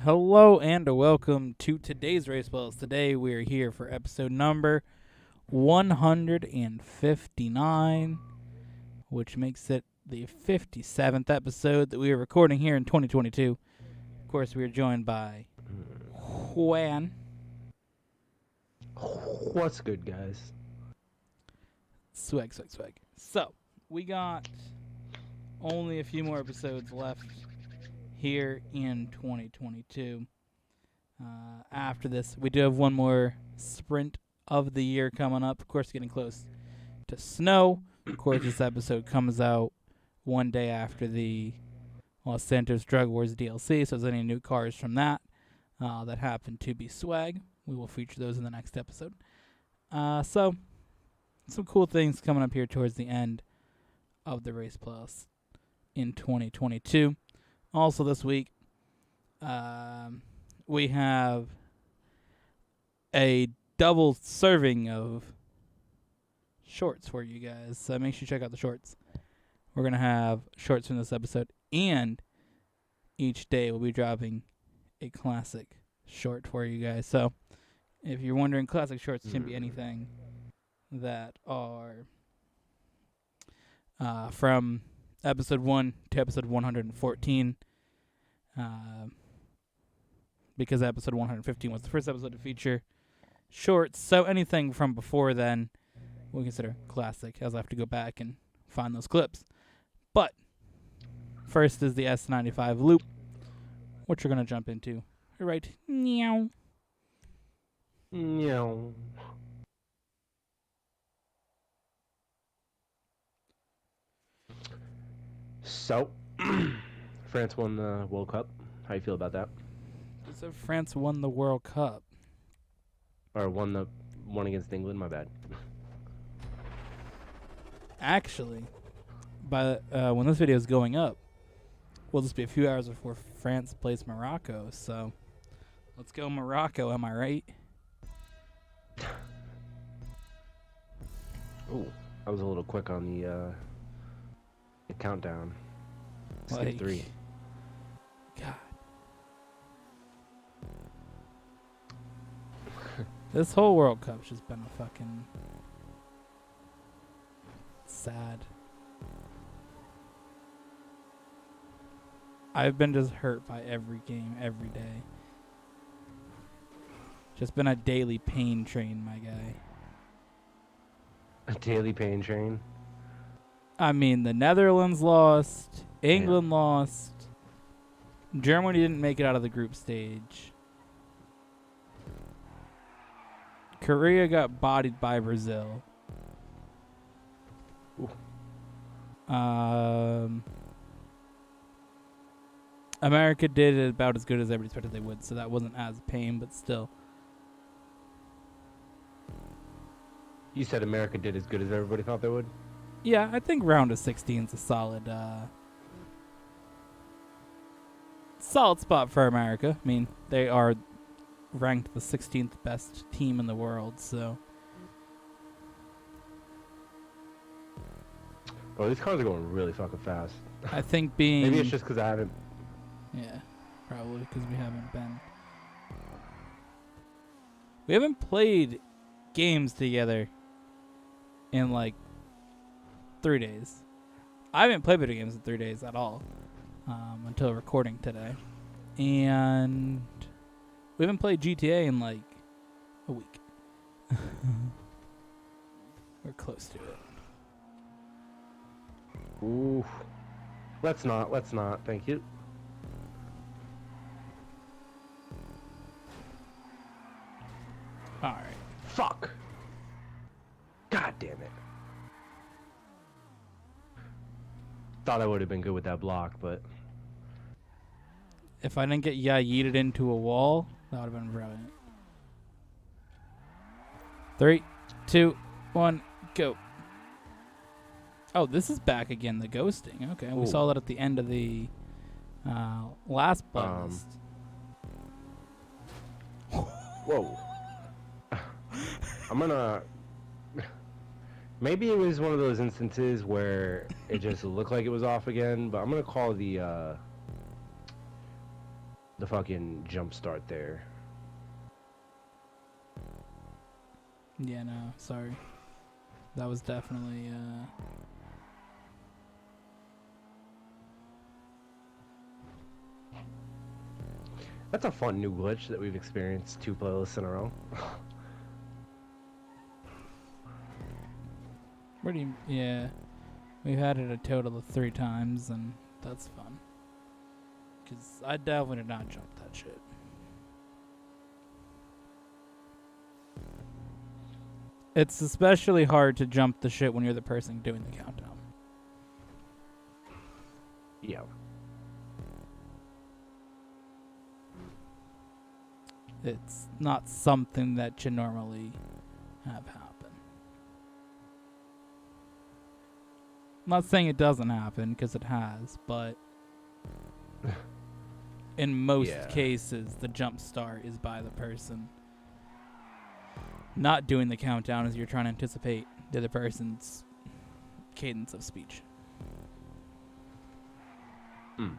Hello and welcome to today's Race Balls. Today we are here for episode number 159, which makes it the 57th episode that we are recording here in 2022. Of course, we are joined by Juan. What's good, guys? Swag. So, we got only a few more episodes left here in 2022. After this, we do have one more sprint of the year coming up. Of course, getting close to snow. Of course, this episode comes out one day after the Los Santos Drug Wars DLC. So, if there's any new cars from that that happen to be swag, we will feature those in the next episode. So, some cool things coming up here towards the end of the Race Plus in 2022. Also, this week, we have a double serving of shorts for you guys. So make sure you check out the shorts. We're going to have shorts from this episode, and each day we'll be dropping a classic short for you guys. So if you're wondering, classic shorts can be anything that are from episode 1 to episode 114. Because episode 115 was the first episode to feature shorts. So anything from before then we consider classic, as I have to go back and find those clips. But first is the S95 loop, which we're going to jump into right now. Meow. So, France won the World Cup. How you feel about that? So France won the World Cup. Or won against England? My bad. Actually, by when this video is going up, will just be a few hours before France plays Morocco. So let's go Morocco, am I right? Ooh, I was a little quick on the countdown. Skip Like, 3. God. This whole World Cup's just been a fucking sad. I've been just hurt by every game, every day. Just been a daily pain train, my guy. A daily pain train. I mean, the Netherlands lost, England lost, Germany didn't make it out of the group stage. Korea got bodied by Brazil. Ooh. America did it about as good as everybody expected they would, so that wasn't as pain, but still. You said America did as good as everybody thought they would? Yeah, I think round of 16 is a solid spot for America. I mean, they are ranked the 16th best team in the world, so. Oh, these cars are going really fucking fast. I think being... Maybe it's just because I haven't... Yeah, probably because we haven't been... We haven't played games together in, like, 3 days. I haven't played video games in 3 days at all until recording today. And we haven't played GTA in, like, a week. We're close to it. Ooh. Let's not. Thank you. Alright. Fuck! God damn it. Thought I would have been good with that block, but... If I didn't get yeeted into a wall, that would have been brilliant. 3, 2, 1, go. Oh, this is back again, the ghosting. Okay, we saw that at the end of the last blacklist. Whoa. I'm gonna... Maybe it was one of those instances where it just looked like it was off again, but I'm gonna call the the fucking jump start there. Yeah, no, sorry. That was definitely, That's a fun new glitch that we've experienced 2 playlists in a row. yeah. We've had it a total of 3 times, and that's fun. Because I definitely did not jump that shit. It's especially hard to jump the shit when you're the person doing the countdown. Yeah. It's not something that you normally have happen. I'm not saying it doesn't happen, because it has, but in most cases, the jump start is by the person not doing the countdown, as you're trying to anticipate the other person's cadence of speech. Mm.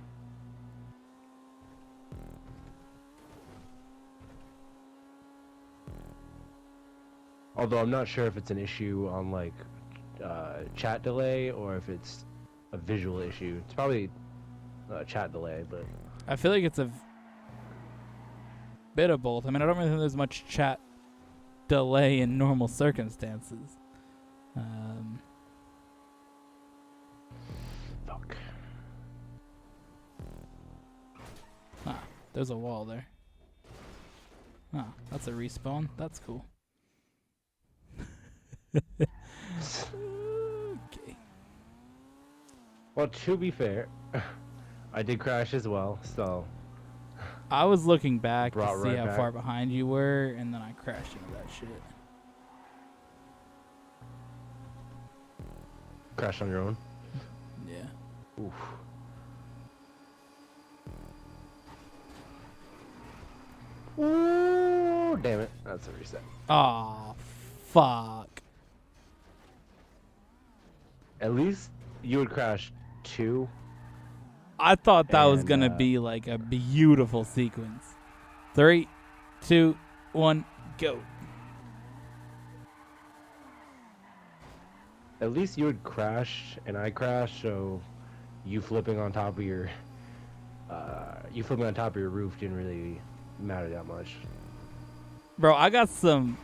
Although I'm not sure if it's an issue on like chat delay or if it's a visual issue. It's probably chat delay, but I feel like it's a bit of both. I mean, I don't really think there's much chat delay in normal circumstances. fuck. There's a wall there. That's a respawn. That's cool. Okay. Well, to be fair, I did crash as well, so I was looking back to Brought see right how back. far behind you were, and then I crashed into that shit. crash on your own. Yeah. Oof. Ooh, damn it. That's a reset. Aw, fuck. At least you would crash 2. I thought that was And, gonna be like a beautiful sequence. 3, 2, 1, go. At least you would crash and I crash, so you flipping on top of your roof didn't really matter that much. Bro, I got some.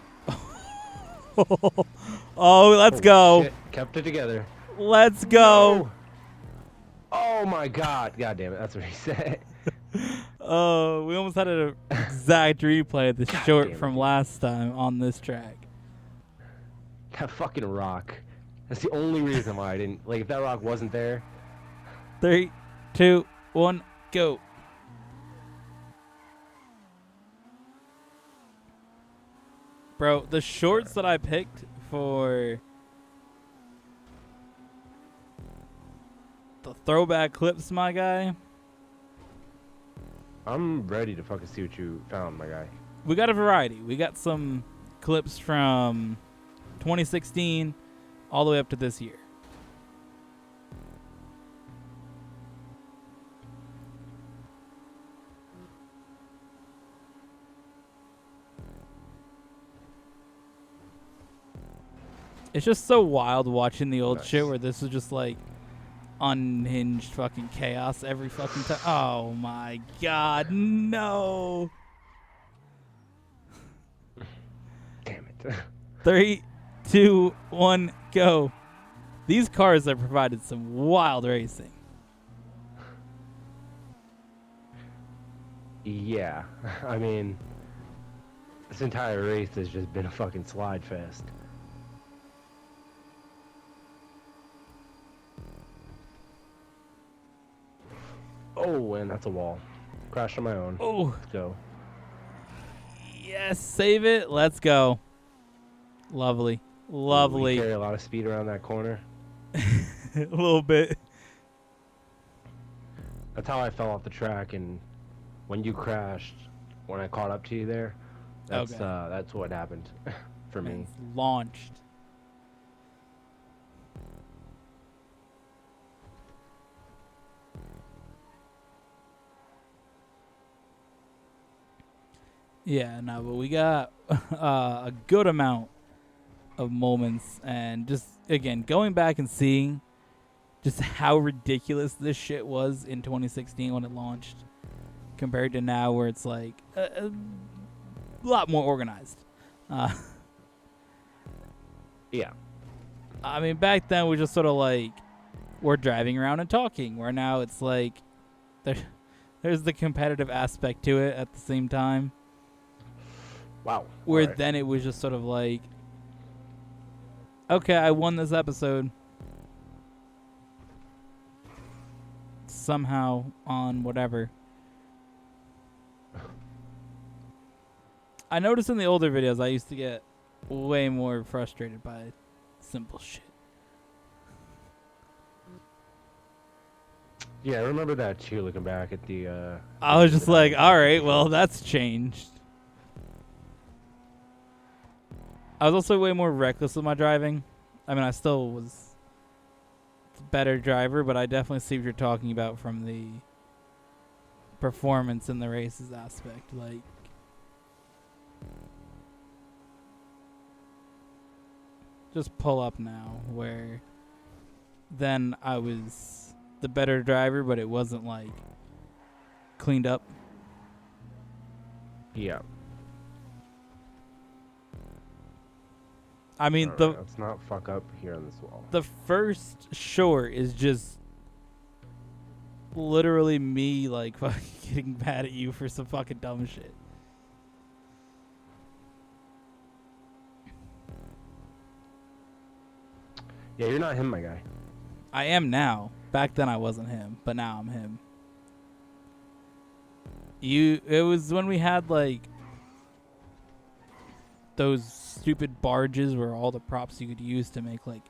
Oh, let's Holy go. shit. Kept it together. Let's go. No! Oh my god. God damn it. That's what he said. Oh, we almost had an exact replay of the God short damn it, from dude. last time on this track. That fucking rock. That's the only reason why I didn't. Like, if that rock wasn't there. 3, 2, 1, go. Bro, the shorts that I picked for the throwback clips, my guy, I'm ready to fucking see what you found, my guy. we got a variety. We got some clips from 2016 all the way up to this year. It's just so wild watching the old Nice. shit where this was just like unhinged fucking chaos every fucking time. Oh my god, no. Damn it. 3, 2, 1, go. These cars have provided some wild racing. Yeah. I mean, this entire race has just been a fucking slide fest. Oh, and that's a wall. Crashed on my own. Oh, Let's go. yes, save it. Let's go. Lovely. Ooh, Lovely. you carry a lot of speed around that corner. A little bit. That's how I fell off the track, and when you crashed, when I caught up to you there, that's Okay. that's what happened for me. It's launched. Yeah, no, but we got a good amount of moments, and just again going back and seeing just how ridiculous this shit was in 2016 when it launched, compared to now where it's like a lot more organized. Uh, Yeah. I mean, back then we just sort of like we're driving around and talking. Where now it's like there, there's the competitive aspect to it at the same time. Wow. Where All right. then it was just sort of like, okay, I won this episode somehow on whatever. I noticed in the older videos I used to get way more frustrated by simple shit. Yeah, I remember that too. Looking back at the. I was videos just that I like, was all watching right, for well, sure. that's changed. I was also way more reckless with my driving. I mean, I still was a better driver, but I definitely see what you're talking about from the performance in the races aspect. Like, just pull up now, where then I was the better driver, but it wasn't like cleaned up. Yeah. I mean, All right. Let's not fuck up here on this wall. the first short is just literally me like fucking getting mad at you for some fucking dumb shit. Yeah, you're not him, my guy. I am now. Back then I wasn't him, but now I'm him. It was when we had like those stupid barges where all the props you could use to make like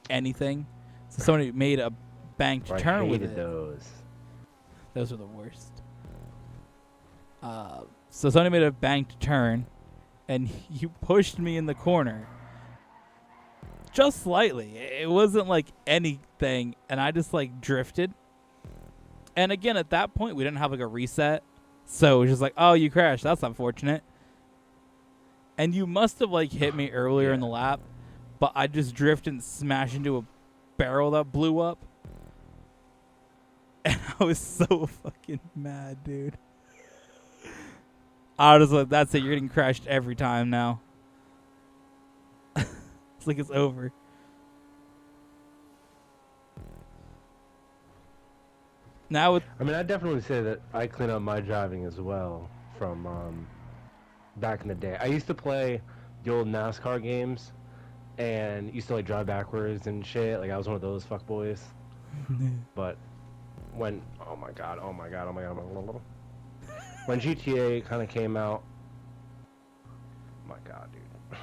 anything. So somebody made a banked I turn with hated it. those. Those were the worst. So somebody made a banked turn, and you pushed me in the corner. Just slightly. It wasn't like anything, and I just like drifted. And again, at that point, we didn't have like a reset. So it was just like, oh, you crashed. That's unfortunate. And you must have like hit me earlier in the lap, but I just drifted and smashed into a barrel that blew up. And I was so fucking mad, dude. I was like, that's it. You're getting crashed every time now. It's like it's over. Now with I mean, I definitely say that I clean up my driving as well from back in the day. I used to play the old NASCAR games and used to like drive backwards and shit. Like I was one of those fuck boys. But when oh my god, when GTA kind of came out, my god, dude.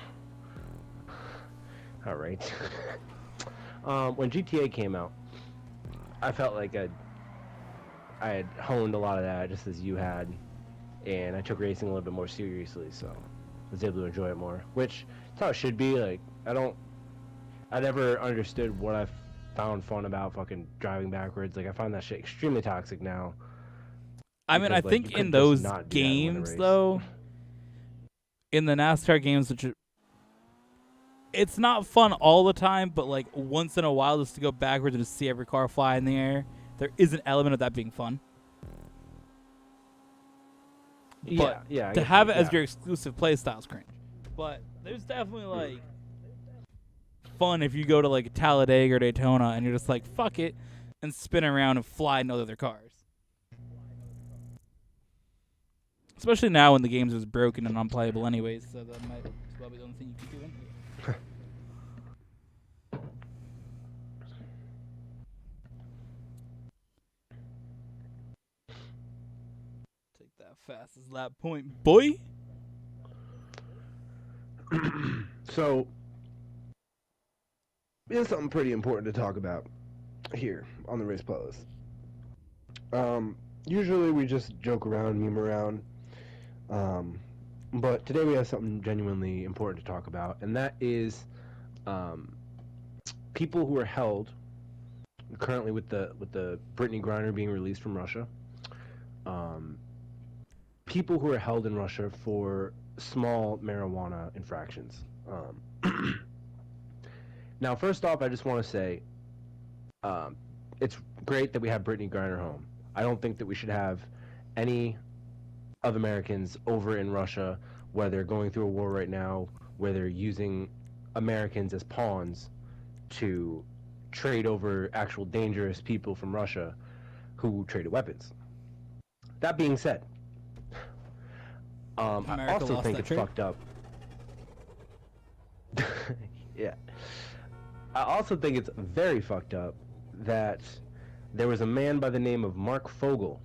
All right. When GTA came out, I felt like I had honed a lot of that just as you had, and I took racing a little bit more seriously, so I was able to enjoy it more, which is how it should be. Like I never understood what I found fun about fucking driving backwards. Like I find that shit extremely toxic now. I mean, I Because like think you in could just those not do that and win a games, race. though, in the NASCAR games, which it's not fun all the time, but like once in a while, just to go backwards and just see every car fly in the air, there is an element of that being fun. But Yeah. I to guess have it as yeah. your exclusive playstyle is cringe. But there's definitely like fun if you go to like Talladega or Daytona and you're just like fuck it and spin around and fly into other cars. Especially now when the games is broken and unplayable anyways, so that might as well be the only thing you can do anyway. Take that fastest lap point, boy. So here's something pretty important to talk about here on the race playlist. Usually we just joke around, meme around, but today we have something genuinely important to talk about, and that is people who are held currently with the Brittany Griner being released from Russia. Um, people who are held in Russia for small marijuana infractions. Now, first off, I just want to say um, it's great that we have Brittany Griner home. I don't think that we should have any of Americans over in Russia where they're going through a war right now, where they're using Americans as pawns to trade over actual dangerous people from Russia who traded weapons. That being said, I America also lost think that it's trade. fucked up. Yeah. I also think it's very fucked up that there was a man by the name of Marc Fogul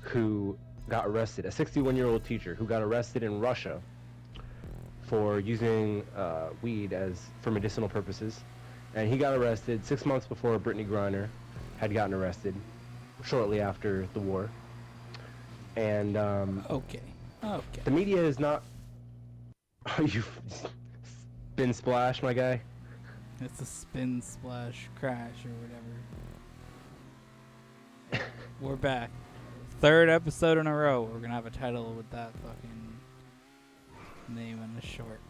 who got arrested, a 61-year-old teacher who got arrested in Russia for using weed for medicinal purposes. And he got arrested 6 months before Brittany Griner had gotten arrested, shortly after the war. And Okay. the media is not... You've been splashed, my guy? It's a spin, splash, crash, or whatever. We're back. Third episode in a row. We're gonna have a title with that fucking name in the short.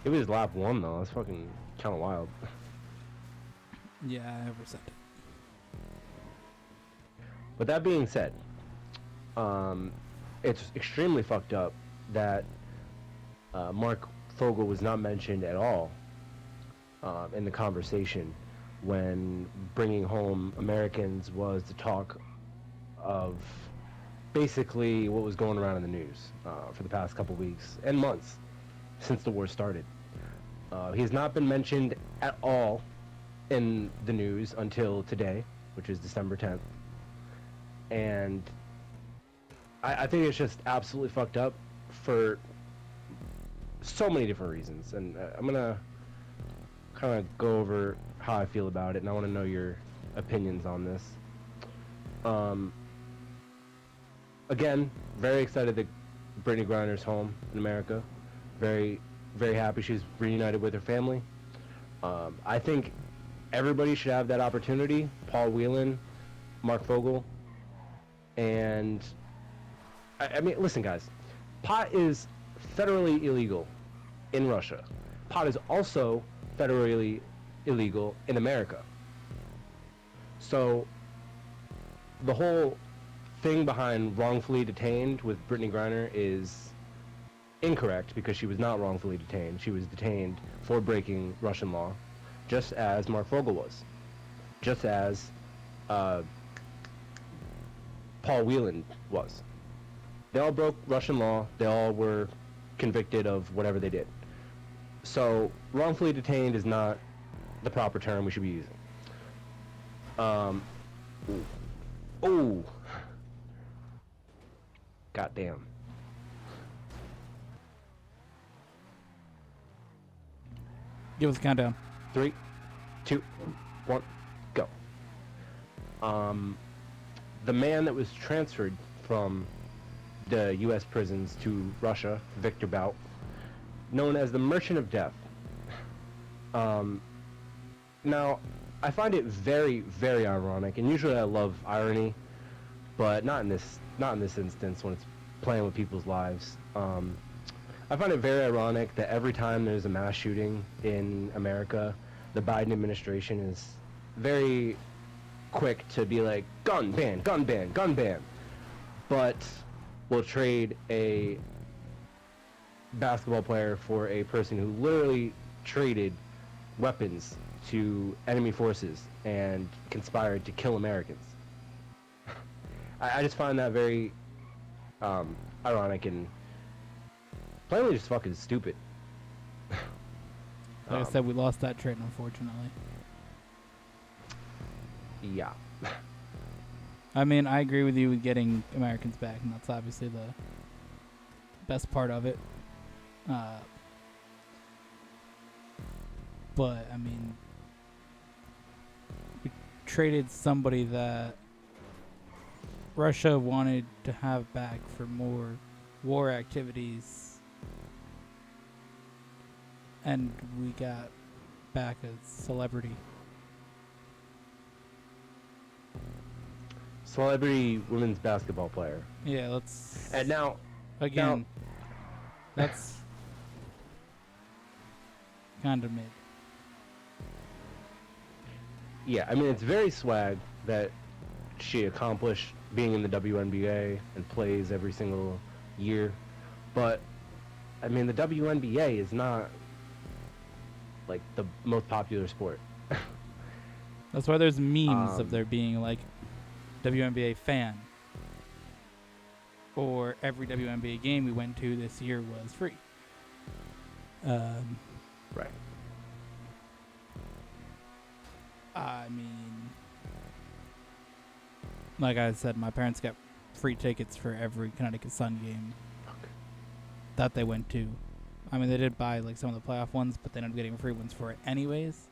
It was lap 1, though. That's fucking kind of wild. Yeah, I never said it. But that being said, it's extremely fucked up that Marc Fogel was not mentioned at all in the conversation when bringing home Americans was the talk of basically what was going around in the news for the past couple weeks and months since the war started. He has not been mentioned at all in the news until today, which is December 10th. And I think it's just absolutely fucked up for so many different reasons. And I'm going to kind of go over how I feel about it, and I want to know your opinions on this. Again, very excited that Brittany Griner's home in America. Very, very happy she's reunited with her family. I think everybody should have that opportunity. Paul Whelan, Marc Fogel, and I mean, listen, guys. Pot is federally illegal in Russia. Pot is also federally illegal in America. So the whole thing behind wrongfully detained with Brittany Griner is incorrect because she was not wrongfully detained. She was detained for breaking Russian law, just as Marc Fogel was. Just as Paul Whelan was. They all broke Russian law. They all were convicted of whatever they did. So wrongfully detained is not the proper term we should be using. Oh. Goddamn. Give us a countdown. 3, 2, 1, go. The man that was transferred from the U.S. prisons to Russia, Victor Bout, known as the Merchant of Death. Now, I find it very, very ironic, and usually I love irony, but not in this instance when it's playing with people's lives. I find it very ironic that every time there's a mass shooting in America, the Biden administration is very quick to be like, gun ban, gun ban, gun ban, but will trade a basketball player for a person who literally traded weapons to enemy forces and conspired to kill Americans. I just find that very ironic and plainly just fucking stupid. Like I said, we lost that trade, unfortunately. Yeah. I mean, I agree with you with getting Americans back, and that's obviously the best part of it. But, I mean, we traded somebody that Russia wanted to have back for more war activities, and we got back a celebrity. celebrity women's basketball player. Yeah, let's And now, again. That's kind of mid. yeah, I mean, it's very swag that she accomplished being in the WNBA and plays every single year. But, I mean, the WNBA is not, like, the most popular sport. That's why there's memes of there being like WNBA fan. Or every WNBA game we went to this year was free. Right. I mean, like I said, my parents got free tickets for every Connecticut Sun game that they went to. I mean, they did buy like some of the playoff ones, but they ended up getting free ones for it anyways.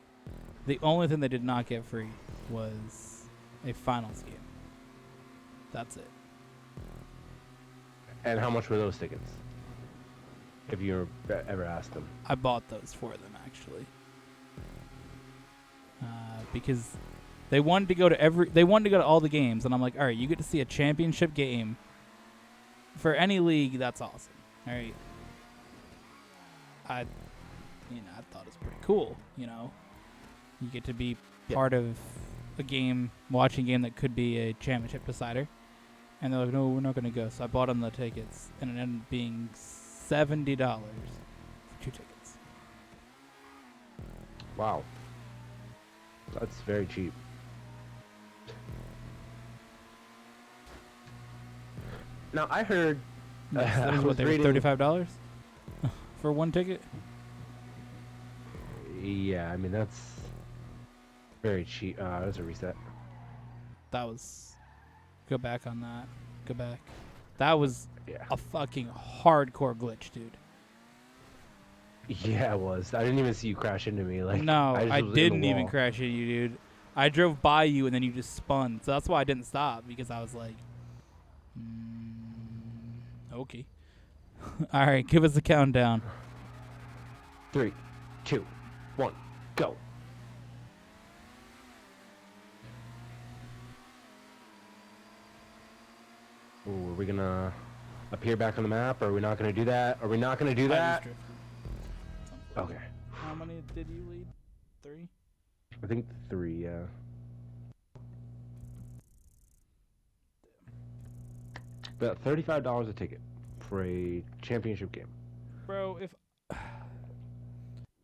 The only thing they did not get free was a finals game. That's it. And how much were those tickets? If you ever asked them. I bought those for them actually, because they wanted to go to all the games, and I'm like, all right, you get to see a championship game for any league. That's awesome. All right, I thought it was pretty cool. You know, you get to be part of a game, watching a game that could be a championship decider. And they're like, no, we're not going to go. So I bought them the tickets, and it ended up being $70 for 2 tickets. Wow. That's very cheap. Now, I heard... That is what they were, $35 for 1 ticket? Yeah, I mean, that's very cheap. That's a reset. That was... Go back on that. Go back. That was a fucking hardcore glitch, dude. Yeah, it was. I didn't even see you crash into me. Like, no, I didn't even crash into you, dude. I drove by you and then you just spun. So that's why I didn't stop, because I was like, okay. All right, give us a countdown. 3, 2, 1, go. Ooh, are we gonna appear back on the map? Or are we not gonna do that? Are we not gonna do that? Okay. How many did you lead? 3? I think 3, yeah. About $35 a ticket for a championship game. Bro,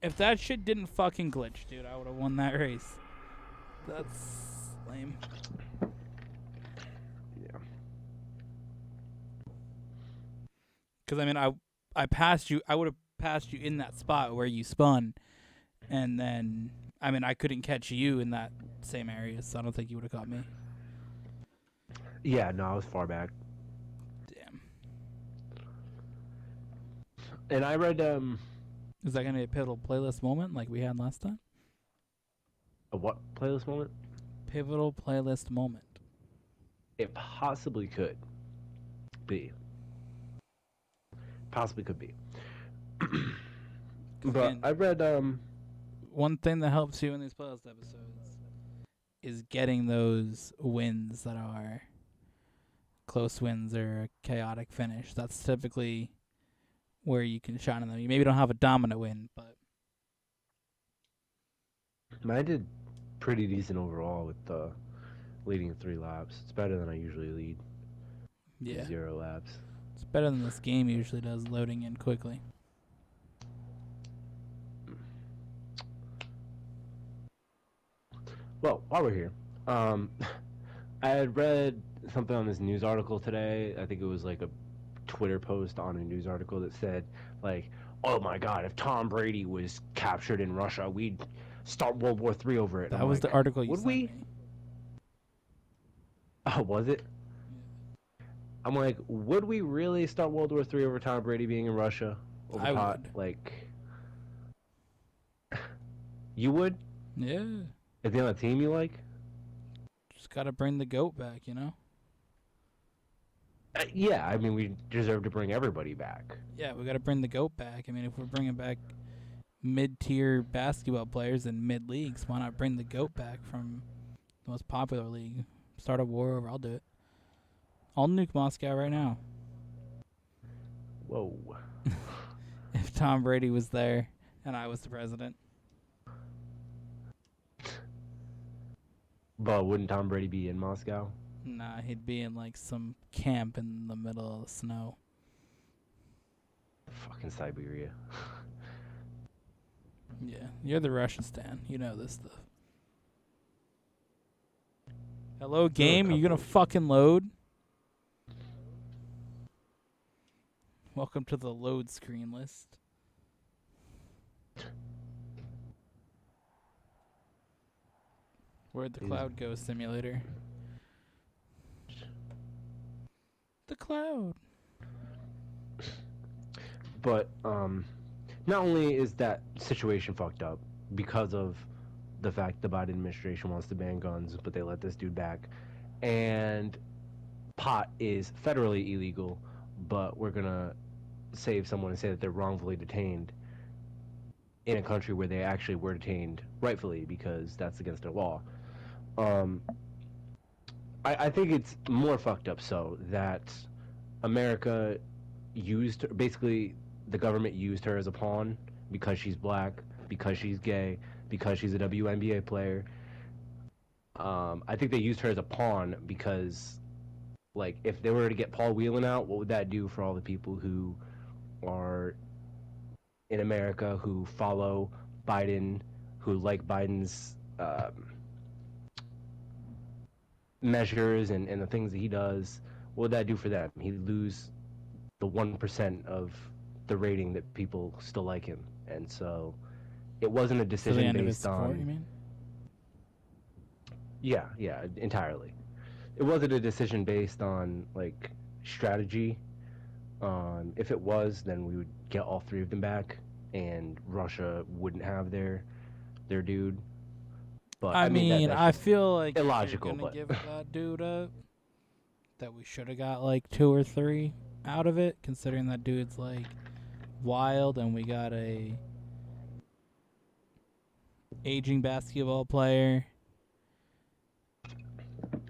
if that shit didn't fucking glitch, dude, I would have won that race. That's lame. Yeah. Because, I mean, I passed you. I would have passed you in that spot where you spun. And then, I mean, I couldn't catch you in that same area, so I don't think you would have caught me. Yeah, no, I was far back. Damn. And I read, Is that going to be a pivotal playlist moment like we had last time? A what playlist moment? Pivotal playlist moment. It possibly could be. Possibly could be. But Again, I read, one thing that helps you in these playlist episodes is getting those wins that are close wins or a chaotic finish. That's typically where you can shine on them. You maybe don't have a dominant win, but I did pretty decent overall with leading 3 laps. It's better than I usually lead. yeah, 0 laps. it's better than this game usually does, loading in quickly. Well, while we're here, I had read something on this news article today. I think it was like a Twitter post on a news article that said, like, oh my God, if Tom Brady was captured in Russia, we'd start World War III over it. That was the article you would sent we? me. Oh, was it? I'm like, would we really start World War III over Tom Brady being in Russia? Over I pot? would. Like, you would? Yeah. Is he on a team you like? Just got to bring the GOAT back, you know? Yeah, I mean, we deserve to bring everybody back. Yeah, we got to bring the GOAT back. I mean, if we're bringing back mid-tier basketball players in mid-leagues, why not bring the GOAT back from the most popular league? Start a war over, I'll do it. I'll nuke Moscow right now. Whoa. If Tom Brady was there and I was the president. But wouldn't Tom Brady be in Moscow? Nah, he'd be in like some camp in the middle of the snow. Fucking Siberia. Yeah, you're the Russian stan. You know this stuff. Hello, game. Are you gonna fucking load? Welcome to the load screen list. Where'd the cloud go, simulator? The cloud. But not only is that situation fucked up because of the fact the Biden administration wants to ban guns, but they let this dude back, and pot is federally illegal, but we're gonna save someone and say that they're wrongfully detained in a country where they actually were detained rightfully because that's against their law. I think it's more fucked up so that America basically the government used her as a pawn because she's black, because she's gay, because she's a WNBA player. I think they used her as a pawn because, like, if they were to get Paul Whelan out, what would that do for all the people who are in America who follow Biden, who like Biden's measures and the things that he does? What would that do for them? He'd lose the 1% of the rating that people still like him. And so it wasn't a decision the end of his based support, on... you mean? Yeah, entirely. It wasn't a decision based on, like, strategy. If it was, then we would get all three of them back, and Russia wouldn't have their dude. But I mean, that's I just feel like illogical. if you're But gonna give that dude up, that we should have got like 2 or 3 out of it, considering that dude's like wild, and we got a aging basketball player,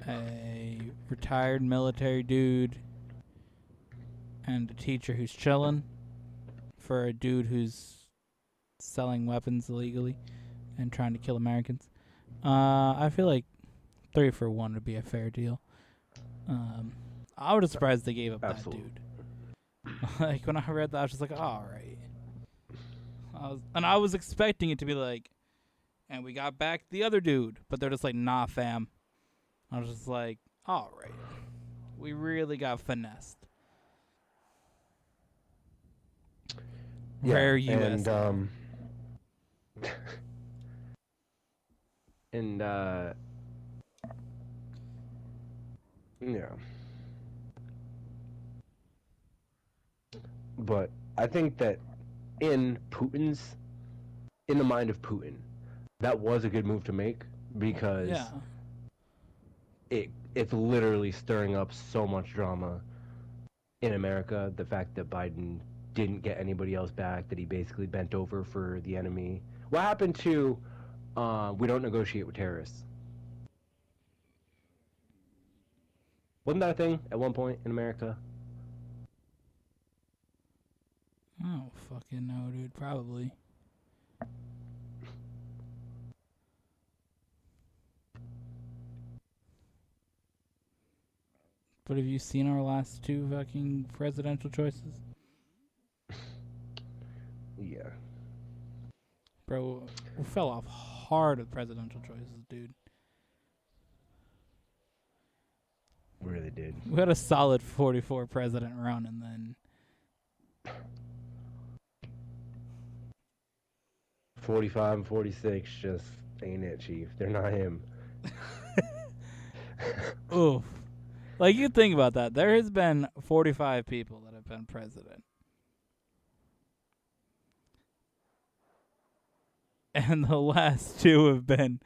a retired military dude, and a teacher who's chilling for a dude who's selling weapons illegally and trying to kill Americans. I feel like 3 for 1 would be a fair deal. I would have surprised they gave up absolutely. that dude. Like, when I read that, I was just like, all right. I was expecting it to be like, and we got back the other dude, but they're just like, nah, fam. I was just like, all right. We really got finessed. Yeah, Rare US. And yeah. But I think that in the mind of Putin, that was a good move to make because Yeah. it's literally stirring up so much drama in America. The fact that Biden didn't get anybody else back, that he basically bent over for the enemy. What happened to we don't negotiate with terrorists? Wasn't that a thing at one point in America? I don't fucking know, dude. Probably. But have you seen our last 2 fucking presidential choices? Yeah. Bro, we fell off hard with presidential choices, dude. We really did. We had a solid 44 president run, and then 45 and 46 just ain't it, Chief. They're not him. oof. Like, you think about that. There has been 45 people that have been president. And the last 2 have been,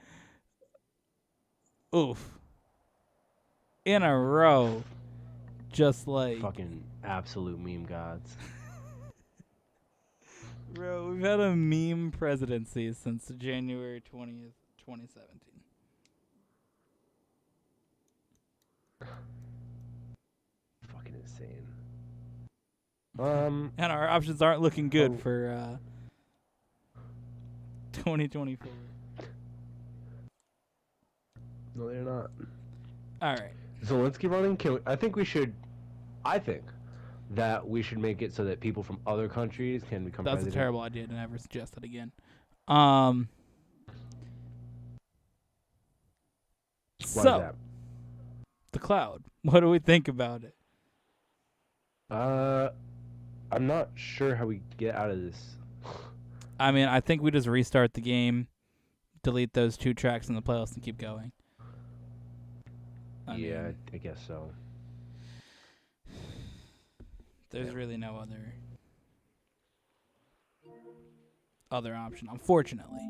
oof, in a row. Just like... Fucking absolute meme gods. Bro, we've had a meme presidency since January 20th, 2017. insane. And our options aren't looking good for 2024. No, they're not. All right. Zelensky running? I think that we should make it so that people from other countries can become That's president. a terrible idea to never suggest that again. Why is that? The cloud. What do we think about it? I'm not sure how we get out of this. I mean, I think we just restart the game, delete those 2 tracks in the playlist, and keep going. I guess so. There's really no other option, unfortunately.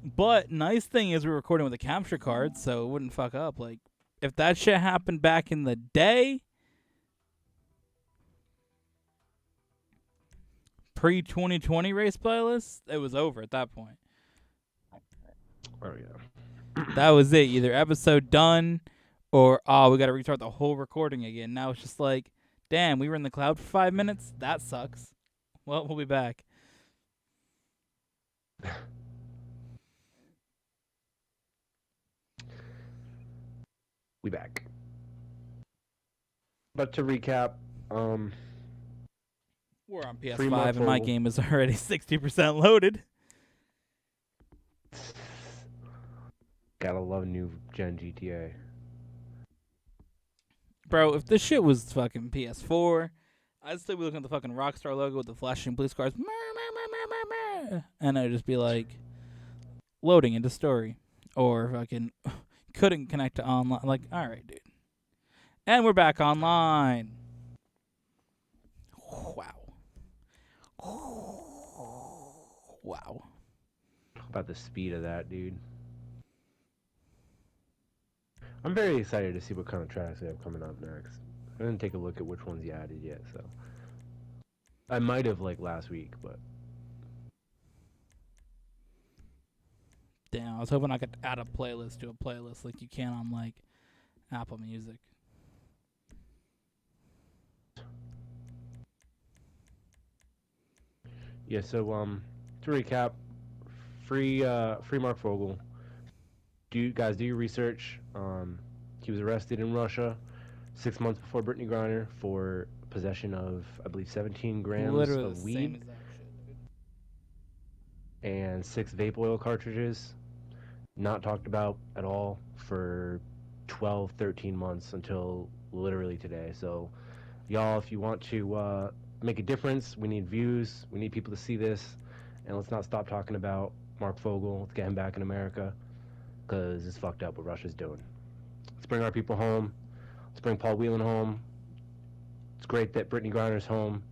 But nice thing is we're recording with a capture card, so it wouldn't fuck up. Like, if that shit happened back in the day, pre-2020 race playlist, it was over at that point. Oh yeah. That was it. Either episode done, or we got to restart the whole recording again. Now it's just like, damn, we were in the cloud for 5 minutes. That sucks. Well, we'll be back. We back. But to recap, we're on PS5 and my game is already 60% loaded. Gotta love new gen GTA. Bro, if this shit was fucking PS4, I'd still be looking at the fucking Rockstar logo with the flashing police cars. And I'd just be like, loading into story. Or fucking couldn't connect to online. Like, alright, dude. And we're back online. Wow. Wow. About the speed of that, dude. I'm very excited to see what kind of tracks they have coming up next. I didn't take a look at which ones you added yet, so I might have like last week, but damn, I was hoping I could add a playlist to a playlist like you can on like Apple Music. yeah. So to recap, free Marc Fogul. Do your research. He was arrested in Russia 6 months before Brittany Griner for possession of, I believe, 17 grams Literally of the weed same exact shit, and 6 vape oil cartridges. Not talked about at all for 12, 13 months until literally today. So, y'all, if you want to make a difference, we need views. We need people to see this. And let's not stop talking about Marc Fogul. Let's get him back in America. Because it's fucked up what Russia's doing. Let's bring our people home. Let's bring Paul Whelan home. It's great that Brittany Griner's home.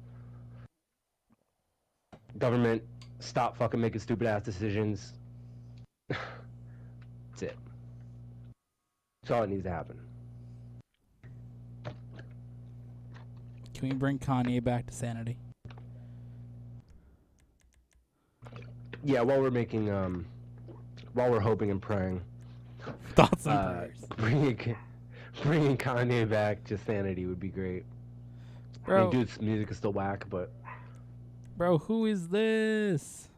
Government, stop fucking making stupid ass decisions. That's it. That's all that needs to happen. Can we bring Kanye back to sanity? Yeah, while we're hoping and praying. Thoughts and prayers. Bringing Kanye back to sanity would be great. Bro, I mean, dude's music is still whack, but... Bro, who is this?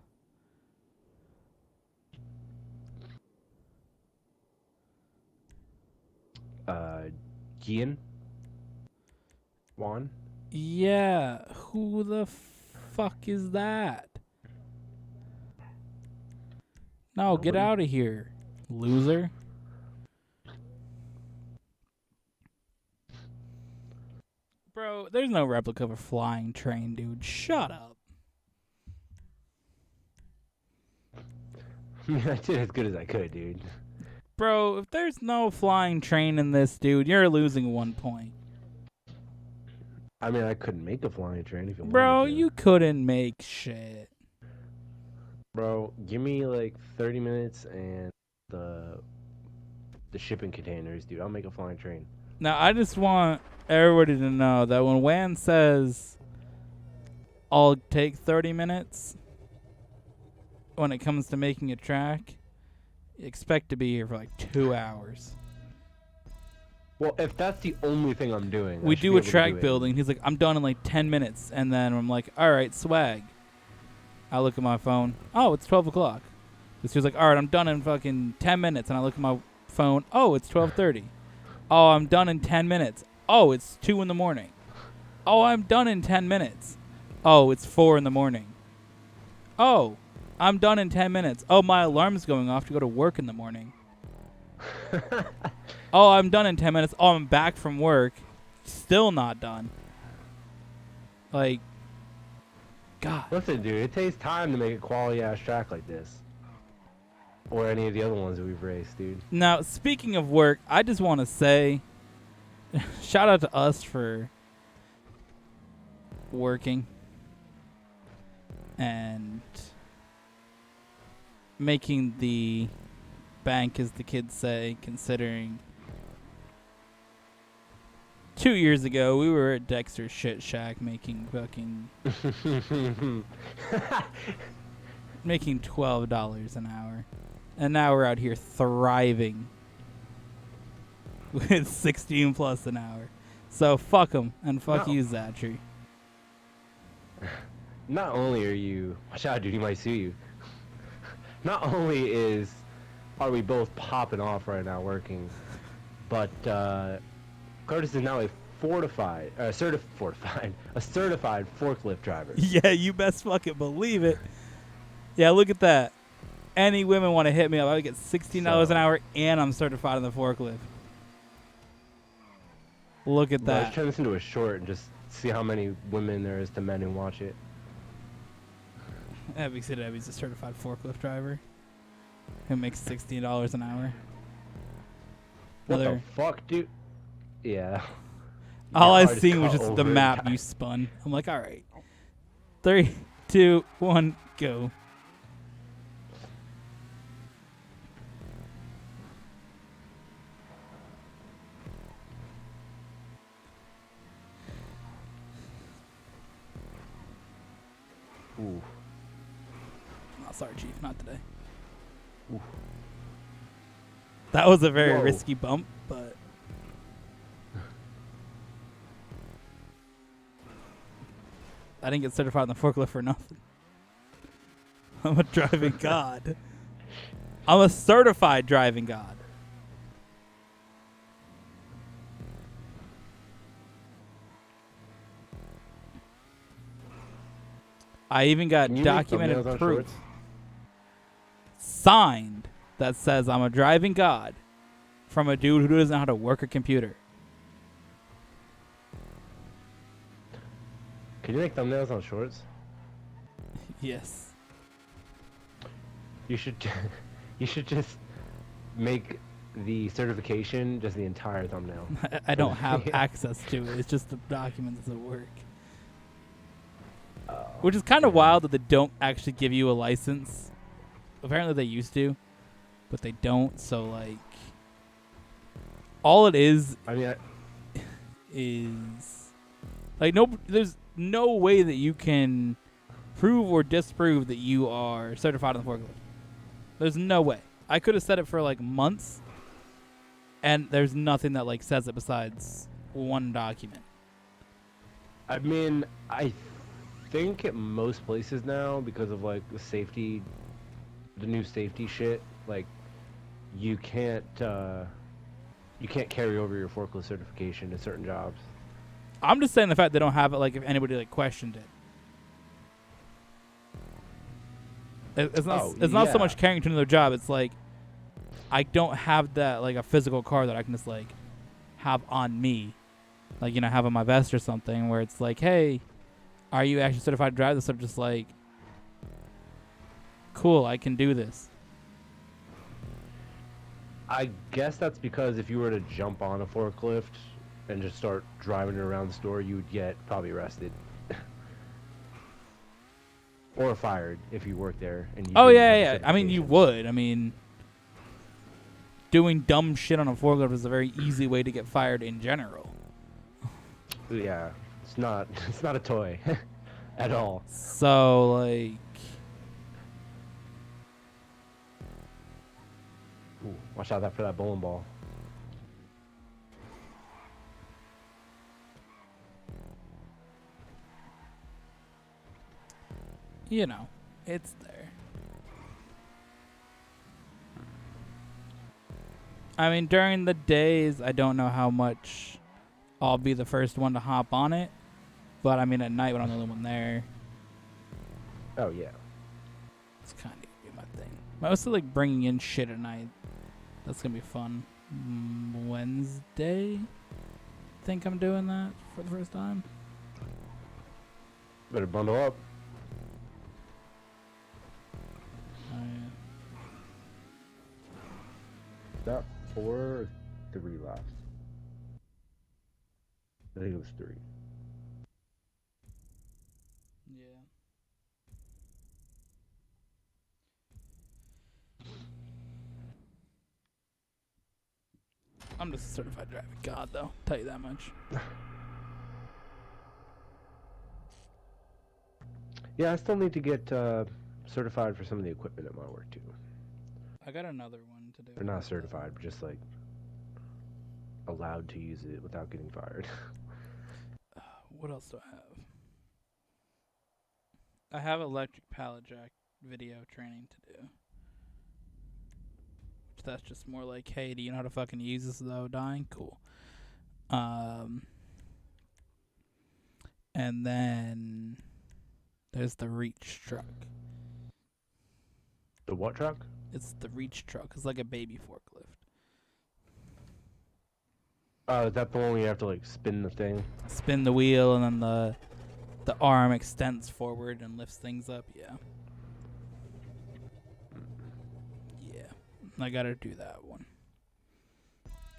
Gian? Juan? Yeah, who the fuck is that? No, get out of here, loser. Bro, there's no replica of a flying train, dude. Shut up. I mean, I did as good as I could, dude. Bro, if there's no flying train in this, dude, you're losing 1 point. I mean, I couldn't make a flying train if you wanted Bro, to. you couldn't make shit. Bro, give me like 30 minutes and the shipping containers, dude. I'll make a flying train. Now, I just want everybody to know that when Wan says I'll take 30 minutes when it comes to making a track, expect to be here for like 2 hours. Well, if that's the only thing I'm doing, We I should do be a able to track do it. building. He's like, I'm done in like 10 minutes. And then I'm like, all right, swag. I look at my phone. Oh, it's 12 o'clock. This dude's like, all right, I'm done in fucking 10 minutes. And I look at my phone. Oh, it's 12:30. Oh, I'm done in 10 minutes. Oh, it's 2 in the morning. Oh, I'm done in 10 minutes. Oh, it's 4 in the morning. Oh, I'm done in 10 minutes. Oh, my alarm's going off to go to work in the morning. Oh, I'm done in 10 minutes. Oh, I'm back from work. Still not done. Like, God. Listen, dude, it takes time to make a quality-ass track like this. Or any of the other ones that we've raced, dude. Now, speaking of work, I just want to say, shout out to us for working and making the bank, as the kids say, considering 2 years ago we were at Dexter's Shit Shack making fucking making $12 an hour, and now we're out here thriving with 16 plus an hour. So fuck them and fuck No. you, Zatry. Not only are you... Watch out, dude, he might sue you. Not only are we both popping off right now working, but Curtis is now a certified forklift driver. Yeah, you best fucking believe it. Yeah, look at that. Any women want to hit me up, I get $16 an hour, and I'm certified in the forklift. Look at Let's that. turn this into a short and just see how many women there is to men who watch it. Abby said Abby's a certified forklift driver who makes $16 an hour. What the fuck, dude? Yeah. All I I just seen was got just the over map that. you spun. I'm like, all right. 3, 2, 1, go. Ooh. Oh, sorry, Chief, not today. Ooh. That was a very Whoa. risky bump, but I didn't get certified in the forklift for nothing. I'm a driving god. I'm a certified driving god. I even got Can you make documented thumbnails on proof shorts? signed that says I'm a driving god from a dude who doesn't know how to work a computer. Can you make thumbnails on shorts? Yes. You should you should just make the certification just the entire thumbnail. I don't have access to it. It's just the documents at work. Which is kind of wild that they don't actually give you a license. Apparently they used to, but they don't. So, like, all it is I mean, is like there's no way that you can prove or disprove that you are certified in the forklift. There's no way. I could have said it for like months, and there's nothing that like says it besides one document. I mean, I think at most places now, because of like the new safety shit, like you can't carry over your forklift certification to certain jobs. I'm just saying the fact they don't have it, like if anybody like questioned it. It's not so much carrying to another job. It's like I don't have that like a physical car that I can just like have on me, like have on my vest or something, where it's like, hey, are you actually certified to drive this? Or just like, cool, I can do this. I guess that's because if you were to jump on a forklift and just start driving it around the store, you would get probably arrested. Or fired if you worked there. And you Oh didn't yeah, have yeah. a I mean, you certification. would. I mean, doing dumb shit on a forklift is a very easy way to get fired in general. Yeah, it's not a toy at all. So like, Ooh, watch out for that bowling ball. you know, it's there. I mean, during the days, I don't know how much I'll be the first one to hop on it. But, I mean, at night when I'm the only one there, Oh, yeah. it's kind of going to be my thing. Mostly, like, bringing in shit at night. That's going to be fun. Wednesday? I think I'm doing that for the first time. Better bundle up. Oh, yeah. That 4 or 3 left? I think it was 3. Yeah. I'm just a certified driving god, though. Tell you that much. Yeah, I still need to get certified for some of the equipment at my work too. I got another one to do. Or not certified, but just like allowed to use it without getting fired. What else do I have? I have electric pallet jack video training to do. Which that's just more like, hey, do you know how to fucking use this without dying? Cool. And then there's the reach truck. The what truck? It's the reach truck. It's like a baby forklift. Oh, is that the one where you have to like spin the thing? Spin the wheel and then the arm extends forward and lifts things up. Yeah. Yeah. I gotta do that one.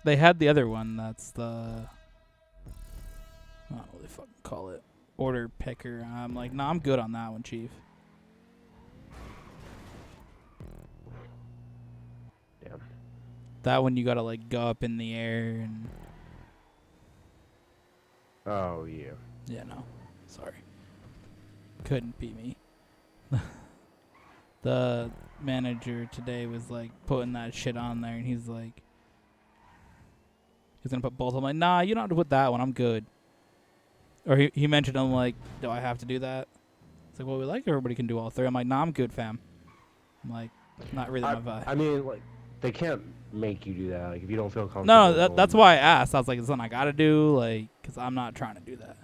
They had the other one. That's the... I don't know what they fucking call it. Order picker. I'm like, nah, I'm good on that one, Chief. Damn. That one you gotta like go up in the air and... Oh, yeah. Yeah, no. Sorry. Couldn't be me. The manager today was like putting that shit on there and he's like... He's gonna put both. I'm like, nah, you don't have to put that one. I'm good. Or he mentioned, I'm like, do I have to do that? It's like, well, we like everybody can do all three. I'm like, nah, I'm good, fam. I'm like, not really my vibe. I mean, like, they can't make you do that. Like, if you don't feel comfortable. No, that's why I asked. I was like, is something I gotta do? Like, because I'm not trying to do that.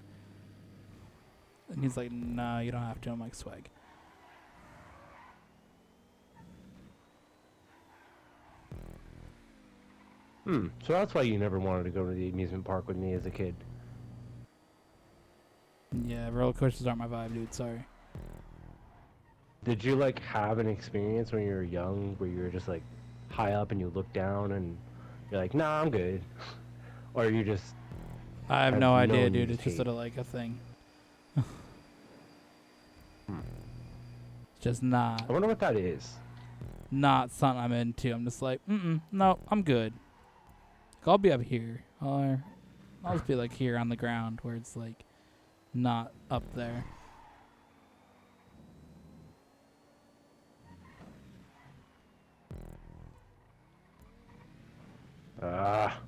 And he's like, no, you don't have to. I'm like, swag. So that's why you never wanted to go to the amusement park with me as a kid. Yeah, roller coasters aren't my vibe, dude. Sorry. Did you, like, have an experience when you were young where you were just, like, high up and you look down and you're like, nah, I'm good? Or you just... I have Have no no idea, dude. use It's just case. sort of like a thing. It's just I not wonder what that is. something I'm into. I'm just like, no, I'm good. I'll be up here, or I'll just be like here on the ground where it's like not up there. Ah.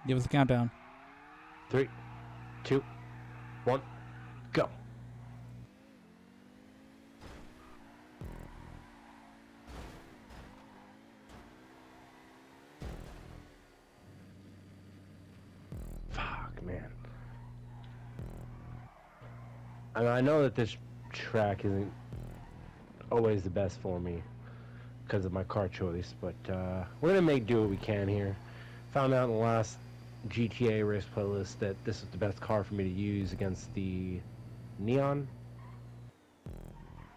Give us a countdown. 3, 2, 1, go. Fuck, man. I mean, I know that this track isn't always the best for me because of my car choice, but we're gonna make do what we can here. Found out in the last GTA race playlist that this is the best car for me to use against the Neon.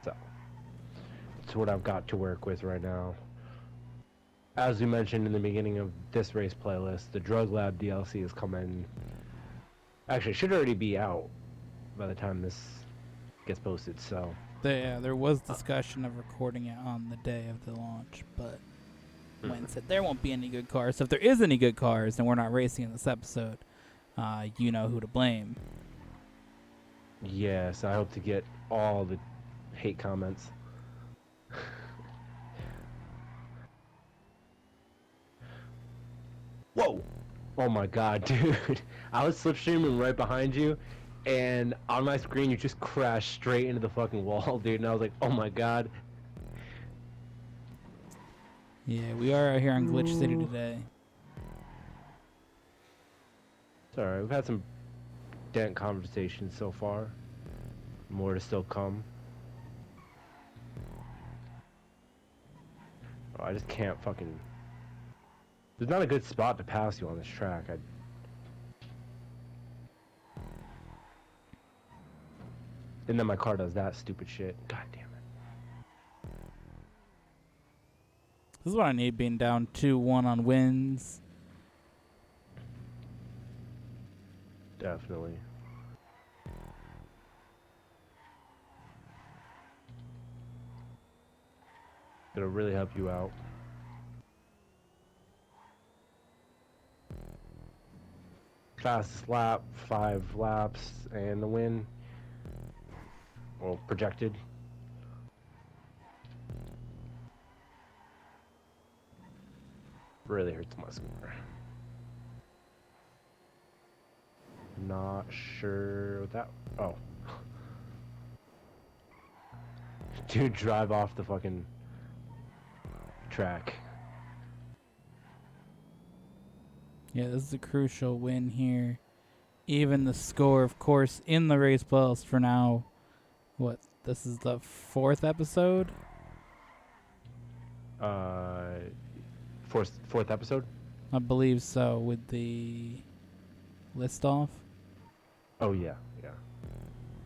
So, it's what I've got to work with right now. As we mentioned in the beginning of this race playlist, the Drug Lab DLC is coming. Actually, it should already be out by the time this gets posted, so... There was discussion of recording it on the day of the launch, but Wayne said there won't be any good cars. So if there is any good cars, then we're not racing in this episode. You know who to blame. Yes, I hope to get all the hate comments. Whoa! Oh my god, dude. I was slipstreaming right behind you, and on my screen you just crashed straight into the fucking wall, dude. And I was like, oh my god. Yeah, we are out here on Glitch City Ooh. today. It's alright, we've had some dent conversations so far. More to still come. Oh, I just can't fucking... There's not a good spot to pass you on this track. And then my car does that stupid shit. God damn it. This is what I need, being down 2-1 on wins. Definitely. It'll really help you out. Fastest lap, 5 laps, and the win. Well, projected. Really hurts my score. Not sure what that... Oh. Dude, drive off the fucking track. Yeah, this is a crucial win here. Even the score, of course, in the race plus for now. What? This is the 4th episode? Fourth episode? I believe so, with the list off. Oh, yeah, yeah.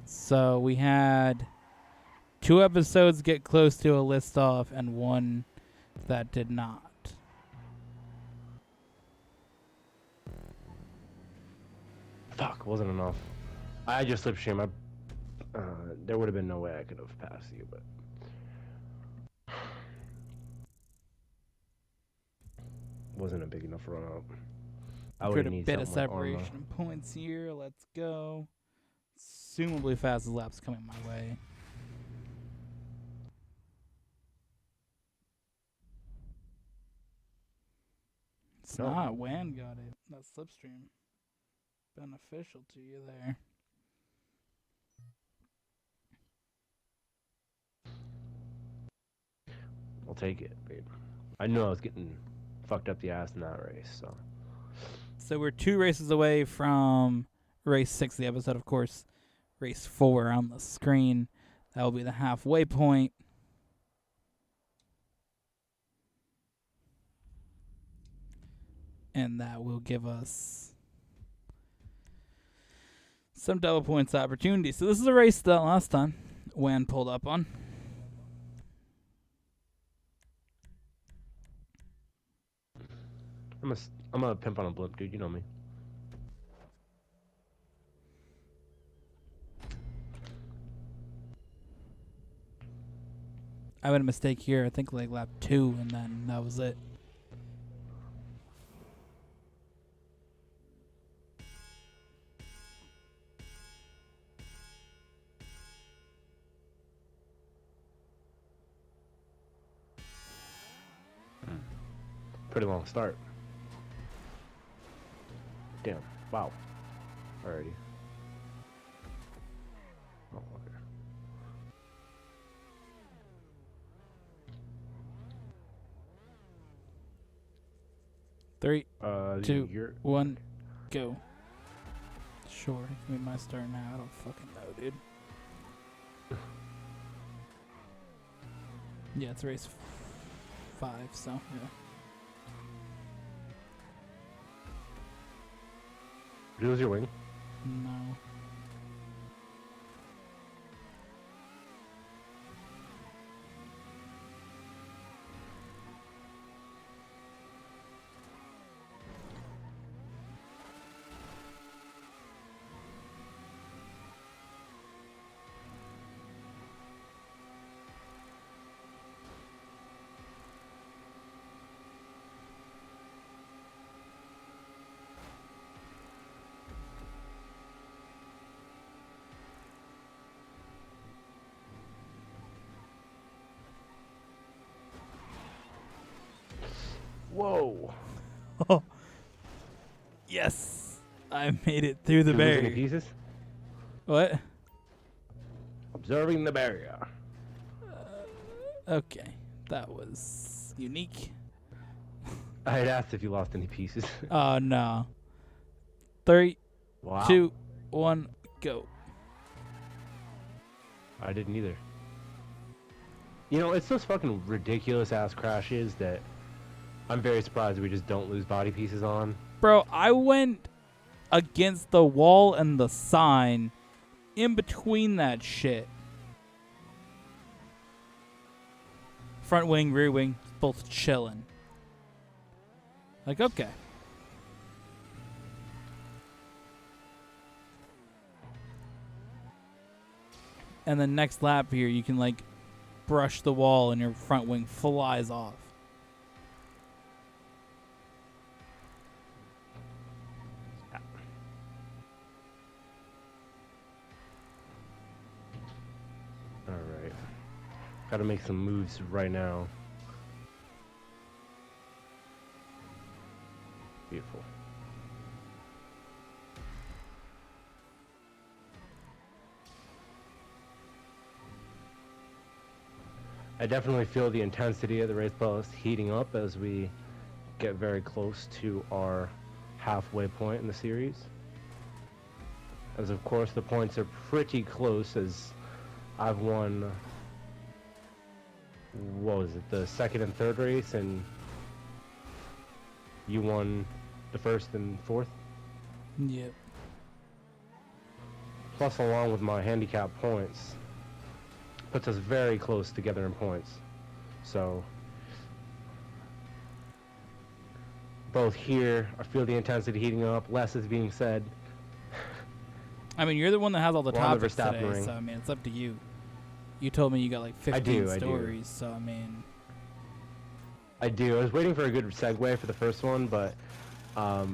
So we had 2 episodes get close to a list off and 1 that did not. Fuck, wasn't enough. I just slipstreamed. There would have been no way I could have passed you, but... Wasn't a big enough run up. I would Good a need bit of something like separation Arma. in points here. Let's go. Assumably fastest laps coming my way. It's No. not. Wan got it. That's slipstream. Beneficial to you there. I'll take it, babe. I knew I was getting fucked up the ass in that race, so... So we're 2 races away from race 6 of the episode, of course. Race 4 on the screen. That will be the halfway point. And that will give us some double points opportunity. So this is a race that last time Wan pulled up on. I'm a pimp on a blimp, dude. You know me. I made a mistake here. I think like lap 2, and then that was it. Pretty long start. Damn. Wow. Alrighty. Oh, okay. Three, two, You're... 1, go. Sure, give me my start now. I don't fucking know, dude. Yeah, it's race 5, so yeah. Did you lose your wing? No. Whoa. Oh. Yes. I made it through the Did you lose any barrier. pieces? What? Observing the barrier. Okay. That was unique. I had asked if you lost any pieces. Oh, no. 3, Wow. 2, 1, go. I didn't either. You know, it's those fucking ridiculous ass crashes that I'm very surprised we just don't lose body pieces on. Bro, I went against the wall and the sign in between that shit. Front wing, rear wing, both chilling. Like, okay. And then next lap here, you can, like, brush the wall and your front wing flies off. Alright. Gotta make some moves right now. Beautiful. I definitely feel the intensity of the race bus heating up as we get very close to our halfway point in the series. As of course the points are pretty close, as I've won, what was it, the second and third race, and you won the first and fourth? Yep. Plus, along with my handicap points, puts us very close together in points. So both here, I feel the intensity heating up. Less is being said. I mean, you're the one that has all the We're on the topics Verstappen today, ring. so I mean, it's up to you. You told me you got like 15 do. stories, so I mean, I do. I was waiting for a good segue for the first one, but while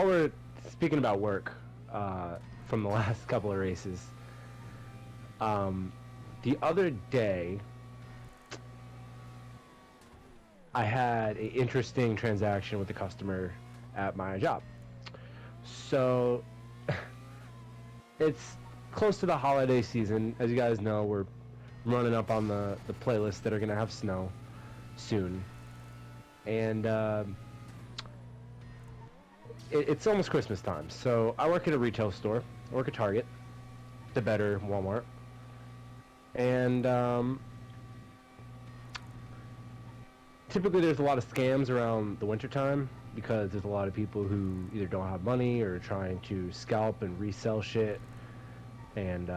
we're speaking about work from the last couple of races, the other day I had an interesting transaction with a customer at my job. So it's close to the holiday season. As you guys know, we're running up on the playlists that are going to have snow soon. And it's almost Christmas time. So I work at a retail store. I work at Target, the better Walmart. And typically there's a lot of scams around the wintertime because there's a lot of people who either don't have money or trying to scalp and resell shit, and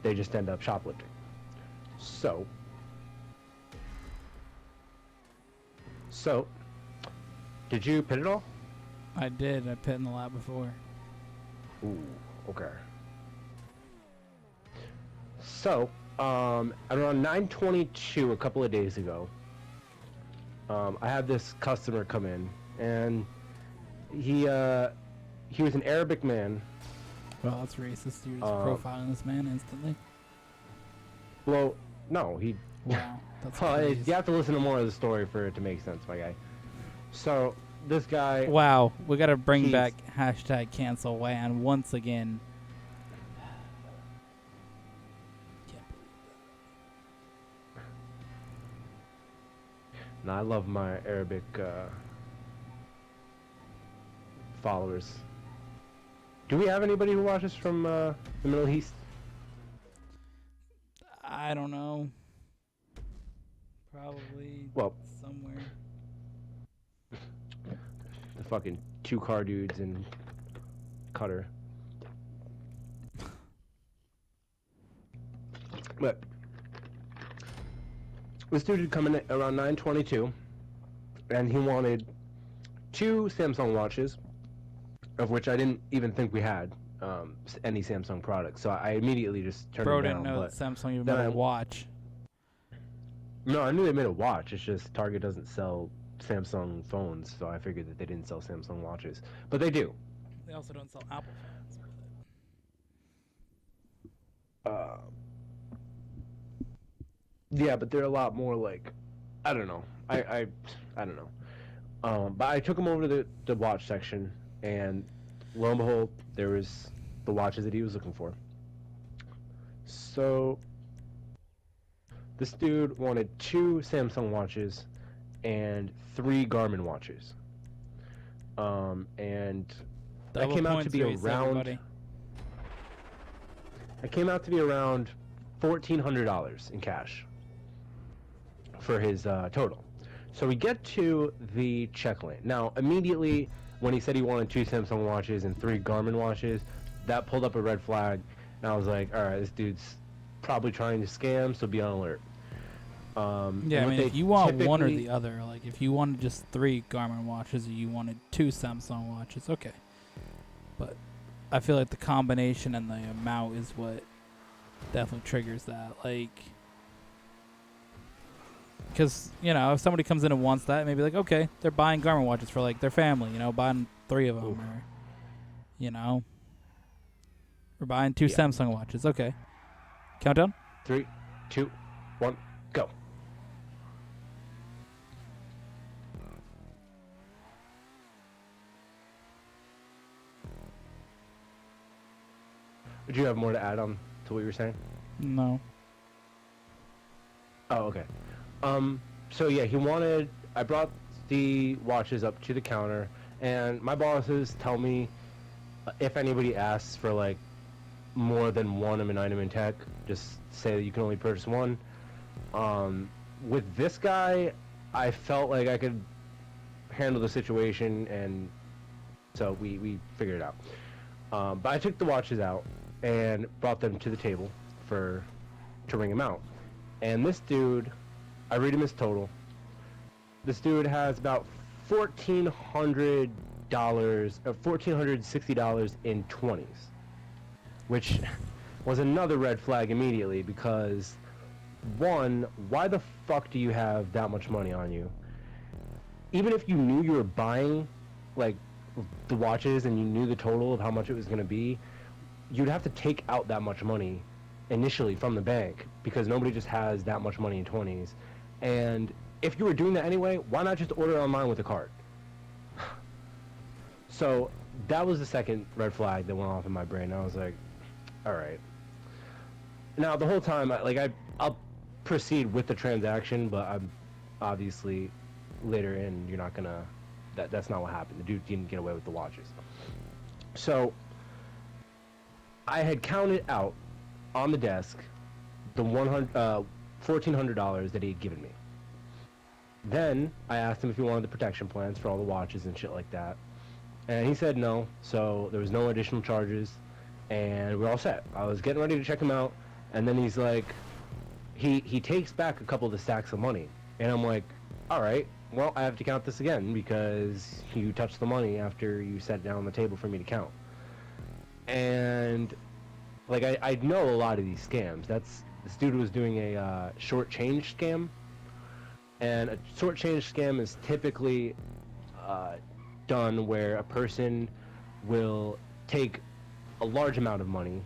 they just end up shoplifting. So did you pit it all? I did. I pit in the lap before. Ooh, okay. So, around 9:22 a couple of days ago, I had this customer come in, and he was an Arabic man. Well, that's racist. You're just profiling this man instantly. Well, no, he. Wow, that's Well, crazy. you have to listen to more of the story for it to make sense, my guy. So, this guy. Wow, we gotta bring He's- back hashtag cancel Wanyá once again. Can't believe No, I love my Arabic followers. Do we have anybody who watches from the Middle East? that. I don't know. Probably Well, somewhere. the fucking two car dudes in Qatar. But this dude had come in at around 9:22, and he wanted 2 Samsung watches, of which I didn't even think we had any Samsung products. So I immediately just turned Bro it didn't down. know But that Samsung even then made a I- watch. no, I knew they made a watch. It's just Target doesn't sell Samsung phones, so I figured that they didn't sell Samsung watches. But they do. They also don't sell Apple phones. Yeah, but they're a lot more like I don't know. I don't know. But I took him over to the watch section, and lo and behold, there was the watches that he was looking for. So this dude wanted 2 Samsung watches and 3 Garmin watches. And that Double came out to points be race, around. everybody. That came out to be around $1,400 in cash for his total. So we get to the check lane. Now, immediately when he said he wanted 2 Samsung watches and 3 Garmin watches, that pulled up a red flag, and I was like, all right, this dude's probably trying to scam, so be on alert. Yeah, I mean, if you want one or the other, like if you wanted just 3 Garmin watches or you wanted 2 Samsung watches, okay. But I feel like the combination and the amount is what definitely triggers that. Like, because, you know, if somebody comes in and wants that, maybe like, okay, they're buying Garmin watches for like their family, you know, buying 3 of them, Oof. or, you know, or buying 2 Yeah. Samsung watches. Okay. Countdown? 3, 2, 1, go. Would you have more to add on to what you were saying? No. Oh, okay. So yeah, I brought the watches up to the counter, and my bosses tell me if anybody asks for like more than one of an item in tech, just say that you can only purchase one. With this guy, I felt like I could handle the situation, and so we figured it out. But I took the watches out and brought them to the table to ring him out. And this dude, I read him his total. This dude has about $1,460 in 20s, which was another red flag immediately because, one, why the fuck do you have that much money on you? Even if you knew you were buying, like, the watches and you knew the total of how much it was going to be, you'd have to take out that much money initially from the bank because nobody just has that much money in 20s. And if you were doing that anyway, why not just order online with a card? So that was the second red flag that went off in my brain. I was like, all right. Now the whole time, I'll proceed with the transaction, but I'm obviously later in, you're not gonna. That's not what happened. The dude didn't get away with the watches. So I had counted out on the desk the $1,400 that he had given me. Then I asked him if he wanted the protection plans for all the watches and shit like that, and he said no. So there was no additional charges, and we're all set. I was getting ready to check him out, and then he's like, he takes back a couple of the stacks of money, and I'm like, all right, well, I have to count this again because you touched the money after you sat down on the table for me to count. And like I know a lot of these scams. This dude was doing a short change scam, and a short change scam is typically done where a person will take a large amount of money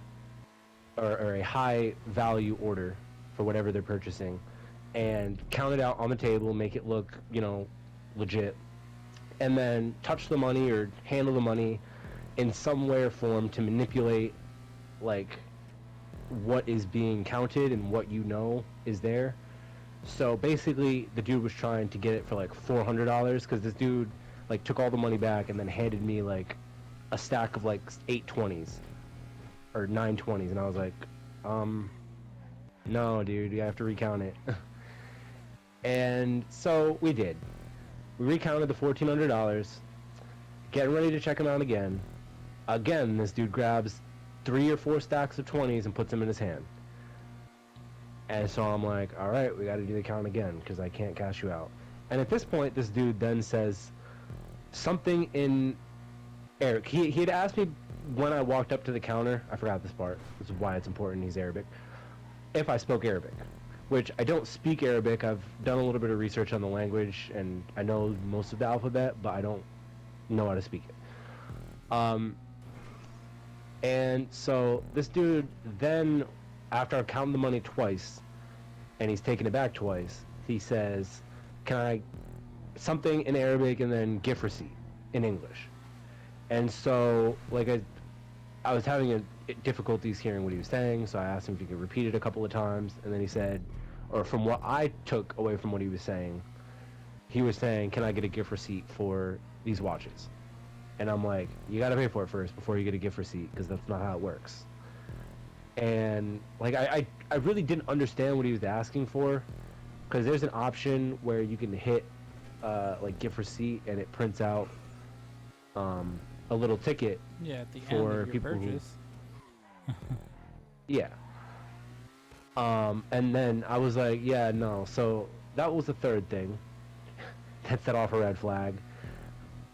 or a high value order for whatever they're purchasing and count it out on the table, make it look, legit, and then touch the money or handle the money in some way or form to manipulate, like, what is being counted and what is there. So basically, the dude was trying to get it for like $400 because this dude like took all the money back and then handed me like a stack of like 820s or 920s, and I was like, no, dude, you have to recount it. And so we did. We recounted the $1,400, getting ready to check him out again. Again, this dude grabs 3 or 4 stacks of 20s and puts them in his hand. And so I'm like, all right, we got to do the count again because I can't cash you out. And at this point, this dude then says something in Arabic. He had asked me when I walked up to the counter. I forgot this part. This is why it's important. He's Arabic. If I spoke Arabic, which I don't speak Arabic. I've done a little bit of research on the language, and I know most of the alphabet, but I don't know how to speak it. And so this dude then, after I've counted the money twice, and he's taken it back twice, he says, can I something in Arabic and then gift receipt in English. And so, like, I was having difficulties hearing what he was saying, so I asked him if he could repeat it a couple of times, and then he said, or from what I took away from what he was saying, can I get a gift receipt for these watches? And I'm like, you gotta pay for it first before you get a gift receipt, because that's not how it works. And, like, I really didn't understand what he was asking for, because there's an option where you can hit, like, gift receipt, and it prints out a little ticket at the for end of your people purchase. Yeah. And then I was like, yeah, no. So that was the third thing that set off a red flag.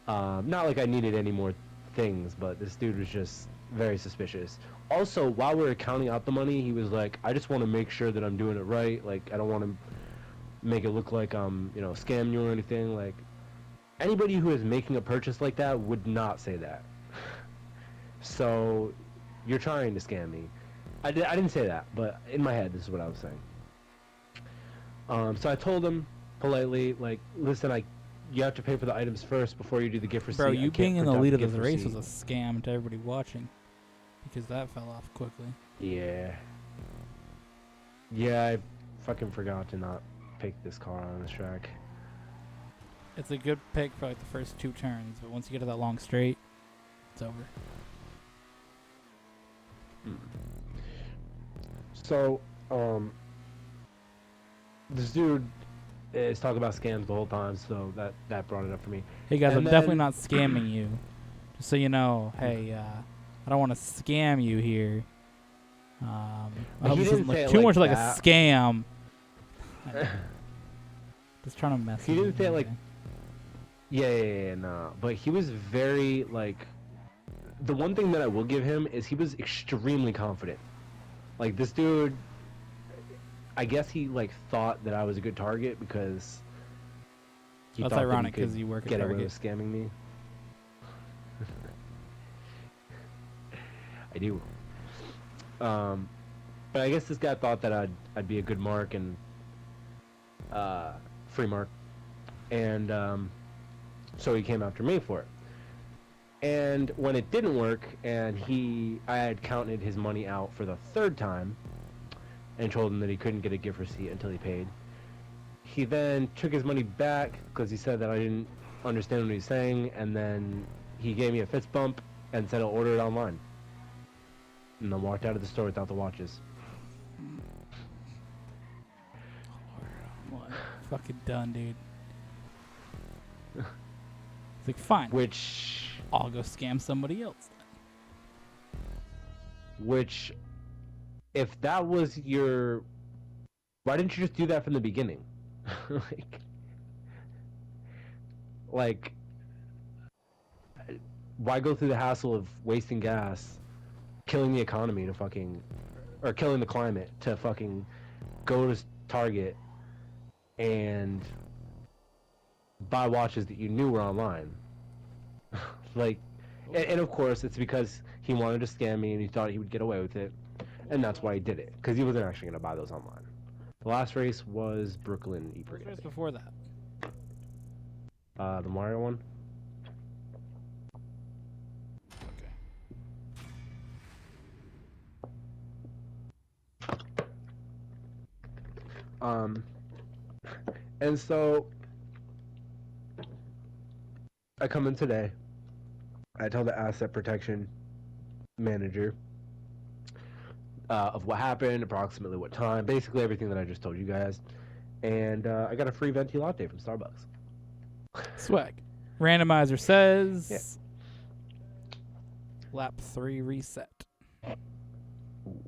Not like I needed any more things, but this dude was just very suspicious. Also, while we were counting out the money, he was like, I just want to make sure that I'm doing it right. Like, I don't want to make it look like I'm, scamming you or anything. Like, anybody who is making a purchase like that would not say that. So, you're trying to scam me. I didn't say that, but in my head, this is what I was saying. So I told him politely, like, listen, you have to pay for the items first before you do the gift receipt. Bro, you being in the lead of this race receipt. was a scam to everybody watching, because that fell off quickly. Yeah. Yeah, I fucking forgot to not pick this car on this track. It's a good pick for like the first 2 turns, but once you get to that long straight, it's over. So, this dude is talking about scams the whole time, so that brought it up for me. Hey guys, And I'm definitely not scamming you. Just so you know, hey, I don't want to scam you here. I hope this doesn't look too much like a scam. Just trying to mess. He didn't say it like. Yeah, nah. But he was very, like... The one thing that I will give him is he was extremely confident. Like, this dude... I guess he, like, thought that I was a good target because... That's ironic because you work at Target. Get away with scamming me. I do. But I guess this guy thought that I'd be a good mark and... free mark. And, so he came after me for it. And when it didn't work, and I had counted his money out for the 3rd time, and told him that he couldn't get a gift receipt until he paid, he then took his money back because he said that I didn't understand what he was saying, and then he gave me a fist bump and said I'll order it online. And then walked out of the store without the watches. What? Fucking done, dude. It's like, fine. Which... I'll go scam somebody else then. Which... If that was your... Why didn't you just do that from the beginning? like... Why go through the hassle of wasting gas, killing the economy to fucking... Or killing the climate to fucking go to Target and buy watches that you knew were online? Like... And of course, it's because he wanted to scam me and he thought he would get away with it. And that's why he did it, because he wasn't actually going to buy those online. The last race was Brooklyn E. What race before that? The Mario one. Okay. And so I come in today. I tell the asset protection manager of what happened, approximately what time, basically everything that I just told you guys. And I got a free venti latte from Starbucks. Swag. Randomizer says... Yeah. Lap 3 reset. Ooh.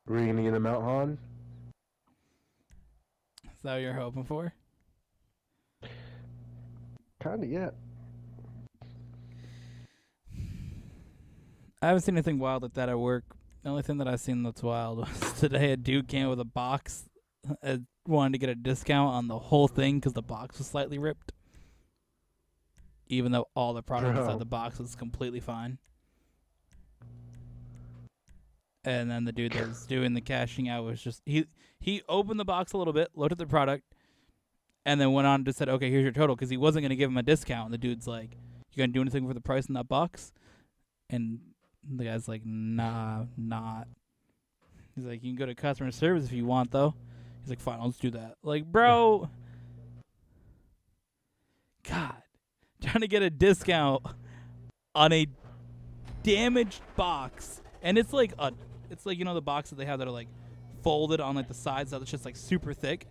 Were you going to get him out, Han? Is that what you're hoping for? Kinda, yeah. I haven't seen anything wild like that at work. The only thing that I've seen that's wild was today a dude came with a box, wanted to get a discount on the whole thing because the box was slightly ripped, even though all the product inside the box was completely fine. And then the dude that was doing the cashing out was just he opened the box a little bit, looked at the product, and then went on and just said, "Okay, here's your total," because he wasn't gonna give him a discount. And the dude's like, "You gonna do anything for the price in that box?" And the guy's like, "Nah, not." He's like, "You can go to customer service if you want, though." He's like, "Fine, let's do that." Like, bro, God, trying to get a discount on a damaged box, and it's like you know the box that they have that are like folded on like the sides that's just like super thick.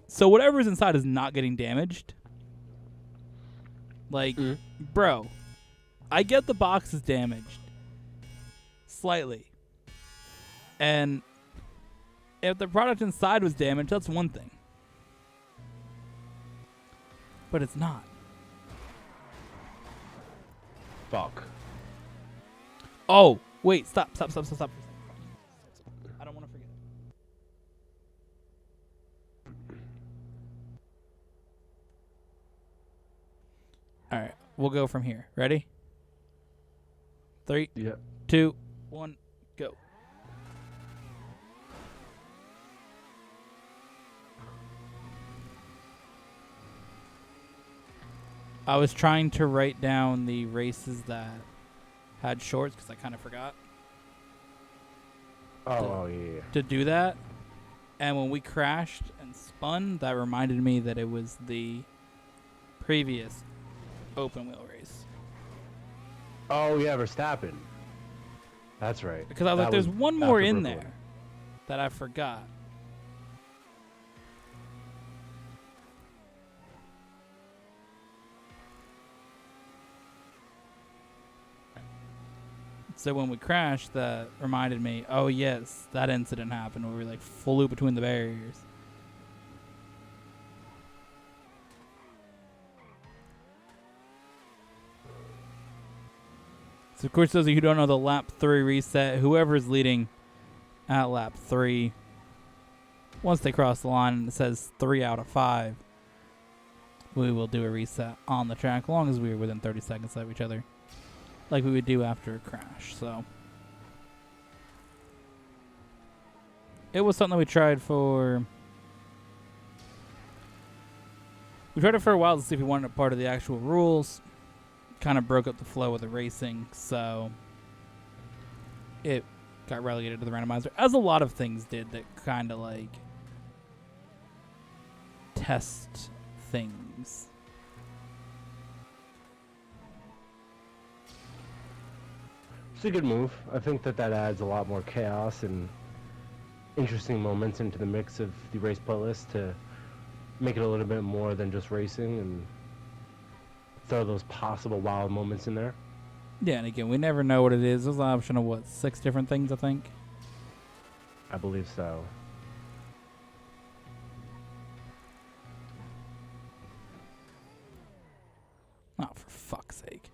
So whatever's inside is not getting damaged. Like, bro, I get the box is damaged slightly, and if the product inside was damaged, that's one thing. But it's not. Fuck. Oh, wait, stop. I don't want to forget. All right, we'll go from here. Ready? 3, Yeah. 2, 1, go. I was trying to write down the races that had shorts because I kind of forgot Yeah. to do that. And when we crashed and spun, that reminded me that it was the previous open wheel race. Oh yeah, Verstappen. That's right. Because I was like, there's one more in there that I forgot. So when we crashed, that reminded me, oh yes, that incident happened where we like flew between the barriers. So of course, those of you who don't know the lap 3 reset, whoever's leading at lap 3, once they cross the line and it says 3 out of 5, we will do a reset on the track, as long as we are within 30 seconds of each other, like we would do after a crash. So it was something we tried for. We tried it for a while to see if we wanted it part of the actual rules. Kind of broke up the flow of the racing, so it got relegated to the randomizer, as a lot of things did that kind of like test things. It's a good move. I think that adds a lot more chaos and interesting moments into the mix of the race playlist to make it a little bit more than just racing and throw those possible wild moments in there. Yeah, and again, we never know what it is. There's an option of, what, 6 different things, I think? I believe so. Oh, for fuck's sake.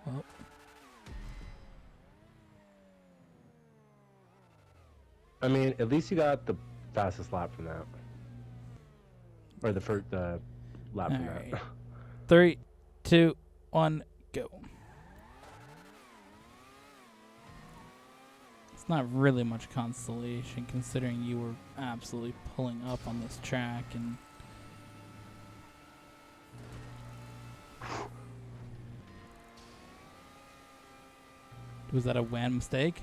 Well, I mean, at least you got the fastest lap from that. Or the first lap from right. that. 3, 2, 1, go. It's not really much consolation considering you were absolutely pulling up on this track and was that a WAN mistake?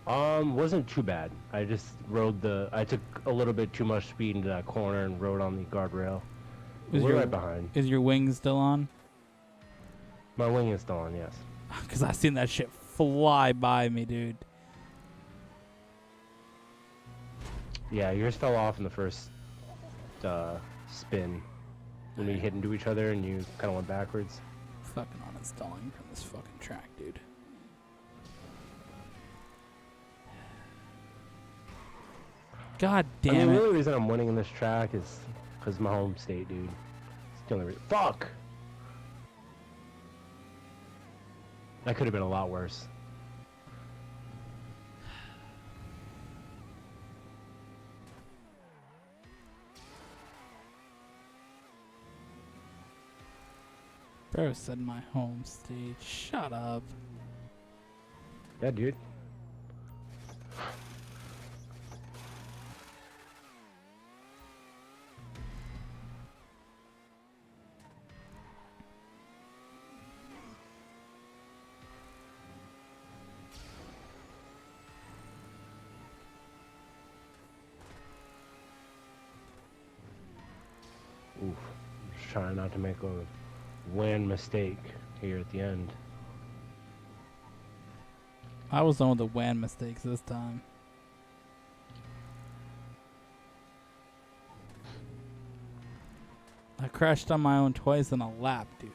Wasn't too bad. I just I took a little bit too much speed into that corner and rode on the guardrail. We're right behind. Is your wing still on? My wing is still on, yes. Because I seen that shit fly by me, dude. Yeah, yours fell off in the first spin when we hit into each other and you kind of went backwards. Fucking uninstalling from this fucking track, dude. God damn it. The only reason I'm winning in this track is because my home state, dude. It's the only reason. Fuck! That could have been a lot worse. Bro said my home state. Shut up. Yeah, dude. Oof. Just trying not to make a WAN mistake here at the end. I was done with the WAN mistakes this time. I crashed on my own twice in a lap, dude.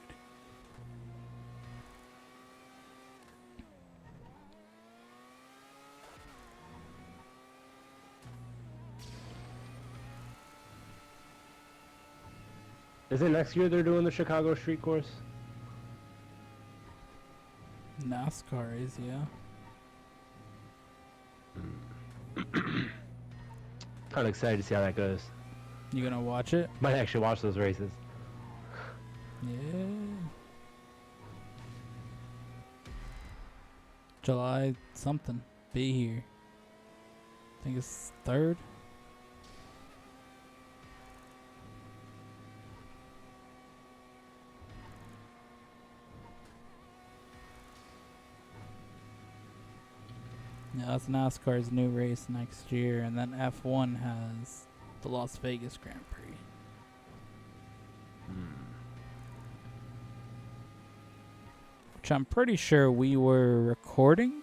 Is it next year they're doing the Chicago Street Course? NASCAR is, yeah. Kind of excited to see how that goes. You gonna watch it? Might actually watch those races. Yeah. July something. Be here. I think it's 3rd. Yeah, that's NASCAR's new race next year, and then F1 has the Las Vegas Grand Prix. Which I'm pretty sure we were recording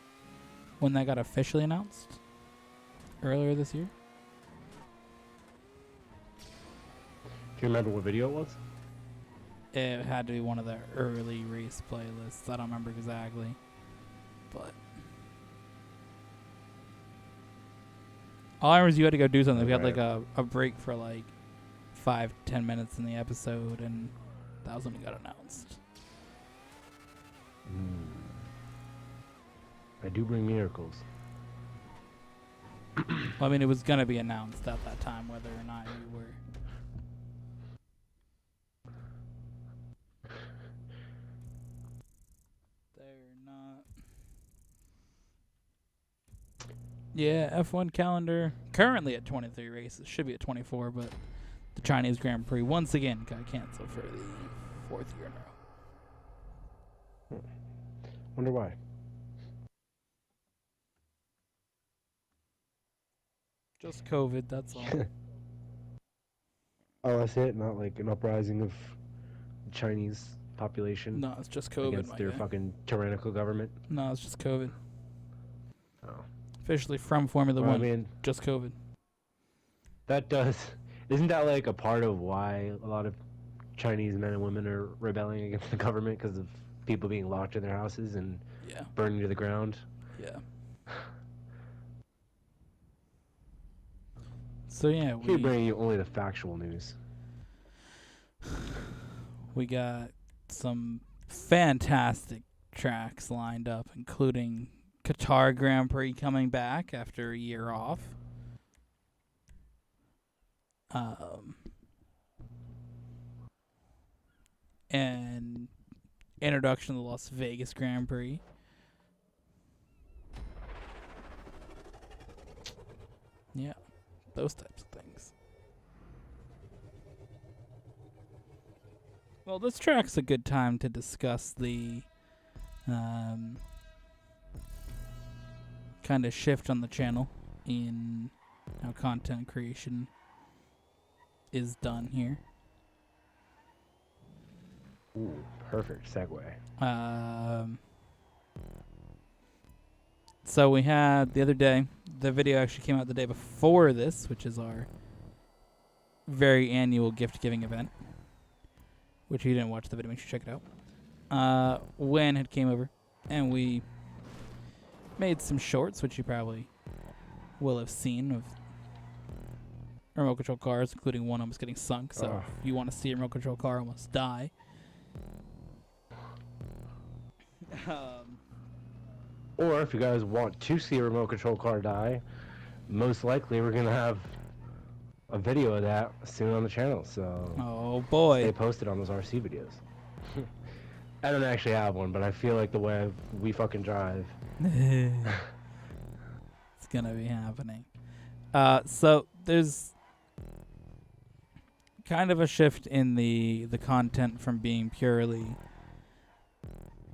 when that got officially announced earlier this year. Do you remember what video it was? It had to be one of the early race playlists. I don't remember exactly, but all I remember is you had to go do something. We had like a break for like 5-10 minutes in the episode, and that was when it got announced. I do bring miracles. Well, I mean, it was gonna be announced at that time whether or not you were. They're not. Yeah, F1 calendar currently at 23 races. Should be at 24, but the Chinese Grand Prix once again got canceled for the 4th year in a row. Wonder why. Just COVID, that's all. Oh, that's it? Not like an uprising of the Chinese population No, it's just COVID, against my their guy. fucking tyrannical government? No, it's just COVID. Oh. Officially from Formula Well, 1. I mean, Just COVID. that does... Isn't that like a part of why a lot of Chinese men and women are rebelling against the government because of people being locked in their houses and Yeah. burning to the ground? Yeah. So yeah, We bring you only the factual news. we got some fantastic tracks lined up, including Qatar Grand Prix coming back after a year off. And introduction to the Las Vegas Grand Prix. Yeah, those types of things. Well, this track's a good time to discuss the kind of shift on the channel in how content creation is done here. Ooh, perfect segue. So we had the other day, the video actually came out the day before this, which is our very annual gift giving event. Which if you didn't watch the video, make sure you check it out. Wen had came over, and we made some shorts, which you probably will have seen, of remote control cars, including one almost getting sunk. So if you want to see a remote control car almost die. Or if you guys want to see a remote control car die, most likely we're going to have a video of that soon on the channel. So Oh boy. stay posted on those RC videos. I don't actually have one, but I feel like the way we fucking drive. It's gonna be happening. So there's kind of a shift in the content from being purely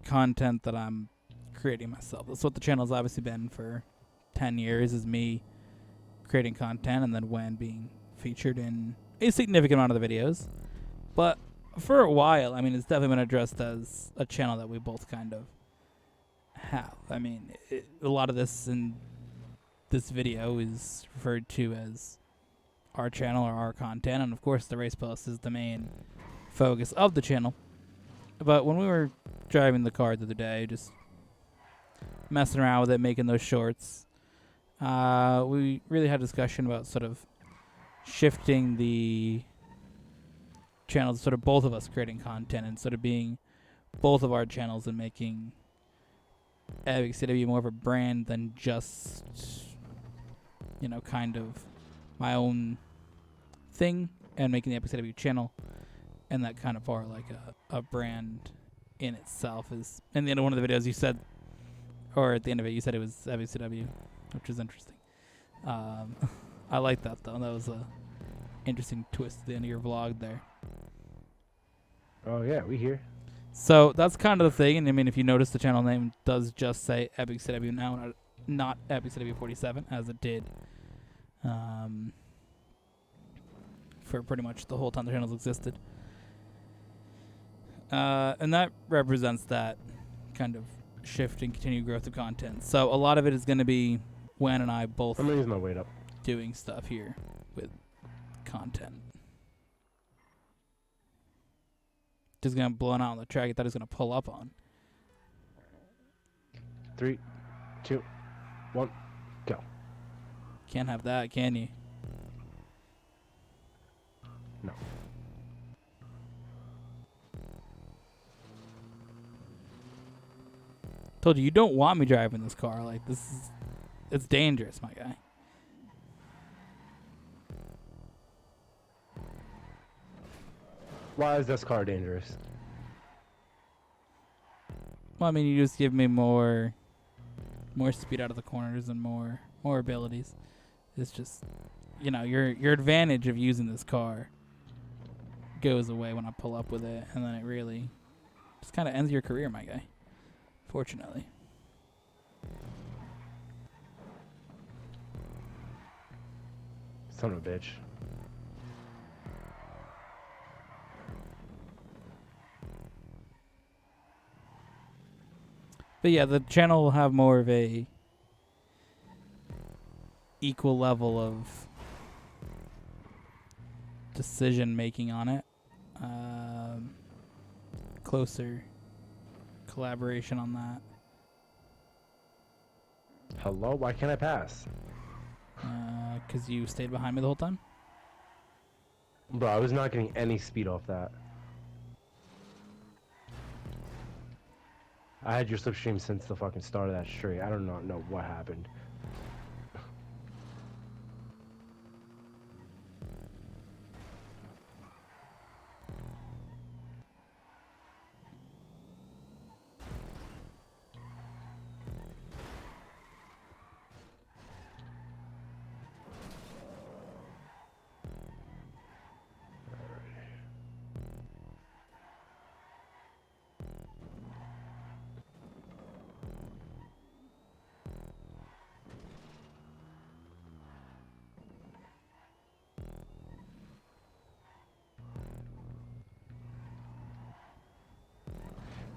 content that I'm creating myself. That's what the channel's obviously been for 10 years, is me creating content and then when being featured in a significant amount of the videos. But for a while, I mean, it's definitely been addressed as a channel that we both kind of have. I mean, a lot of this in this video is referred to as our channel or our content, and of course the race post is the main focus of the channel. But when we were driving the car the other day, just messing around with it, making those shorts, we really had a discussion about sort of shifting the channels, sort of both of us creating content and sort of being both of our channels and making FXCW more of a brand than just, kind of my own thing, and making the FXCW channel and that kind of more like a brand in itself. Is in the end of one of the videos you said, or at the end of it you said it was FXCW, which is interesting. I like that though. That was a interesting twist at the end of your vlog there. Oh yeah, we here. So that's kind of the thing. And I mean, if you notice, the channel name does just say FXCW now, not FXCW 47, as it did for pretty much the whole time the channel's existed. And that represents that kind of shift and continued growth of content. So a lot of it is going to be Wen and I both I'm gonna use my weight up. doing stuff here with content. Just gonna blow out on the track. I thought he was gonna pull up on. 3, 2, 1, go. Can't have that, can you? No. Told you don't want me driving this car. Like, it's dangerous, my guy. Why is this car dangerous? Well, I mean, you just give me more speed out of the corners and more abilities. It's just, your advantage of using this car goes away when I pull up with it, and then it really just kind of ends your career, my guy. Fortunately. Son of a bitch. But yeah, the channel will have more of a equal level of decision making on it. Closer collaboration on that. Hello? Why can't I pass? 'Cause you stayed behind me the whole time? Bro, I was not getting any speed off that. I had your slipstream since the fucking start of that straight. I do not know what happened.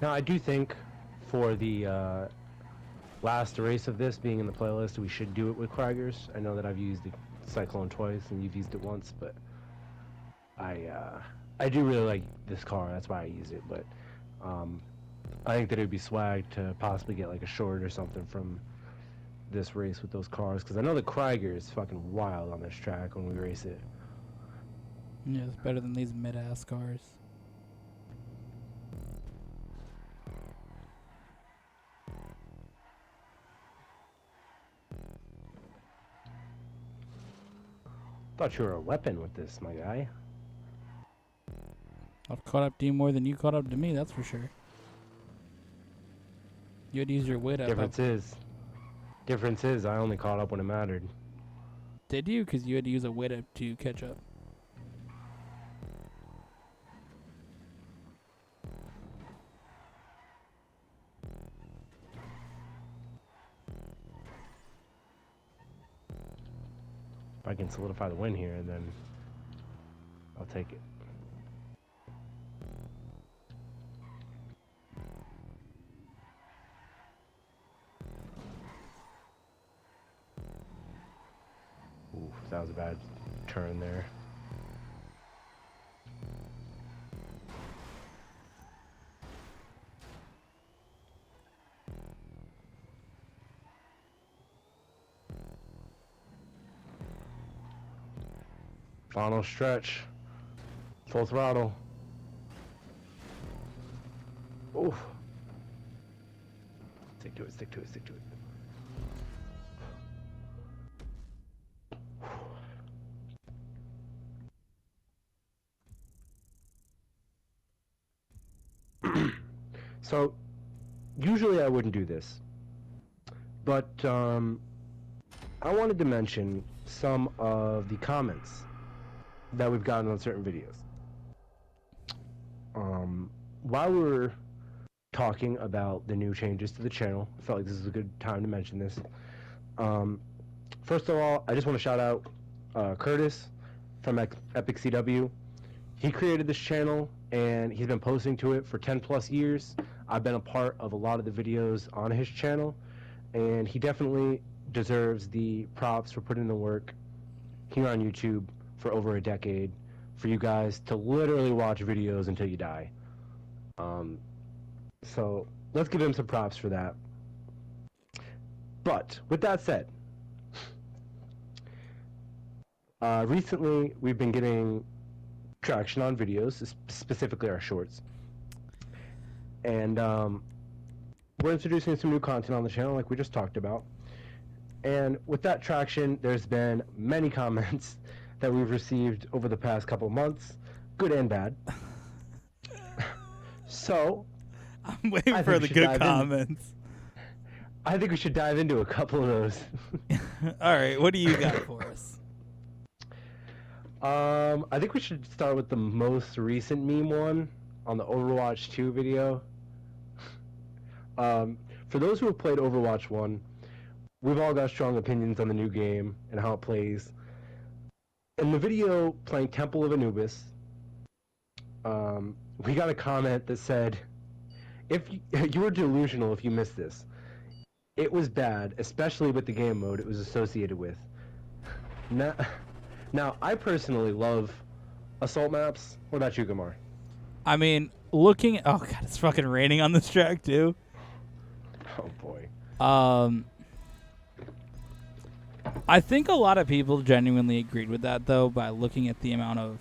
Now, I do think for the last race of this being in the playlist, we should do it with Kragers. I know that I've used the Cyclone twice and you've used it once, but I do really like this car. That's why I use it. But I think that it would be swag to possibly get like a short or something from this race with those cars, because I know the Krieger is fucking wild on this track when we race it. Yeah, it's better than these mid-ass cars. Thought you were a weapon with this, my guy. I've caught up to you more than you caught up to me, that's for sure. You had to use your wit up. Difference is, I only caught up when it mattered. Did you? Because you had to use a wit up to catch up. If I can solidify the win here, then I'll take it. Ooh, that was a bad turn there. Final stretch. Full throttle. Oof. Stick to it, stick to it, stick to it. So, usually I wouldn't do this, but I wanted to mention some of the comments that we've gotten on certain videos. While we were talking about the new changes to the channel, I felt like this is a good time to mention this. First of all, I just want to shout out Curtis from Epic CW. He created this channel, and he's been posting to it for 10 plus years. I've been a part of a lot of the videos on his channel, and he definitely deserves the props for putting in the work here on YouTube for over a decade, for you guys to literally watch videos until you die. So let's give him some props for that. But with that said, recently we've been getting traction on videos, specifically our shorts, and we're introducing some new content on the channel like we just talked about. And with that traction, there's been many comments that we've received over the past couple months, good and bad. So I'm waiting for the good comments. I think we should dive into a couple of those. All right, what do you got for us? I think we should start with the most recent meme one on the Overwatch 2 video. For those who have played Overwatch 1, we've all got strong opinions on the new game and how it plays. In the video playing Temple of Anubis, we got a comment that said, "If you were delusional if you missed this. It was bad, especially with the game mode it was associated with." Now, I personally love assault maps. What about you, Gamar? I mean, oh god, it's fucking raining on this track too. Oh boy. I think a lot of people genuinely agreed with that though by looking at the amount of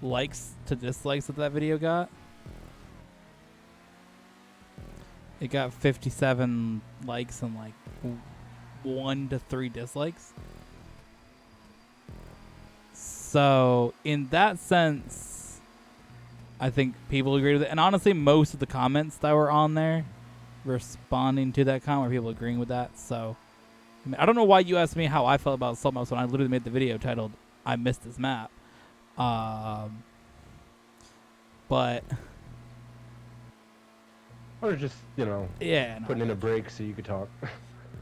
likes to dislikes that video got. It got 57 likes and like 1 to 3 dislikes. So in that sense, I think people agreed with it. And honestly, most of the comments that were on there responding to that comment were people agreeing with that. So I mean, I don't know why you asked me how I felt about assault maps when I literally made the video titled "I Missed This Map," but or just yeah, putting in a break so you could talk.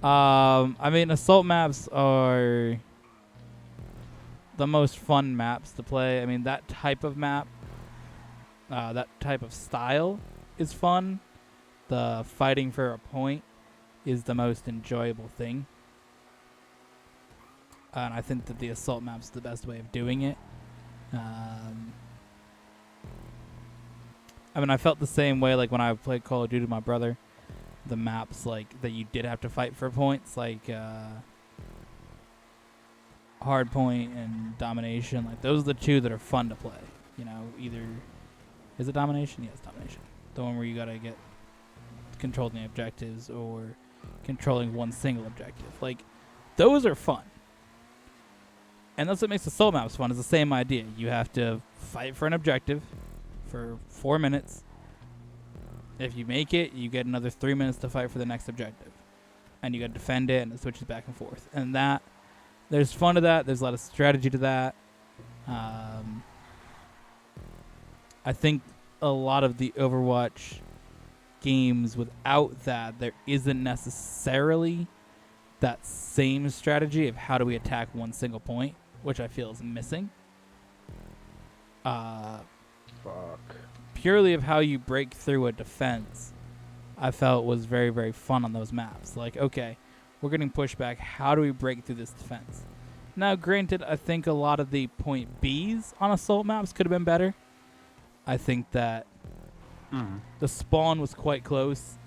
I mean, assault maps are the most fun maps to play. I mean, that type of map, that type of style is fun. The fighting for a point is the most enjoyable thing. And I think that the assault map's the best way of doing it. I mean, I felt the same way like when I played Call of Duty with my brother. The maps like that you did have to fight for points, like Hardpoint and Domination. Like those are the two that are fun to play. You know, either is it Domination? Yes, Domination. The one where you gotta get controlling the objectives or controlling one single objective. Like those are fun. And that's what makes assault maps fun, is the same idea. You have to fight for an objective for 4 minutes If you make it, you get another 3 minutes to fight for the next objective. And you got to defend it, and it switches back and forth. And that, there's fun to that. There's a lot of strategy to that. I think a lot of the Overwatch games without that, there isn't necessarily that same strategy of how do we attack one single point, which I feel is missing. Fuck. Purely of how you break through a defense, I felt was very, very fun on those maps. Like, okay, we're getting pushed back. How do we break through this defense? Now, granted, I think a lot of the point Bs on assault maps could have been better. I think that the spawn was quite close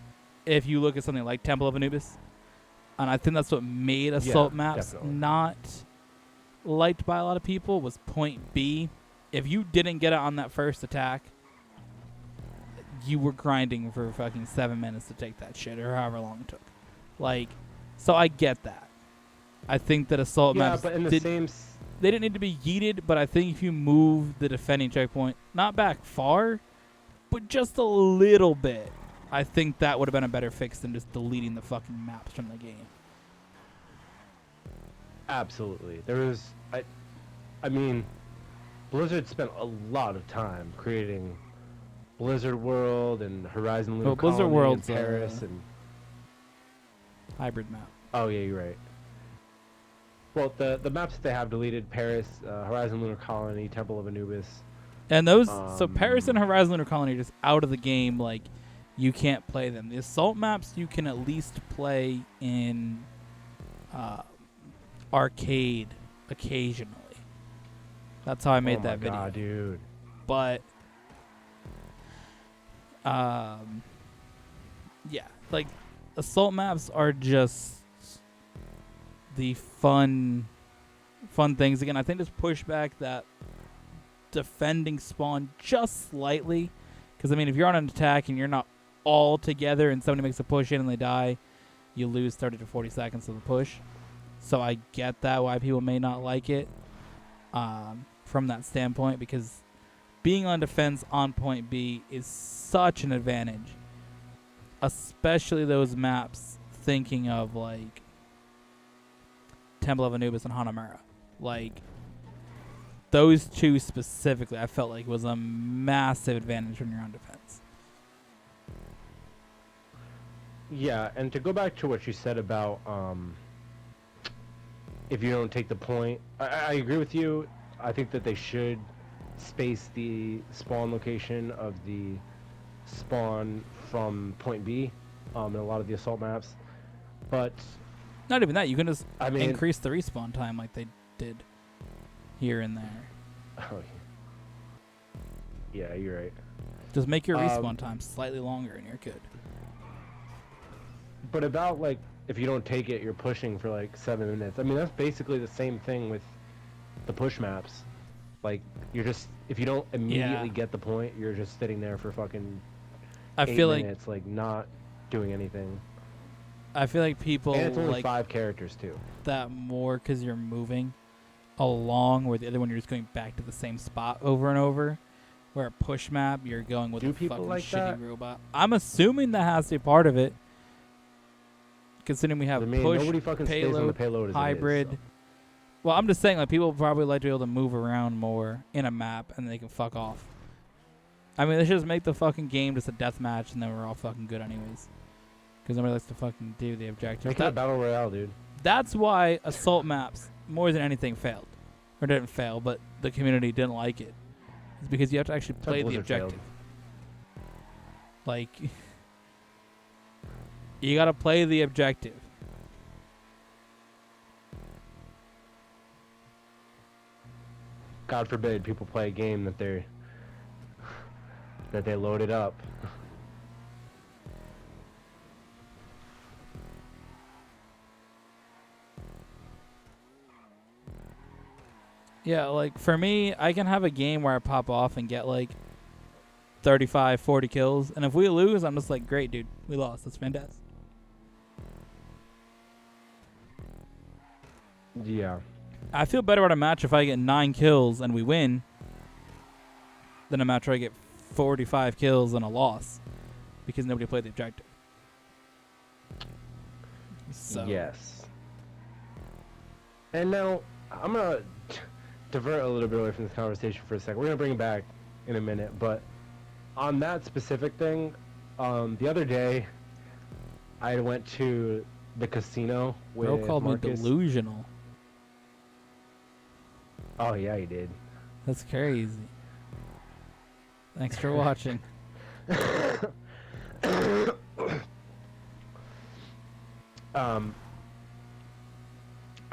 if you look at something like Temple of Anubis. And I think that's what made assault maps definitely not liked by a lot of people was point B. If you didn't get it on that first attack, you were grinding for fucking 7 minutes to take that shit, or however long it took. Like, so I get that. I think that assault maps but in the they didn't need to be yeeted, but I think if you move the defending checkpoint, not back far, but just a little bit, I think that would have been a better fix than just deleting the fucking maps from the game. Absolutely. There was, I mean, Blizzard spent a lot of time creating Blizzard World and Horizon Lunar Blizzard Colony World's and Paris and hybrid map. Oh yeah, you're right. Well, the maps that they have deleted: Paris, Horizon Lunar Colony, Temple of Anubis. And those, so Paris and Horizon Lunar Colony are just out of the game. Like, you can't play them. The assault maps you can at least play in arcade occasionally. That's how I made that video. God, dude. But yeah, like assault maps are just the fun things. Again, I think just push back that defending spawn just slightly, because I mean, if you're on an attack and you're not all together and somebody makes a push in and they die, you lose 30 to 40 seconds of the push. So I get that why people may not like it from that standpoint, because being on defense on point B is such an advantage, especially those maps thinking of like Temple of Anubis and Hanamura. Like, those two specifically, I felt like was a massive advantage when you're on defense. Yeah, and to go back to what you said about if you don't take the point, I agree with you. I think that they should space the spawn location of the spawn from point B in a lot of the assault maps. But not even that, you can just increase the respawn time like they did here and there. Oh, yeah, you're right. Just make your respawn time slightly longer and you're good. But about, like, if you don't take it, you're pushing for, like, 7 minutes. I mean, that's basically the same thing with the push maps. Like, you're just, if you don't immediately get the point, you're just sitting there for fucking 8 minutes, like, not doing anything. I feel like people and it's only like 5 characters, too. That more because you're moving along, where the other one you're just going back to the same spot over and over. Where a push map, you're going with a fucking like shitty that? robot. I'm assuming that has to be part of it. Considering we have push, nobody fucking stays on the payload as hybrid. it is, so. Well, I'm just saying, like, people probably like to be able to move around more in a map, and they can fuck off. I mean, they should just make the fucking game just a deathmatch, and then we're all fucking good anyways. Because nobody likes to fucking do the objective. Make it a battle royale, dude. That's why assault maps, more than anything, failed. Or didn't fail, but the community didn't like it. It's because you have to actually play the objective. Like, you gotta play the objective. God forbid people play a game that they loaded up. Yeah, like, for me, I can have a game where I pop off and get, like, 35, 40 kills. And if we lose, I'm just like, great, dude. We lost. That's fantastic. Yeah. I feel better at a match if I get 9 kills and we win than a match where I get 45 kills and a loss. because nobody played the objective. So. Yes. And now I'm gonna divert a little bit away from this conversation for a second. We're gonna bring it back in a minute, but on that specific thing, the other day I went to the casino with Bro called Marcus. me delusional. Oh yeah, he did. That's crazy. Thanks for watching.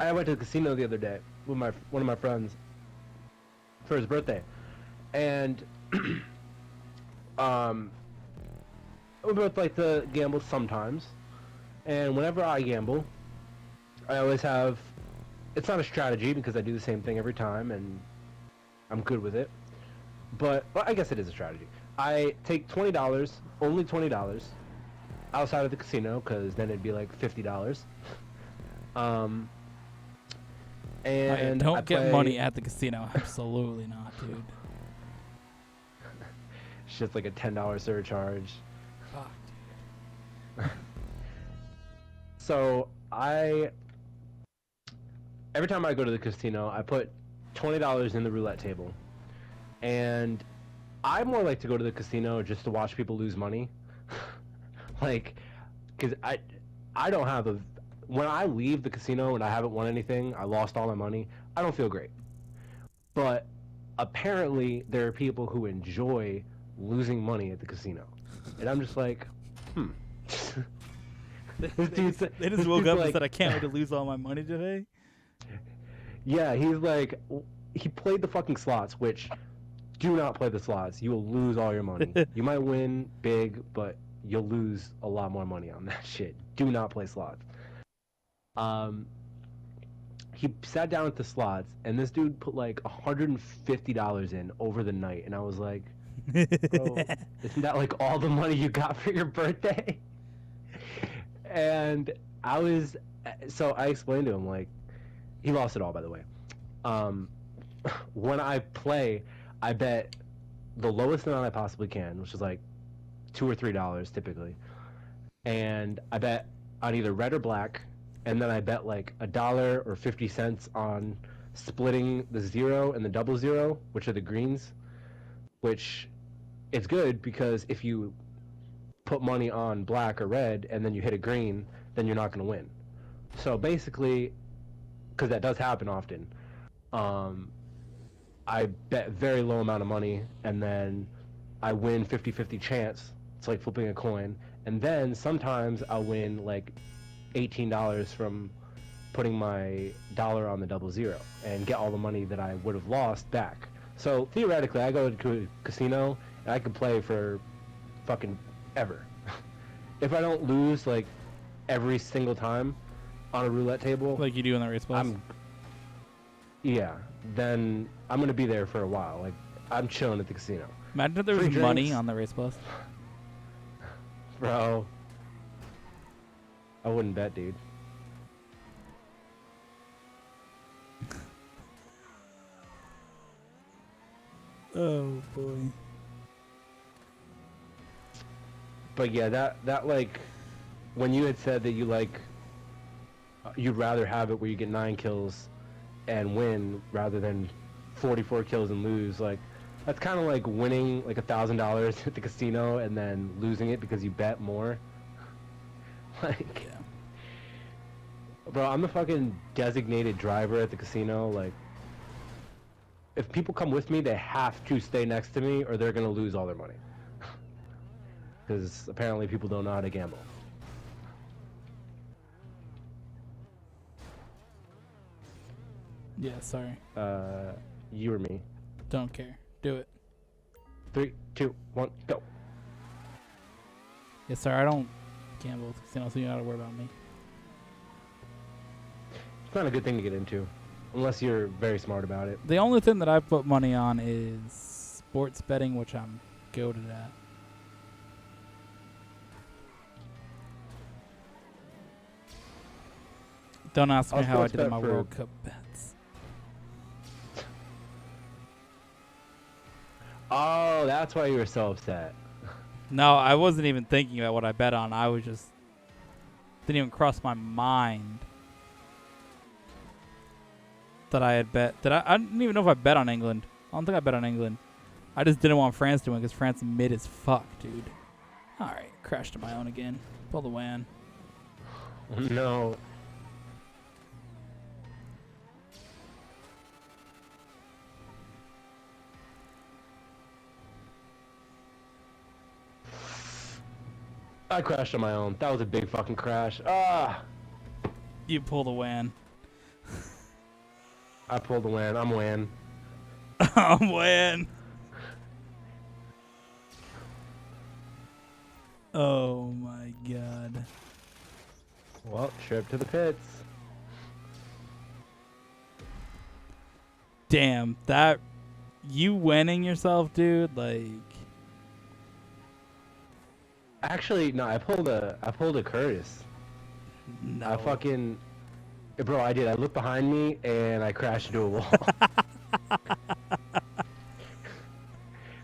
I went to the casino the other day with one of my friends for his birthday, and we both like to gamble sometimes. And whenever I gamble, I always have. It's not a strategy because I do the same thing every time, and I'm good with it. But well, I guess it is a strategy. I take $20, only $20, outside of the casino, because then it'd be like $50. And Don't I get play, money at the casino. Absolutely not, dude. It's just like a $10 surcharge. Fuck, dude. So every time I go to the casino, I put $20 in the roulette table, and I more like to go to the casino just to watch people lose money. Like, because I don't have a. When I leave the casino and I haven't won anything, I lost all my money, I don't feel great. But apparently there are people who enjoy losing money at the casino. And I'm just like, They just woke up and said, I can't wait to lose all my money today. Yeah, he's like, he played the fucking slots, which, do not play the slots. You will lose all your money. You might win big, but you'll lose a lot more money on that shit. Do not play slots. He sat down at the slots, and this dude put like $150 in over the night, and I was like, bro, isn't that like all the money you got for your birthday? And so I explained to him, like, he lost it all, by the way. When I play, I bet the lowest amount I possibly can, which is like $2 or $3 typically, and I bet on either red or black. And then I bet like $1 or 50 cents on splitting the 0 and the double 0, which are the greens, which it's good because if you put money on black or red and then you hit a green, then you're not going to win. So basically, because that does happen often, I bet very low amount of money and then I win 50-50 chance. It's like flipping a coin. And then sometimes I'll win like $18 from putting my dollar on the double 0 and get all the money that I would have lost back. So theoretically, I go to a casino and I could play for fucking ever. If I don't lose like every single time on a roulette table, Like you do in the race bus? then I'm gonna be there for a while. Like, I'm chilling at the casino. Imagine if there was Free money drinks. on the race bus. Bro, I wouldn't bet, dude. Oh, boy. But yeah, that like, when you had said that you like, you'd rather have it where you get 9 kills and win rather than 44 kills and lose, like, that's kind of like winning like $1,000 at the casino and then losing it because you bet more. Like, Yeah. bro, I'm the fucking designated driver at the casino. Like, if people come with me, they have to stay next to me or they're gonna lose all their money. Because apparently people don't know how to gamble. Yeah, sorry. You or me. Don't care. Do it. 3, 2, 1, go. Yes, sir. I don't gamble at the casino, so you don't have to worry about me. It's not a good thing to get into, unless you're very smart about it. The only thing that I put money on is sports betting, which I'm goated at. Don't ask me I'll how I sports did in bet my for- World Cup bets. Oh, that's why you were so upset. No, I wasn't even thinking about what I bet on. I was just didn't even cross my mind that I had bet. I didn't even know if I bet on England. I don't think I bet on England. I just didn't want France to win because France is mid as fuck, dude. All right, crashed on my own again. Pull the WAN. No. I crashed on my own. That was a big fucking crash. Ah! You pull the WAN. I pulled the WAN. I'm WAN. I'm WAN. Oh my god. Well, trip to the pits. Damn, that you winning yourself, dude, like Actually, no, I pulled a Curtis. no. I fucking bro, I did. I looked behind me and I crashed into a wall.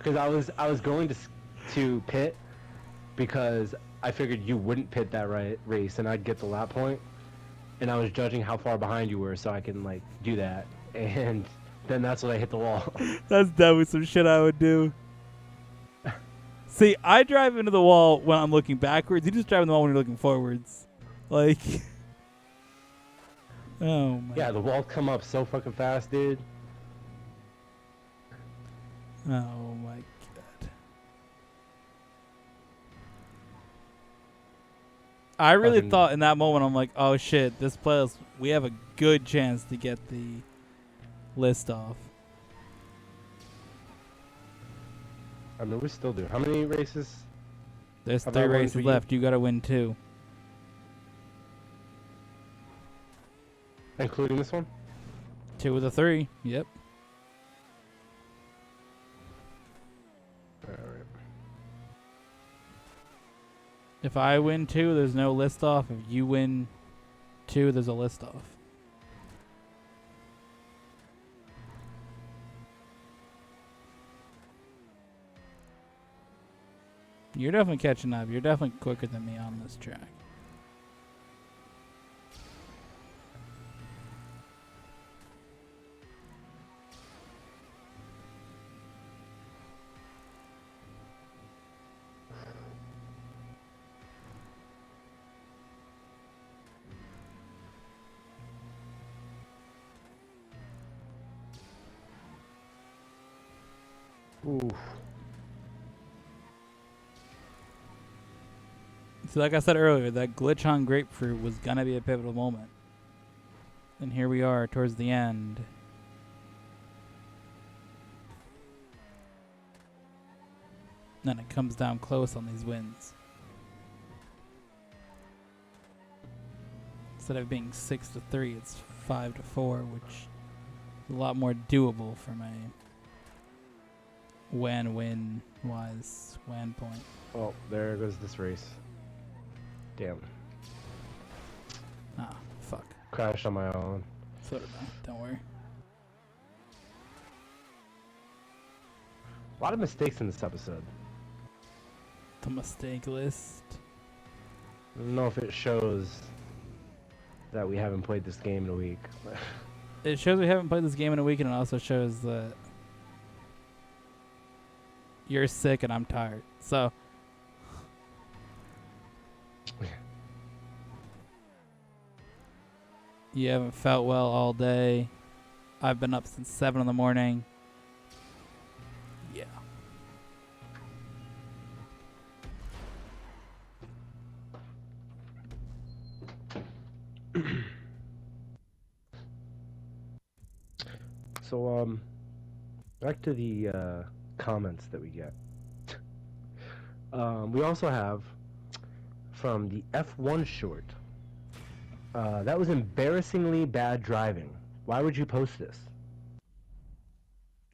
Cuz I was going to pit because I figured you wouldn't pit that race and I'd get the lap point. And I was judging how far behind you were so I can like do that. And then that's when I hit the wall. That's definitely some shit I would do. See, I drive into the wall when I'm looking backwards. You just drive in the wall when you're looking forwards. Like, oh my. Yeah, the walls come up so fucking fast, dude. Oh my god. I really Fucking- thought in that moment, I'm like, oh shit, this playlist, we have a good chance to get the list off. I mean, we still do. How many races? There's Have 3 I won races for you? left. You gotta win 2. Including this one? 2 of the 3. Yep. Alright. If I win 2, there's no list off. If you win 2, there's a list off. You're definitely catching up. You're definitely quicker than me on this track. Oof. So like I said earlier, that glitch on Grapefruit was going to be a pivotal moment. And here we are towards the end. And it comes down close on these wins. Instead of being 6-3, it's 5-4, which is a lot more doable from a win wise win point. Oh, there goes this race. Damn. Ah, fuck. Crashed on my own. So did I. Don't worry. A lot of mistakes in this episode. The mistake list. I don't know if it shows that we haven't played this game in a week. It shows we haven't played this game in a week, and it also shows that you're sick and I'm tired. So you haven't felt well all day. I've been up since 7 in the morning. Yeah. So, back to the comments that we get. We also have from the F1 short. That was embarrassingly bad driving. Why would you post this?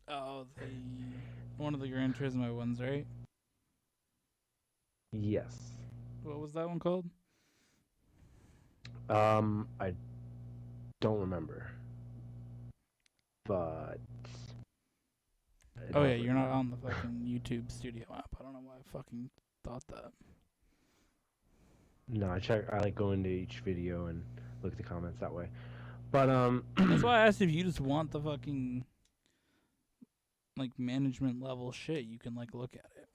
Oh, one of the Gran Turismo ones, right? Yes. What was that one called? I don't remember. But Oh yeah, you're not on the fucking YouTube Studio app. I don't know why I fucking thought that. No, I like go into each video and look at the comments that way. But That's why I asked if you just want the fucking like management level shit. You can like look at it.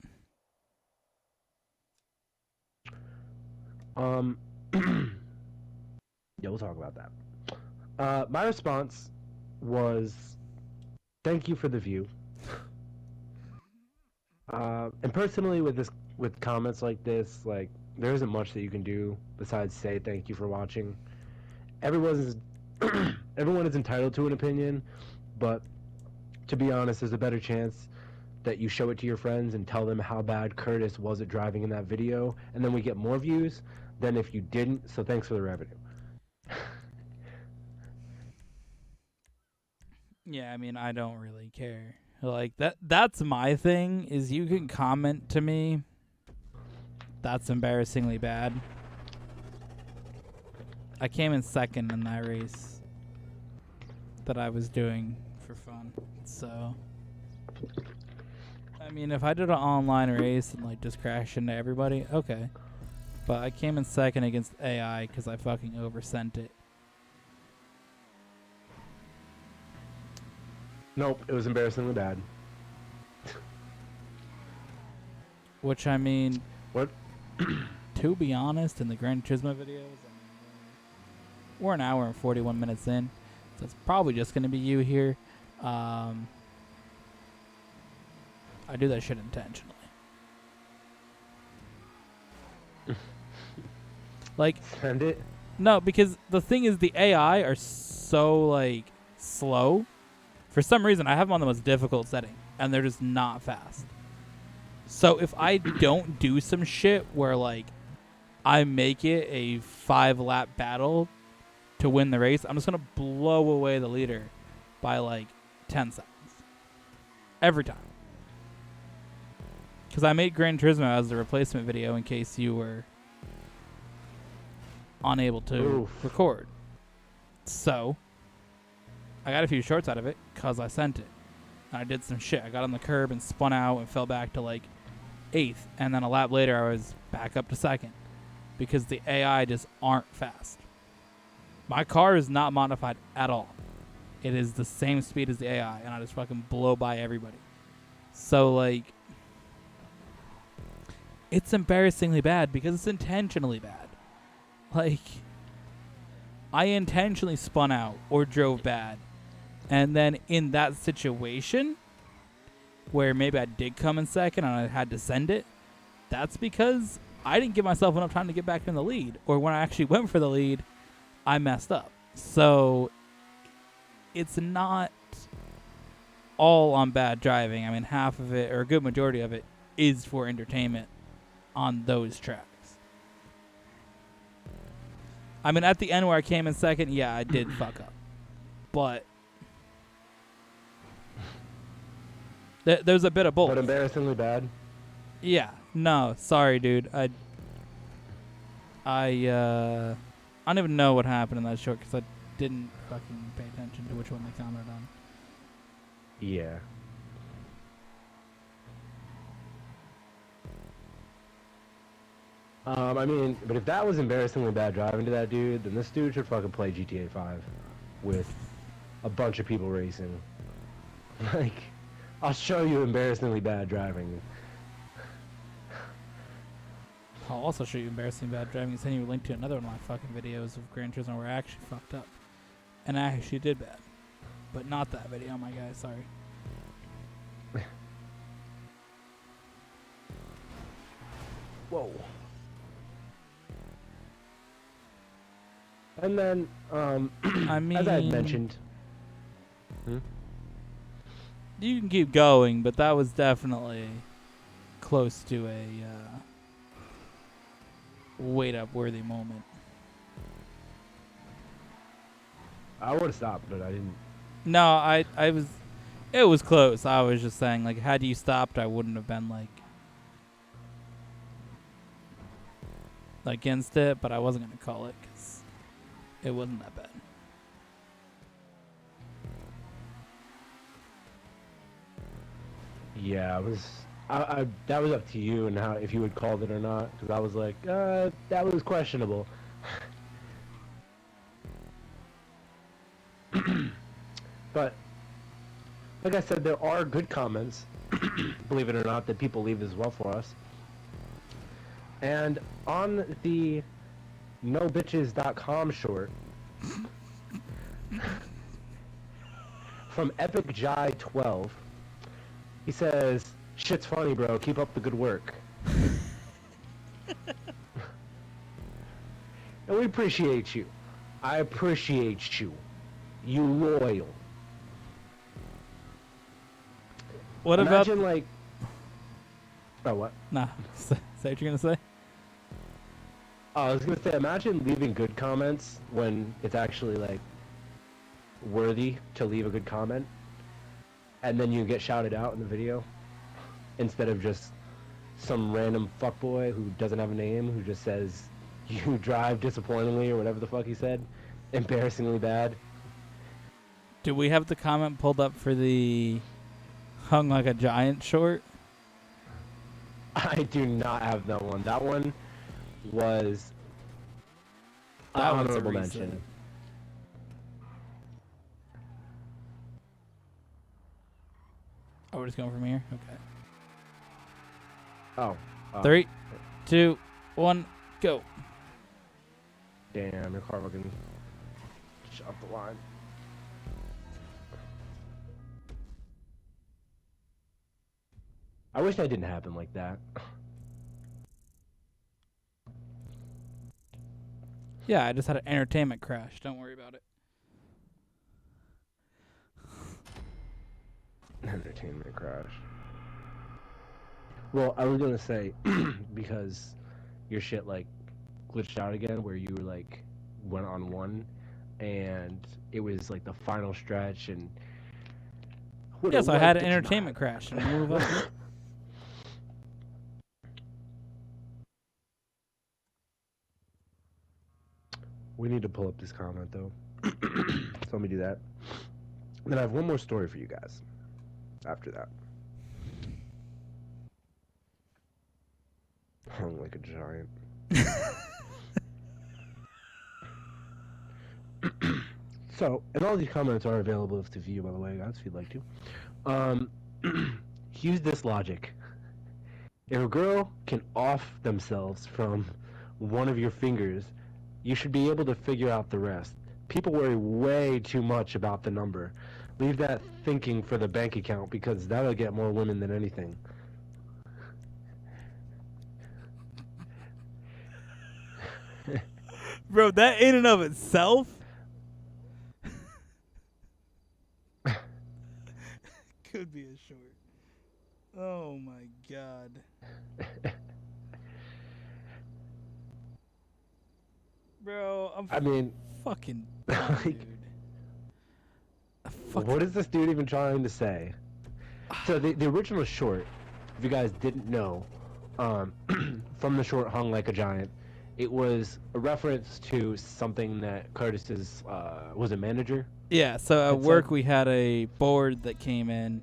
yeah, we'll talk about that. My response was, "Thank you for the view." And personally, with comments like this, like there isn't much that you can do besides say thank you for watching. Everyone is entitled to an opinion, but to be honest, there's a better chance that you show it to your friends and tell them how bad Curtis was at driving in that video, and then we get more views than if you didn't. So thanks for the revenue. Yeah, I mean, I don't really care. Like that's my thing is you can comment to me. That's embarrassingly bad. I came in second in that race that I was doing for fun. So I mean, if I did an online race and like just crashed into everybody, okay. But I came in second against AI because I fucking oversent it. Nope, it was embarrassingly bad. Which I mean, What? to be honest, in the Gran Turismo videos, I mean, we're an hour and 41 minutes in, so it's probably just going to be you here. I do that shit intentionally. Like, Send it. no, because the thing is, the AI are so like slow. For some reason, I have them on the most difficult setting, and they're just not fast. So if I don't do some shit where like I make it a 5-lap battle to win the race, I'm just gonna blow away the leader by like 10 seconds every time. Because I made Gran Turismo as the replacement video in case you were unable to record. So I got a few shorts out of it because I sent it. And I did some shit. I got on the curb and spun out and fell back to like 8th. And then a lap later, I was back up to 2nd. Because the AI just aren't fast. My car is not modified at all. It is the same speed as the AI. And I just fucking blow by everybody. So like, it's embarrassingly bad because it's intentionally bad. Like, I intentionally spun out or drove bad. And then in that situation, where maybe I did come in second and I had to send it, that's because I didn't give myself enough time to get back in the lead. Or when I actually went for the lead, I messed up. So it's not all on bad driving. I mean, half of it, or a good majority of it, is for entertainment on those tracks. I mean, at the end where I came in second, yeah, I did fuck up. But there's a bit of both. But embarrassingly bad? Yeah. No, sorry, dude. I don't even know what happened in that short because I didn't fucking pay attention to which one they commented on. Yeah. I mean, but if that was embarrassingly bad driving to that dude, then this dude should fucking play GTA 5 with a bunch of people racing. Like, I'll show you embarrassingly bad driving. I'll also show you embarrassing bad driving and send you a link to another one of my fucking videos of Gran Turismo where I actually fucked up. And I actually did bad. But not that video, my guy, sorry. Whoa. And then, I mean, as I had mentioned... You can keep going, but that was definitely close to a wait-up worthy moment. I would have stopped, but I didn't. No, I was... It was close. I was just saying, like, had you stopped, I wouldn't have been, like against it, but I wasn't going to call it because it wasn't that bad. Yeah, that was up to you and how if you would call it or not. Because I was like, that was questionable. But like I said, there are good comments, believe it or not, that people leave as well for us. And on the nobitches.com from EpicJai12, he says, "Shit's funny, bro. Keep up the good work." And we appreciate you. I appreciate you. You loyal. What Imagine, about... like... Oh, what? Nah, say what you're going to say. Oh, I was going to say, imagine leaving good comments when it's actually, like, worthy to leave a good comment. And then you get shouted out in the video. Instead of just some random fuckboy who doesn't have a name who just says, "You drive disappointingly," or whatever the fuck he said. Embarrassingly bad. Do we have the comment pulled up for the hung like a giant short? I do not have that one. That one was an That one's a honorable reset. mention. Oh, we're just going from here? Okay. Oh. 3, 2, 1, go. Damn, your car fucking shut the line. I wish that didn't happen like that. Yeah, I just had an entertainment crash. Don't worry about it. Entertainment crash. Well, I was gonna say, because your shit, like, glitched out again, where you were, like, went on one, and it was, like, the final stretch, and... Yes, I had an entertainment crash. And move on. We need to pull up this comment, though. So let me do that. And then I have one more story for you guys after that. Hung like a giant. So, and all these comments are available to view, by the way, guys, if you'd like to. Use this logic. If a girl can off themselves from one of your fingers, you should be able to figure out the rest. People worry way too much about the number. Leave that thinking for the bank account, because that'll get more women than anything. Bro, that in and of itself could be a short. Oh my god. Bro, I mean, fucking dumb, like, dude. what is this dude even trying to say? So the original short, if you guys didn't know, from the short Hung Like a Giant, it was a reference to something that Curtis's was a manager. Yeah, so at It's work like- we had a board that came in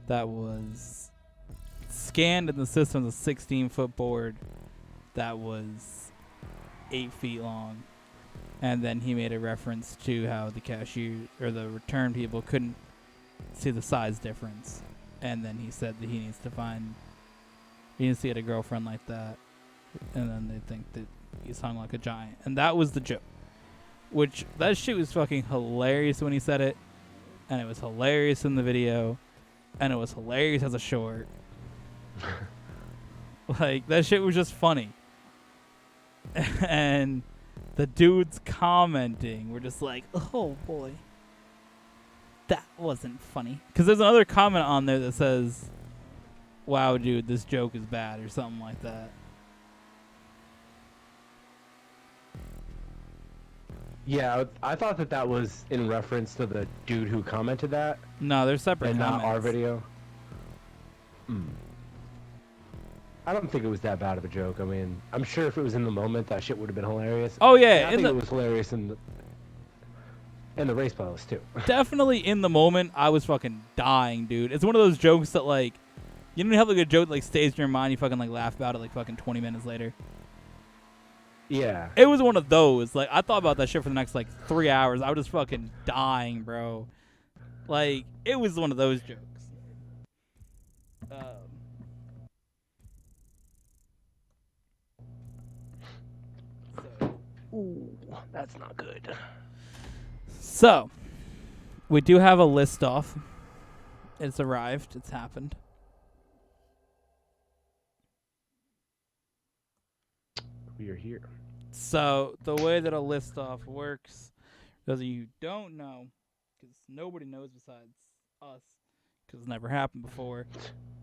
that was scanned in the system as a 16-foot board that was 8 feet long. And then he made a reference to how the cashier or the return people couldn't see the size difference. And then he said that he needs to get a girlfriend like that. And then they think that he's hung like a giant. And that was the joke. Which, that shit was fucking hilarious when he said it. And it was hilarious in the video. And it was hilarious as a short. Like, that shit was just funny. And the dudes commenting were just like, "Oh boy, that wasn't funny." Because there's another comment on there that says, "Wow, dude, this joke is bad," or something like that. Yeah, I thought that was in reference to the dude who commented that, No, they're separate and comments. not our video. I don't think it was that bad of a joke. I mean, I'm sure if it was in the moment, that shit would have been hilarious. Oh And yeah, I think it was hilarious in the race playlist too. definitely in the moment, I was fucking dying, dude. It's one of those jokes that, like, You know how like a joke like stays in your mind, you fucking like laugh about it like fucking 20 minutes later. Yeah. It was one of those. Like I thought about that shit for the next like 3 hours. I was just fucking dying, bro. Like it was one of those jokes. Ooh, that's not good. So we do have a list off. It's arrived. It's happened. We are here. So the way that a list off works, those of you who don't know, because nobody knows besides us, because it's never happened before,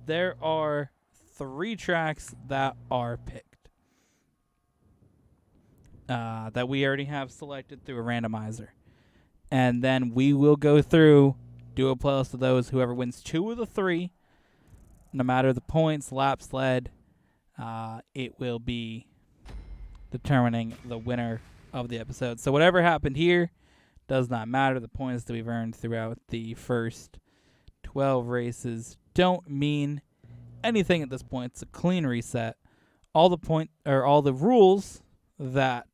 there are 3 tracks that are picked. That we already have selected through a randomizer. And then we will go through, do a playlist of those. Whoever wins 2 of the 3, no matter the points, laps led, it will be determining the winner of the episode. So whatever happened here does not matter. The points that we've earned throughout the first 12 races don't mean anything at this point. It's a clean reset. All the rules that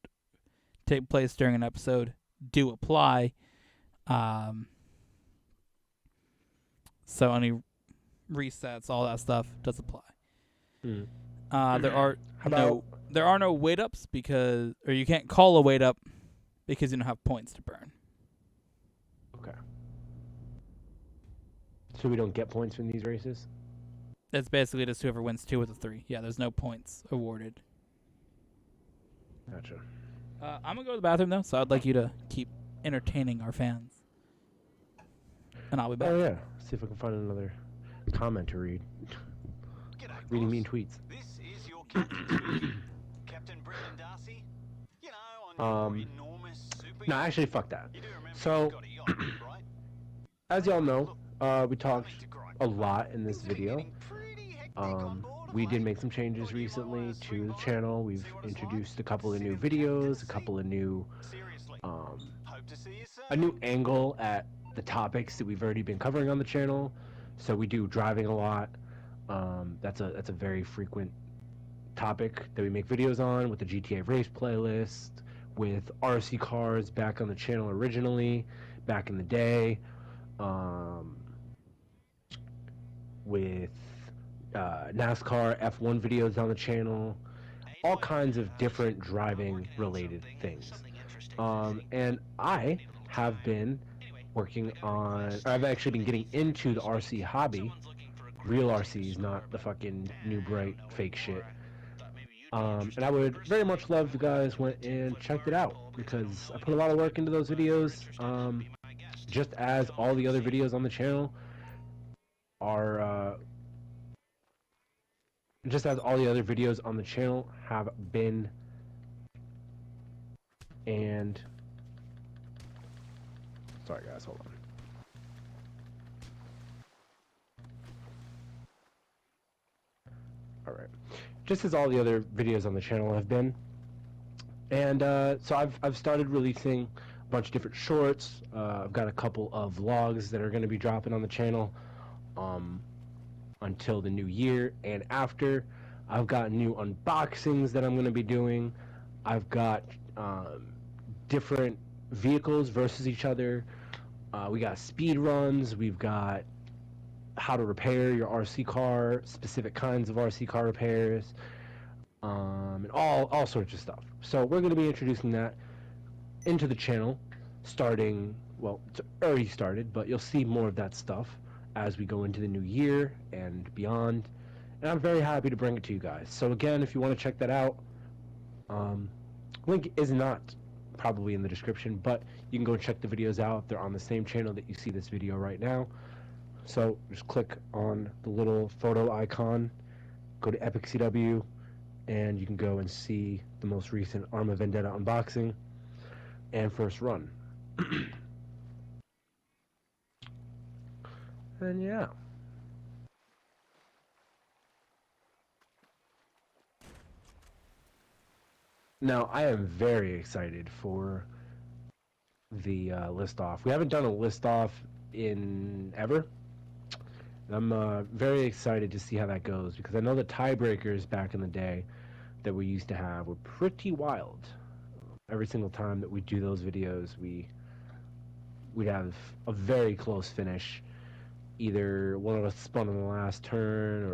take place during an episode do apply. So any resets, all that stuff does apply. There are no weight ups or you can't call a weight up because you don't have points to burn. Okay. So we don't get points from these races? It's basically just whoever wins 2 of the 3. Yeah, there's no points awarded. Gotcha. I'm gonna go to the bathroom though, so I'd like you to keep entertaining our fans, and I'll be back. Oh yeah. See if I can find another comment to read. G'day, Reading boss. mean tweets. This is your captain speaking. Captain Brendan Darcy. You know, on your enormous super. No, actually, fuck that. You do remember So, you've got a yacht, right? as y'all know, we talked Need to gripe. a lot in this Things are video. getting pretty hectic on board We of did late. make some changes recently to the channel. We've See what it's introduced like? a couple of new Sit in videos, a Tennessee. couple of new, Seriously. Hope to see you soon. a new angle at the topics that we've already been covering on the channel. So we do driving a lot. That's a very frequent topic that we make videos on, with the GTA race playlist, with RC cars back on the channel originally, back in the day, with NASCAR F1 videos on the channel, all kinds of different driving related things. And I have been working on, or I've actually been getting into the RC hobby, real RCs, not the fucking new bright fake shit. And I would very much love if you guys went and checked it out, because I put a lot of work into those videos, just as all the other videos on the channel are, just as all the other videos on the channel have been. And sorry guys, hold on. Alright. Just as all the other videos on the channel have been. And so I've started releasing a bunch of different shorts. I've got a couple of vlogs that are going to be dropping on the channel until the new year and after. I've got new unboxings that I'm going to be doing. I've got different vehicles versus each other. We got speed runs. We've got how to repair your RC car, specific kinds of RC car repairs, and all sorts of stuff. So we're going to be introducing that into the channel starting, well, it's already started, but you'll see more of that stuff as we go into the new year and beyond. And I'm very happy to bring it to you guys. So again, if you want to check that out, link is not probably in the description, but you can go and check the videos out. They're on the same channel that you see this video right now. So just click on the little photo icon, go to Epic CW, and you can go and see the most recent Arma Vendetta unboxing and first run. And yeah. Now, I am very excited for the list off. We haven't done a list off in ever. I'm very excited to see how that goes because I know the tiebreakers back in the day that we used to have were pretty wild. Every single time that we do those videos, we'd have a very close finish. Either one of us spun on the last turn,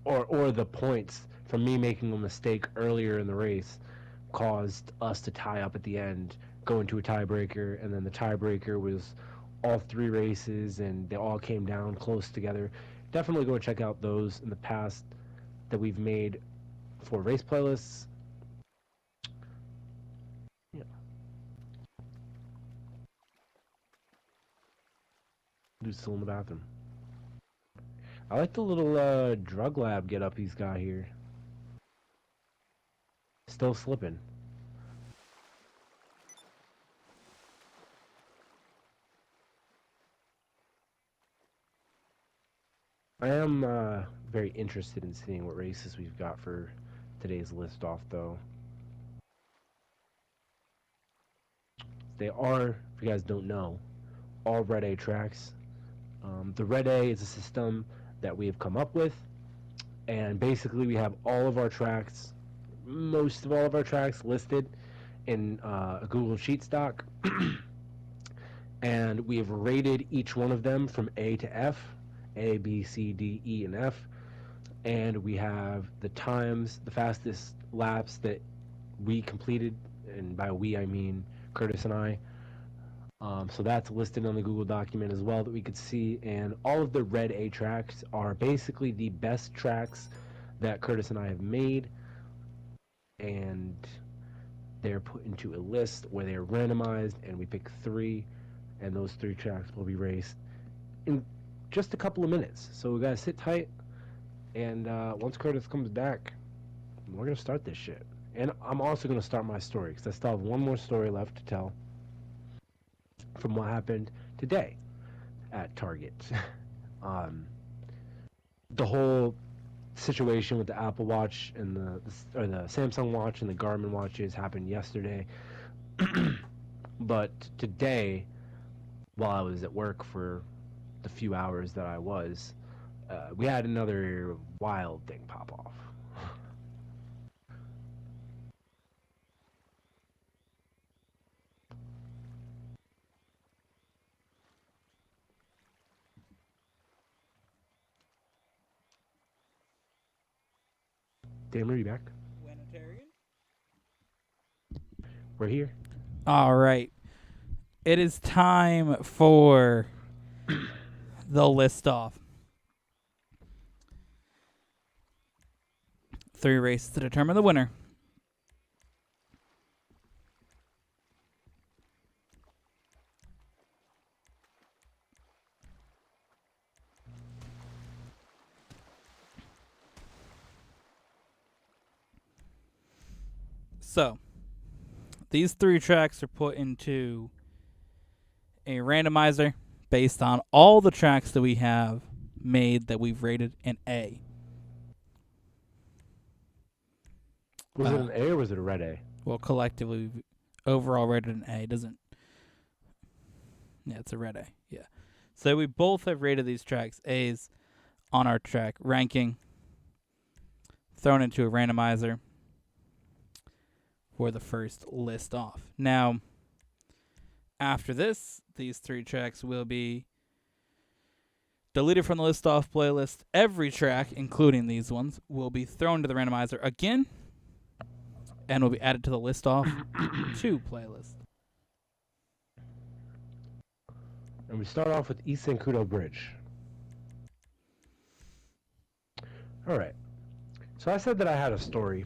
or the points from me making a mistake earlier in the race caused us to tie up at the end, go into a tiebreaker, and then the tiebreaker was all three races, and they all came down close together. Definitely go check out those in the past that we've made for race playlists. Yeah. Dude's still in the bathroom. I like the little drug lab get up he's got here. Still slipping. I am very interested in seeing what races we've got for today's list off, though. They are, if you guys don't know, all Red A tracks. The Red A is a system that we have come up with, and basically we have all of our tracks, most of all of our tracks listed in a Google Sheets doc, and we have rated each one of them from A to F, A, B, C, D, E, and F, and we have the times, the fastest laps that we completed, and by we I mean Curtis and I. So that's listed on the Google document as well that we could see, and all of the Red A tracks are basically the best tracks that Curtis and I have made, and they're put into a list where they're randomized, and we pick three, and those three tracks will be raced in just a couple of minutes. So we gotta sit tight, and once Curtis comes back, we're gonna start this shit. And I'm also gonna start my story because I still have one more story left to tell from what happened today at Target. The whole situation with the Apple Watch and the Samsung Watch and the Garmin watches happened yesterday. But today, while I was at work for the few hours that I was, we had another wild thing pop off. Damn, are you back? We're here. All right. It is time for the list off. 3 races to determine the winner. So, these 3 tracks are put into a randomizer based on all the tracks that we have made that we've rated an A. Was it an A or was it a Red A? Well, collectively, we've overall rated an A. Doesn't. Yeah, it's a Red A. Yeah. So we both have rated these tracks A's on our track ranking, thrown into a randomizer for the first list off. Now, after this, these 3 tracks will be deleted from the list off playlist. Every track, including these ones, will be thrown to the randomizer again and will be added to the list off 2 playlist. And we start off with East Sankudo Bridge. All right. So I said that I had a story,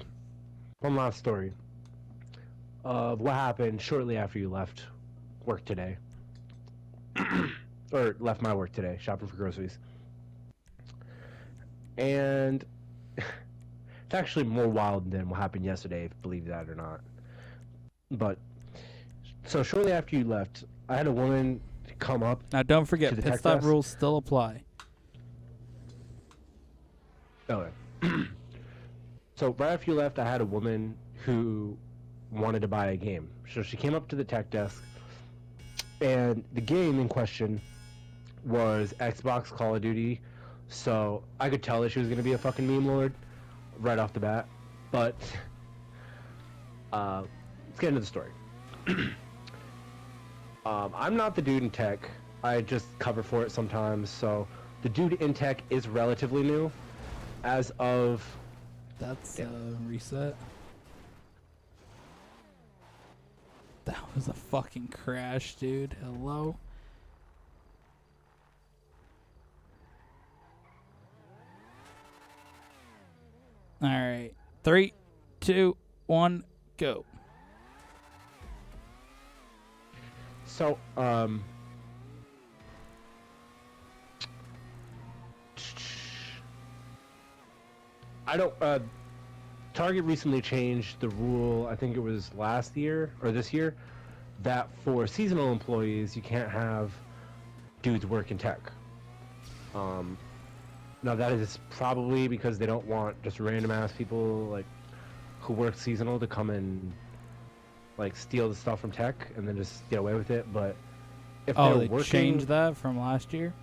one last story, of what happened shortly after you left work today. Or left my work today, shopping for groceries. And it's actually more wild than what happened yesterday, if you believe that or not. But, so shortly after you left, I had a woman come up. Now, don't forget, to the pit tech stop desk. rules still apply. Okay. So right after you left, I had a woman who wanted to buy a game. So she came up to the tech desk, and the game in question was Xbox Call of Duty, so I could tell that she was gonna be a fucking meme lord right off the bat. But let's get into the story. I'm not the dude in tech. I just cover for it sometimes. So the dude in tech is relatively new, as of. That's reset. That was a fucking crash, dude. Hello? Alright. 3, 2, 1, go. So, I don't, Target recently changed the rule, I think it was last year, or this year, that for seasonal employees, you can't have dudes work in tech. Now that is probably because they don't want just random ass people, like, who work seasonal to come and, like, steal the stuff from tech and then just get away with it, but if they're they working... changed that from last year?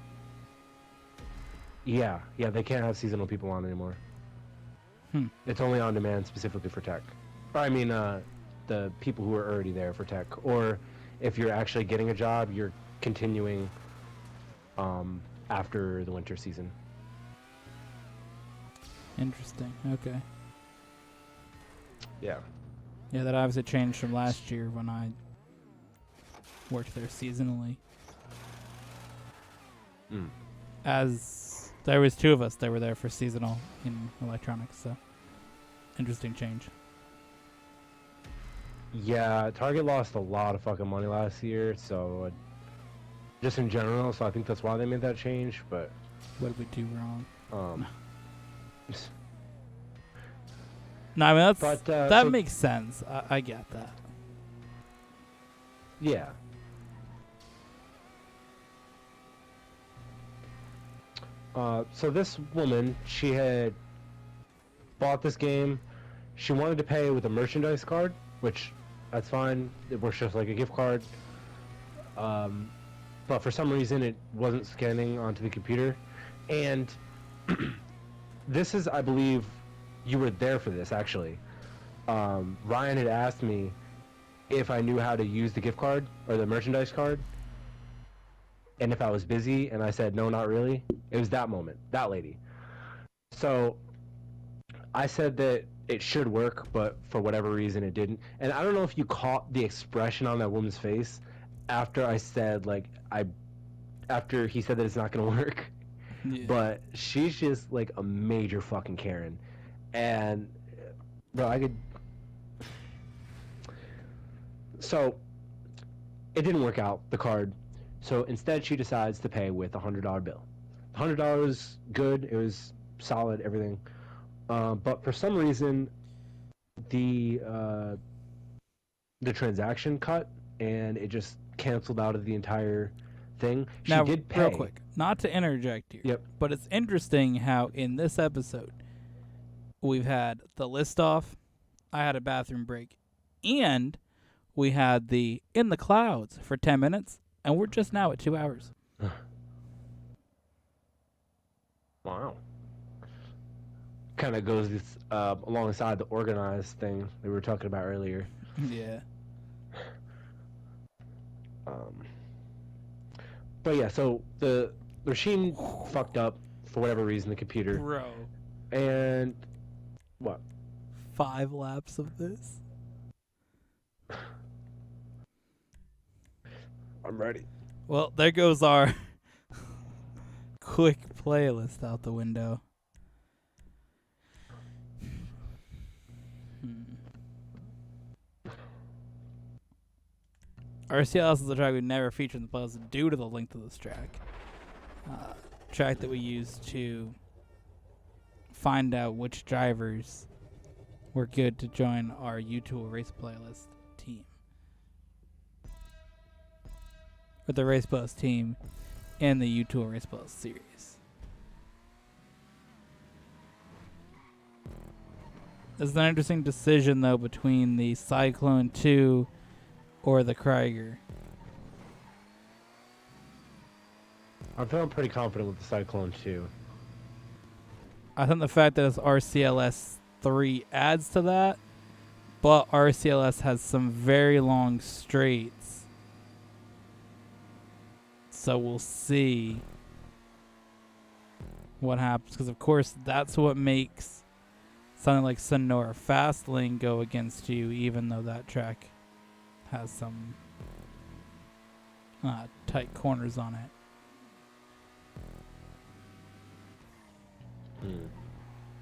Yeah, they can't have seasonal people on anymore. It's only on demand specifically for tech. Or, I mean, the people who are already there for tech. Or if you're actually getting a job, you're continuing after the winter season. Interesting. Okay. Yeah. Yeah, that obviously changed from last year when I worked there seasonally. As there was 2 of us that were there for seasonal in electronics, so interesting change. Yeah, Target lost a lot of fucking money last year, so just in general, so I think that's why they made that change, but... What did we do wrong? No, I mean, that makes sense. I get that. Yeah. So this woman, she had bought this game. She wanted to pay with a merchandise card, which, that's fine. It works just like a gift card. But for some reason, it wasn't scanning onto the computer. And this is, I believe, you were there for this, actually. Ryan had asked me if I knew how to use the gift card, or the merchandise card, and if I was busy, and I said, no, not really. It was that moment, that lady. So I said that it should work, but for whatever reason it didn't. And I don't know if you caught the expression on that woman's face after I said, like, after he said that it's not gonna work. Yeah. But she's just like a major fucking Karen. And bro, so it didn't work out, the card. So instead she decides to pay with a $100 bill. $100, good, it was solid, everything. But for some reason, the transaction cut, and it just canceled out of the entire thing. She Now, did pay. real quick, not to interject here, Yep. but it's interesting how in this episode we've had the list off, I had a bathroom break, and we had the in the clouds for 10 minutes, and we're just now at 2 hours. Wow. Kind of goes alongside the organized thing that we were talking about earlier. Yeah. But yeah, so the machine fucked up for whatever reason, the computer. Bro. And what? 5 laps of this? I'm ready. Well, there goes our quick playlist out the window. RCLS is a track we never featured in the playlist due to the length of this track. Track that we used to find out which drivers were good to join our U-Tool race playlist team. Or the race playlist team in the U-Tool race playlist series. There's an interesting decision though between the Cyclone 2 or the Krieger. I'm feeling pretty confident with the Cyclone too. I think the fact that it's RCLS 3 adds to that, but RCLS has some very long straights. So we'll see what happens, because of course that's what makes something like Sonora Fastlane go against you, even though that track has some tight corners on it.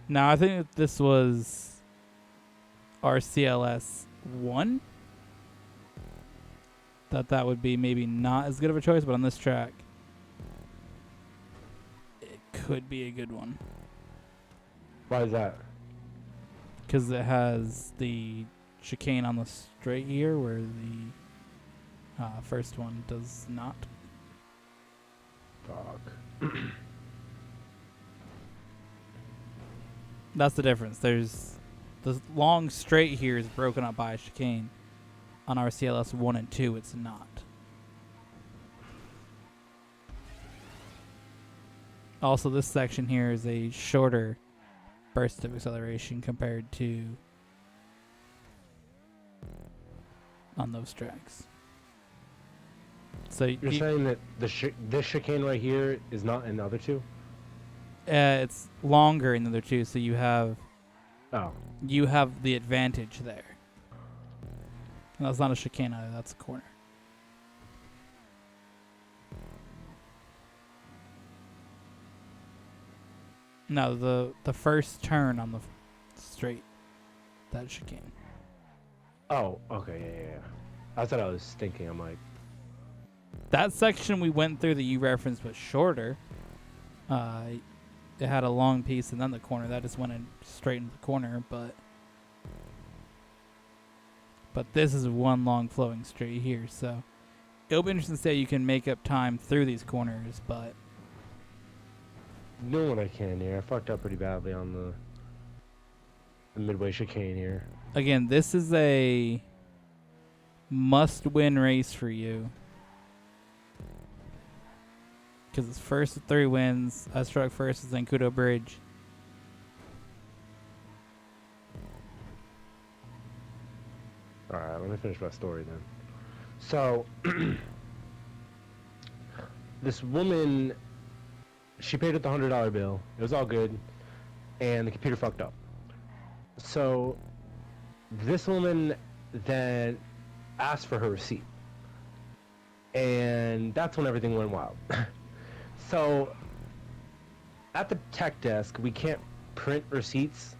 Now, I think that this was RCLS 1. That would be maybe not as good of a choice, but on this track, it could be a good one. Why is that? Because it has the chicane on the straight here, where the first one does not. Fuck. That's the difference. There's the long straight here is broken up by a chicane. On RCLS 1 and 2, it's not. Also, this section here is a shorter burst of acceleration compared to on those tracks. So You're saying that this chicane right here is not in the other two? It's longer in the other two, so you have Oh. the advantage there. And that's not a chicane either, that's a corner. No, the first turn on the straight, that chicane. Oh, okay, yeah. That's what I was thinking. I'm like, that section we went through that you referenced was shorter. It had a long piece and then the corner. That just went in straight into the corner, but this is one long flowing straight here, so it'll be interesting to see how you can make up time through these corners, but doing what I can here. I fucked up pretty badly on the midway chicane here. again, this is a must-win race for you. Because it's first with 3 wins. I struck first with Zancudo Bridge. Alright, let me finish my story then. So, this woman, she paid with the $100 bill. It was all good. And the computer fucked up. So, this woman then asked for her receipt. And that's when everything went wild. So, at the tech desk, we can't print receipts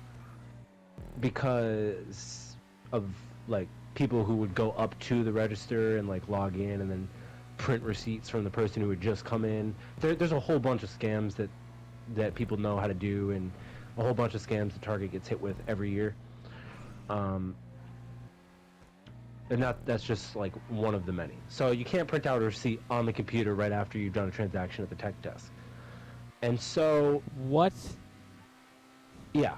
because of, like, people who would go up to the register and, like, log in and then print receipts from the person who had just come in. There's a whole bunch of scams that people know how to do, and a whole bunch of scams that Target gets hit with every year. And that's just like one of the many. So you can't print out a receipt on the computer right after you've done a transaction at the tech desk. And so, What? yeah.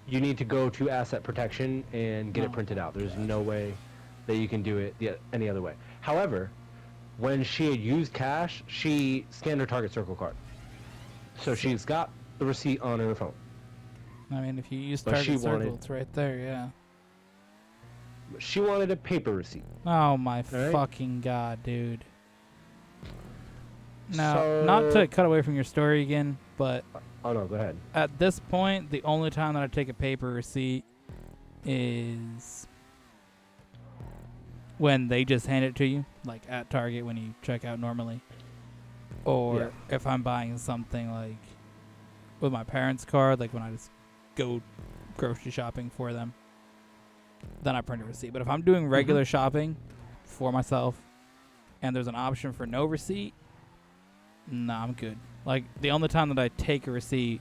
You need to go to asset protection and get it printed out. There's no way that you can do it any other way. However, when she had used cash, she scanned her Target Circle card. So she's got the receipt on her phone. I mean, if you use But she Target Circle, wanted- it's right there, yeah. She wanted a paper receipt. Oh my right. fucking god, dude. Now, So- not to cut away from your story again, but Oh no, go ahead. at this point, the only time that I take a paper receipt is when they just hand it to you, like at Target when you check out normally. Or if I'm buying something like with my parents' card, like when I just go grocery shopping for them, then I print a receipt. But if I'm doing regular shopping for myself and there's an option for no receipt, nah, I'm good. Like, the only time that I take a receipt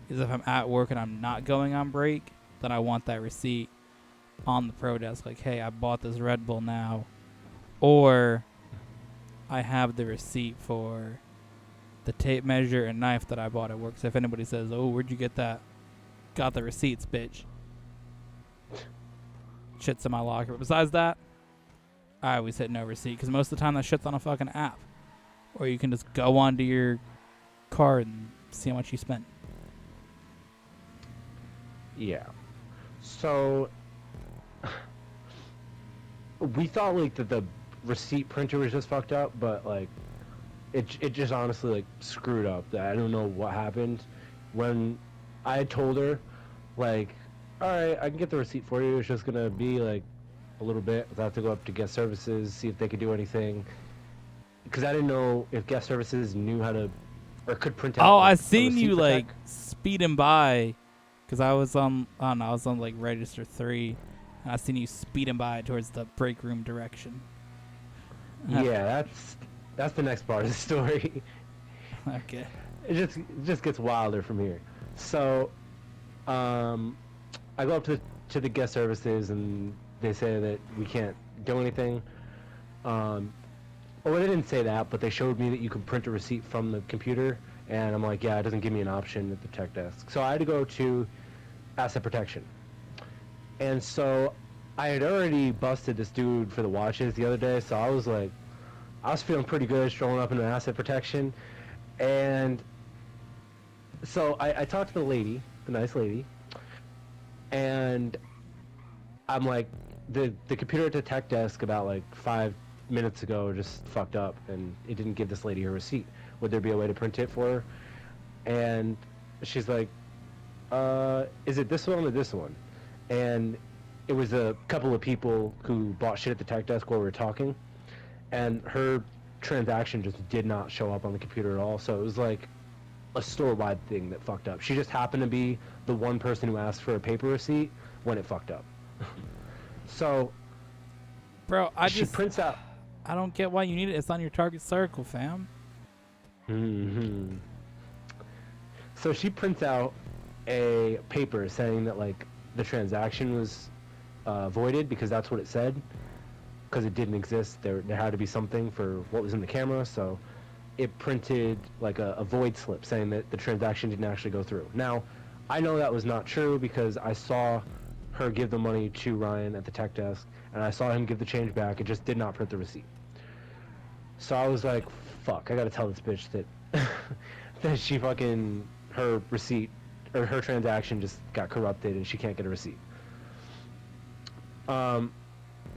is if I'm at work and I'm not going on break, then I want that receipt on the pro desk. Like, hey, I bought this Red Bull now. Or I have the receipt for the tape measure and knife that I bought at work. So if anybody says, oh, where'd you get that? Got the receipts, bitch. Shit's in my locker. But besides that, I always hit no receipt because most of the time that shit's on a fucking app. Or you can just go onto your card and see how much you spent. Yeah. So we thought like that the receipt printer was just fucked up, but like it just honestly like screwed up. I don't know what happened. When I had told her, like, all right, I can get the receipt for you. It's just gonna be like a little bit. I have to go up to guest services, see if they could do anything. Because I didn't know if guest services knew how to or could print out. Oh, Like, I a seen receipt you for like tech. speeding by, cause I was on like register 3, and I seen you speeding by towards the break room direction. Yeah, that's the next part of the story. Okay. It just gets wilder from here. So, I go up to the guest services and they say that we can't do anything. Well, they didn't say that, but they showed me that you could print a receipt from the computer, and I'm like, yeah, it doesn't give me an option at the tech desk. So I had to go to asset protection. And so I had already busted this dude for the watches the other day, so I was feeling pretty good strolling up into asset protection. And so I talked to the lady, the nice lady, and I'm like, the computer at the tech desk about like 5 minutes ago just fucked up, and it didn't give this lady her receipt. Would there be a way to print it for her? And she's like, is it this one or this one? And it was a couple of people who bought shit at the tech desk while we were talking, and her transaction just did not show up on the computer at all. So it was like a store-wide thing that fucked up. She just happened to be the one person who asked for a paper receipt when it fucked up. So, Bro, she prints out. I don't get why you need it. It's on your target circle, fam. Mm-hmm. So she prints out a paper saying that like the transaction was voided because that's what it said, because it didn't exist. There had to be something for what was in the camera, so it printed like a void slip saying that the transaction didn't actually go through. Now, I know that was not true because I saw her give the money to Ryan at the tech desk, and I saw him give the change back. It just did not print the receipt. So I was like, fuck, I gotta tell this bitch that that she fucking, her receipt, or her transaction just got corrupted and she can't get a receipt.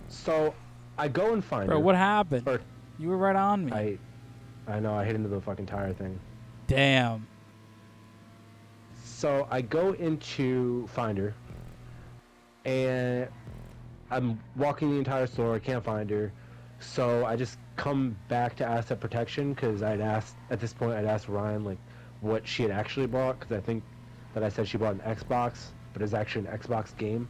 So I go and find her. Bro, what happened? Or You were right on me. I know, I hit into the fucking tire thing. Damn. So I go into find her, and I'm walking the entire store, I can't find her. So I just come back to asset protection, because I'd asked Ryan like what she had actually bought, because I think that I said she bought an Xbox, but it's actually an Xbox game.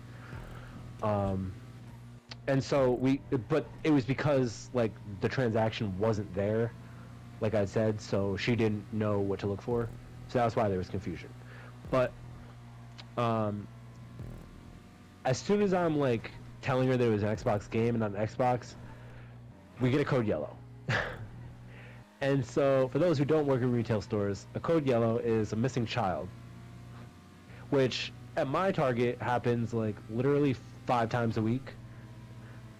And so but it was because like the transaction wasn't there, like I said, so she didn't know what to look for. So that's why there was confusion. But as soon as I'm like telling her there was an Xbox game and not an Xbox, we get a code yellow. And so for those who don't work in retail stores, a code yellow is a missing child, which at my Target happens like literally 5 times a week.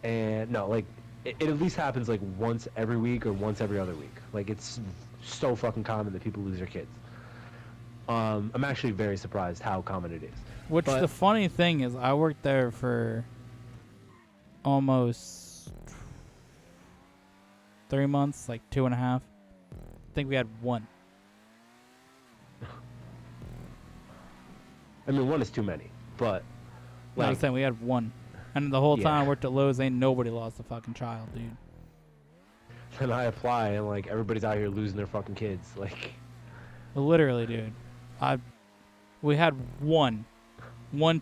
And no, like it at least happens like once every week or once every other week. Like it's so fucking common that people lose their kids. I'm actually very surprised how common it is. Which But the funny thing is, I worked there for almost 3 months, like 2.5. I think we had one. I mean, one is too many, but No, I'm like, saying we had one. And the whole time I Yeah. worked at Lowe's, ain't nobody lost a fucking child, dude. and I apply and like everybody's out here losing their fucking kids. Like, Literally, dude. We had one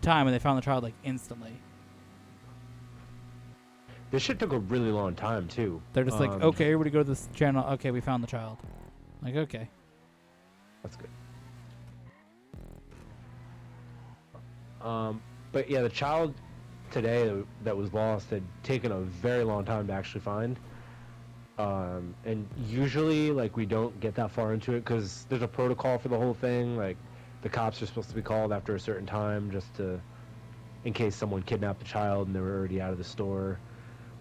time, and they found the child like instantly. this shit took a really long time too. They're just like, okay, everybody go to this channel. Okay, we found the child. Like, okay. That's good. But yeah, the child today that was lost had taken a very long time to actually find. And usually, like, we don't get that far into it because there's a protocol for the whole thing. Like, the cops are supposed to be called after a certain time just to, in case someone kidnapped the child and they were already out of the store.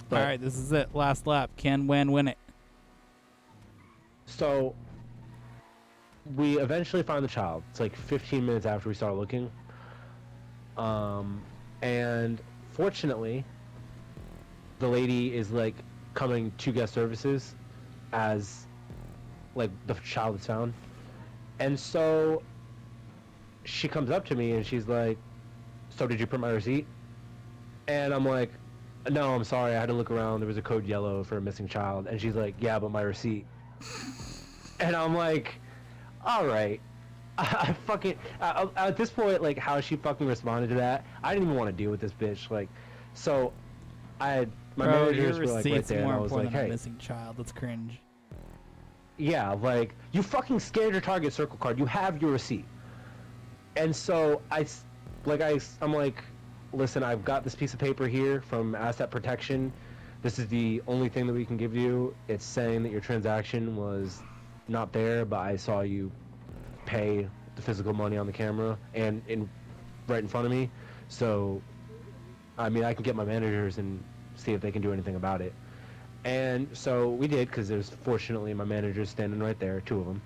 But All right, this is it. Last lap. Can win it. So we eventually find the child. It's like 15 minutes after we start looking. And fortunately, the lady is like coming to guest services as like the child is found. And so she comes up to me and she's like, "So did you print my receipt?" And I'm like, "No, I'm sorry. I had to look around. There was a code yellow for a missing child." And she's like, "Yeah, but my receipt." And I'm like, "All right." I fucking at this point, like how she fucking responded to that, I didn't even want to deal with this bitch. Like, so I had my Bro, your managers were like right receipt's there, and more I was like, important than a "Hey, missing child. That's cringe. yeah, like you fucking scanned your Target Circle card. You have your receipt." And so I'm like, "Listen, I've got this piece of paper here from Asset Protection. This is the only thing that we can give you. It's saying that your transaction was not there, but I saw you pay the physical money on the camera and right in front of me. So, I mean, I can get my managers and see if they can do anything about it." And so we did, because there's fortunately my managers standing right there, 2 of them.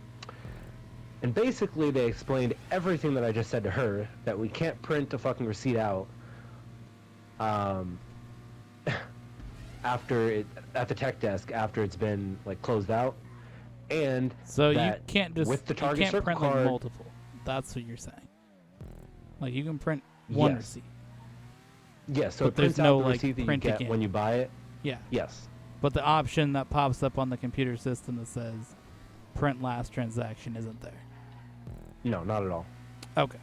And basically they explained everything that I just said to her, that we can't print a fucking receipt out at the tech desk after it's been like closed out. And So you that can't just with the you Target can't Circle print card, like multiple. That's what you're saying. Like you can print one Yes. receipt. yes, so But it prints there's no, out the like, receipt that you print get again. when you buy it. Yeah. Yes. But the option that pops up on the computer system that says print last transaction isn't there. No, not at all. Okay.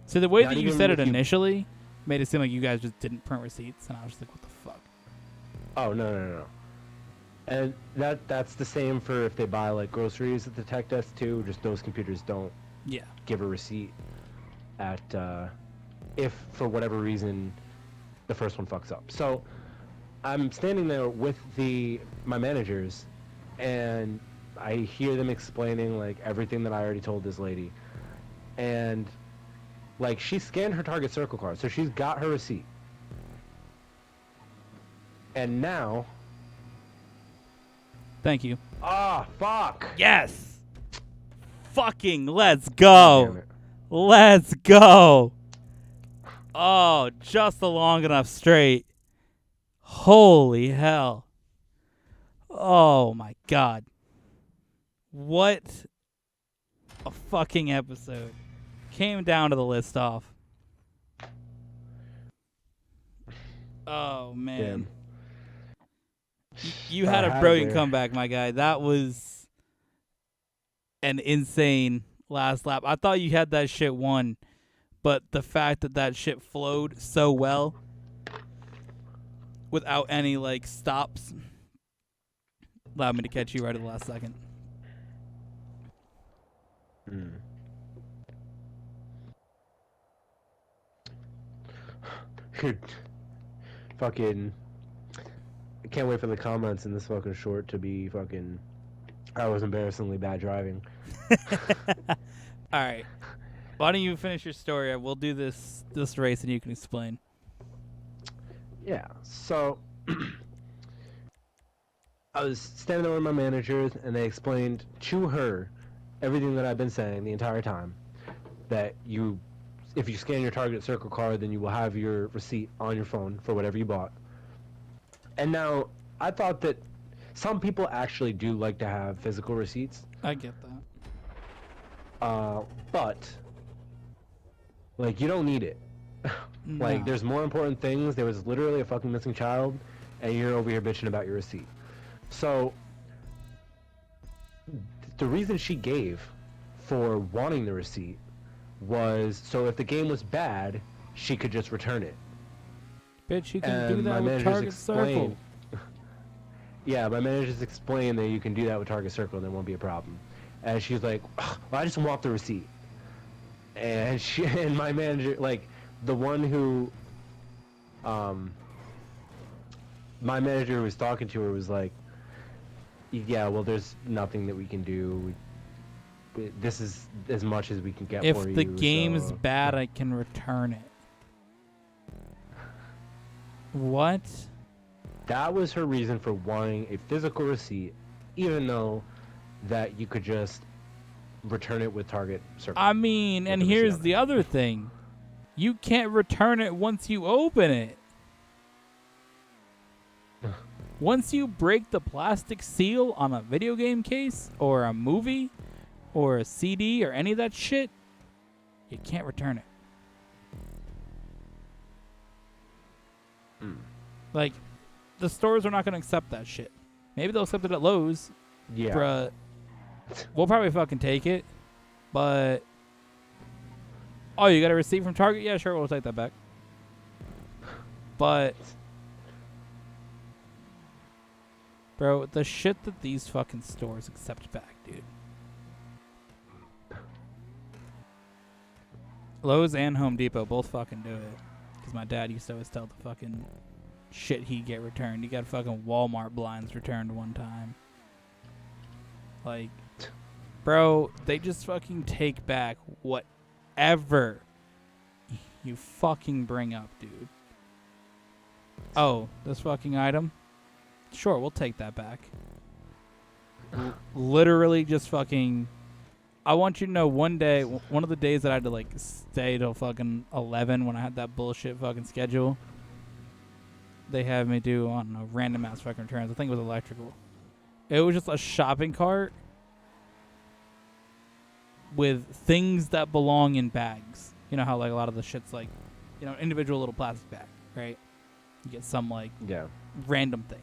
So the way Not that you even said it if you- initially made it seem like you guys just didn't print receipts, and I was just like, what the fuck? Oh, no. And that's the same for if they buy like groceries at the tech desk too. Just those computers don't Yeah. give a receipt at if for whatever reason the first one fucks up. So I'm standing there with my managers, and I hear them explaining like everything that I already told this lady, and like she scanned her Target Circle card, so she's got her receipt, and now Thank you. fuck. Yes! Fucking let's Damn go! it. Let's go! Oh, just a long enough straight. Holy hell. Oh my god. What a fucking episode. Came down to the list off. Oh man. Damn. You had a brilliant comeback, my guy. That was an insane last lap. I thought you had that shit won, but the fact that that shit flowed so well without any like stops allowed me to catch you right at the last second. Fucking, I can't wait for the comments in this fucking short to be fucking, "I was embarrassingly bad driving." All right. Why don't you finish your story? We'll do this race and you can explain. Yeah, so I was standing there with my managers, and they explained to her everything that I've been saying the entire time, that if you scan your Target Circle card, then you will have your receipt on your phone for whatever you bought. And now, I thought that some people actually do like to have physical receipts, I get that. but like you don't need it. Like No. there's more important things. There was literally a fucking missing child, and you're over here bitching about your receipt. So the reason she gave for wanting the receipt was so if the game was bad, she could just return it. Bitch, you can And do my that with managers Target Circle. explained. Yeah, my managers explained that you can do that with Target Circle, and there won't be a problem. And she's like, "Well, I just want the receipt." And and my manager, like the one who, my manager who was talking to her was like, "Yeah, well, there's nothing that we can do. This is as much as we can get If for you." the game's so, bad, I can return it. What? That was her reason for wanting a physical receipt, even though that you could just return it with Target Circle. I mean, and the receipt here's on the other thing. You can't return it once you open it. Once you break the plastic seal on a video game case or a movie or a CD or any of that shit, you can't return it. Like, the stores are not going to accept that shit. Maybe they'll accept it at Lowe's. Yeah. Bruh, we'll probably fucking take it. But, oh, you got a receipt from Target? Yeah, sure, we'll take that back. But, bro, the shit that these fucking stores accept back, dude. Lowe's and Home Depot both fucking do it. Because my dad used to always tell the fucking shit he'd get returned. He got fucking Walmart blinds returned one time. Like, bro, they just fucking take back whatever you fucking bring up, dude. Oh, this fucking item? Sure, we'll take that back. Literally just fucking... I want you to know one day, one of the days that I had to, like, stay till fucking 11 when I had that bullshit fucking schedule, they had me do, I don't know, random ass fucking returns. I think it was electrical. It was just a shopping cart with things that belong in bags. You know how, like, a lot of the shit's, like, you know, individual little plastic bag, right? You get some, like, random thing.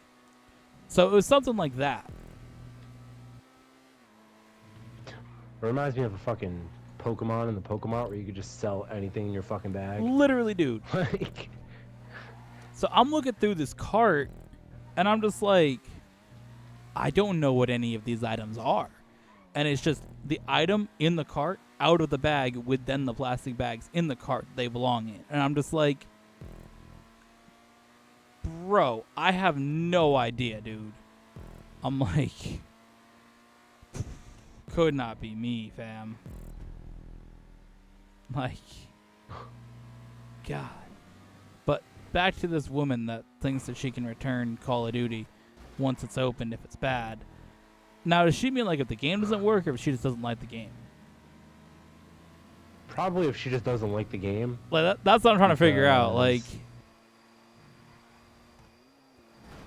So it was something like that. It reminds me of a fucking Pokemon in the Pokemon where you could just sell anything in your fucking bag. Literally, dude. Like, so I'm looking through this cart, and I'm just like, I don't know what any of these items are. And it's just the item in the cart, out of the bag, with then the plastic bags in the cart they belong in. And I'm just like, bro, I have no idea, dude. I'm like, could not be me, fam. Like, God. But back to this woman that thinks that she can return Call of Duty once it's opened if it's bad. Now, does she mean like if the game doesn't work or if she just doesn't like the game? probably if she just doesn't like the game. Like that's what I'm trying to figure out. Like